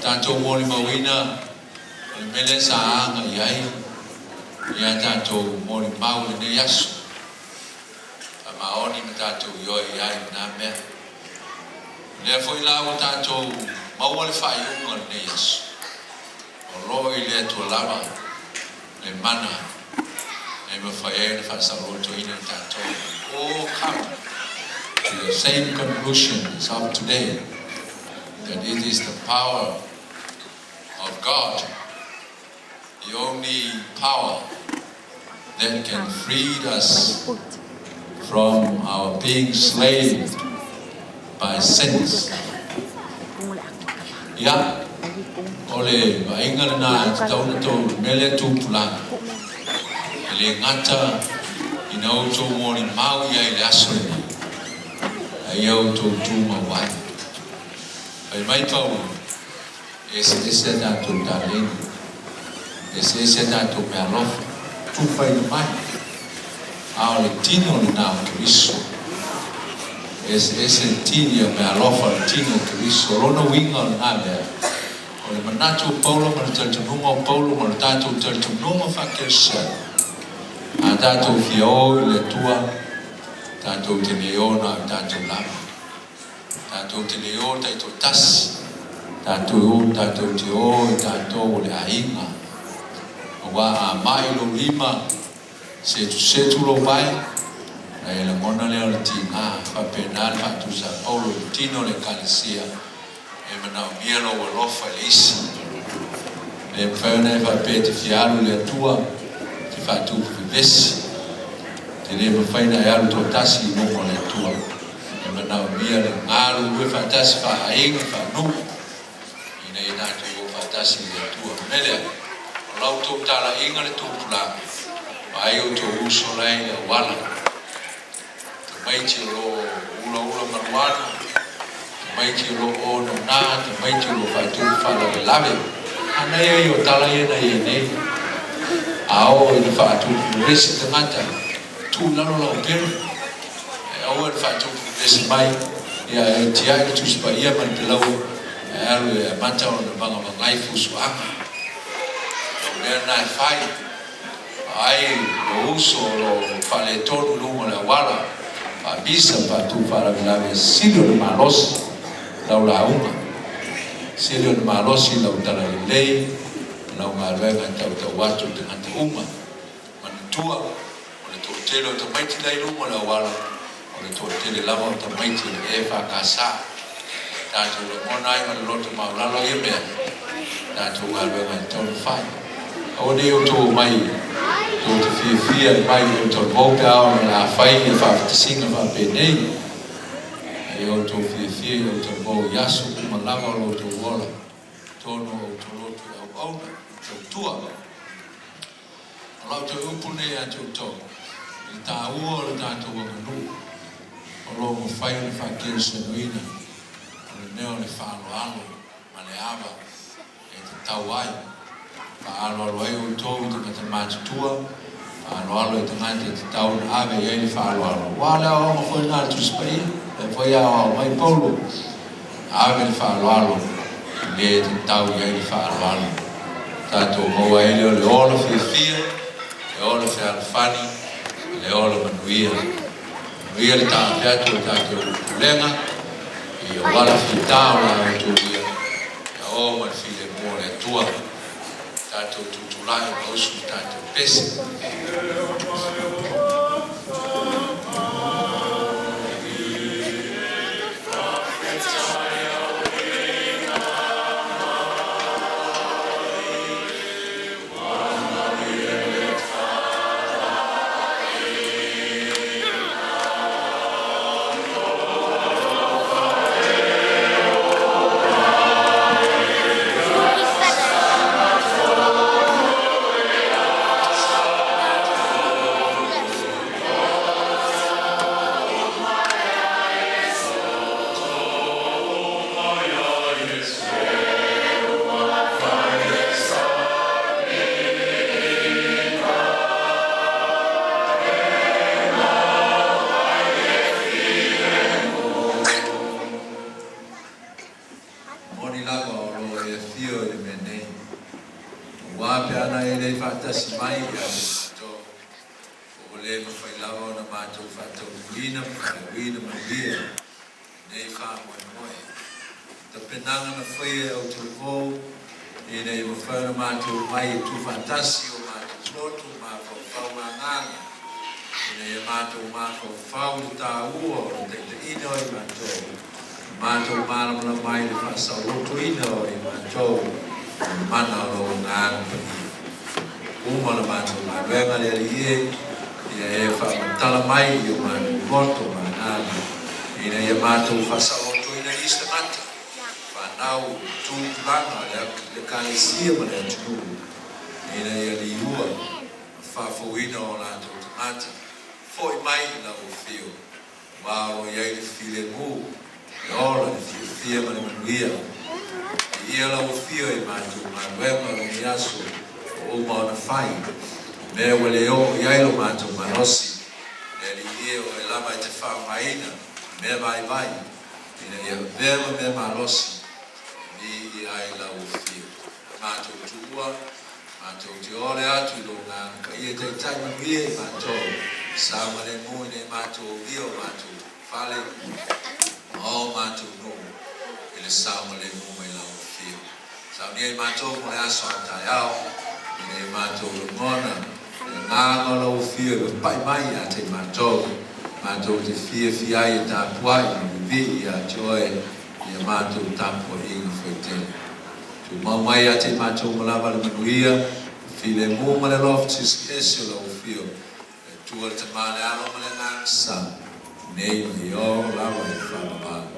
Tanto moli mawina, mele sa anga yai, ya tanto moli mau ne yasu. Maoni tanto yo yai na me. Le foi lá tanto mau le fai ne yasu. Lo ile tu lava le mana e me fai fa saluto in tanto oh come to the same conclusion as of today that it is the power of God, the only power that can free us from our being enslaved by sins. Yeah. Ole vainga na tau to mele tu pulanga. Le ngata ina auto mori mau ia ile asore. Ai auto tu mawai. Ai mai pau. Ese da tu dalin. Ese da tu me alof. Tu fai mai. Ao tino na Cristo. Ese tino me alof tino Cristo. Rono winga na me. O le manatu Paulo ma le taltununga o Paulo ma le tātou taltununga whakersia. A tātou whio I le tua, tātou te leo na tātou lama. Tātou te leo tātou tasi, tātou te o, tātou le ainga. O wā a mai lo lima, se tu lo vai, e la mona le o le tina fa penal fa tu sa Paulo tino le kalesia e mana mia lo lofa le isi le fana fa pe te fialu le tua ti fa tu vesi te le faina e alu to tasi no mo le tua e mana mia le ngalu we fa tasi fa ainga fa no ina ina tu fa tasi le tua mele lau to tala inga le tu pula ai o to uso lai le wala mai ti lo ula maruana mai ti lo ono na mai ti lo fa tu fa la lave ana yo tala ina ine ao ina fa tu resi te mata tu la lo per ao fa tu resi mai ya ti ai tu spa ia man te lau alu e mata o banga ngai fusu anga le na fai ai lo uso lo fale todo lungo la wala a bisa pa tu para vilave silio de malos la uma silio de malos la utala lei la uma venga ta watu de ante uma mantua o le totelo to mai ti dai lungo la wala o le totelo la mo to mai ti e fa casa ta tu lo monai ma lo to ma la lo yeme ta tu ma venga to fai o ne o to mai to te fia mai o to boka o na fai e fa te singa fa pe nei e o to fia o to bo yasu ma lava lo to wola to no to lo to au to tua lo to upune a to i ta o ta to wa no o lo mo fai e fa ke se noina o ne o le fa lo alo ma le ava e te tawai alo ai o to te te matua alo te ngate te tau ave e le fa alo wala o foi na tu spai e foi a mai Paulo ave le fa alo le te tau e le fa alo tato mo ai le olo fia e olo fa fani le olo manuia le ta piato tato lenga e wala fita o tu ia o ma file mo le tua tato tutulai o su tato pesi Mātou te fia i tā puai i vi i a joe i a mātou tapo inga whaitele. Tu maumai a te mātou malawa le manuia, file mō male lof tis esi o lau fio, e tua te male alo male nang sa, nei o i o lawa i whanama.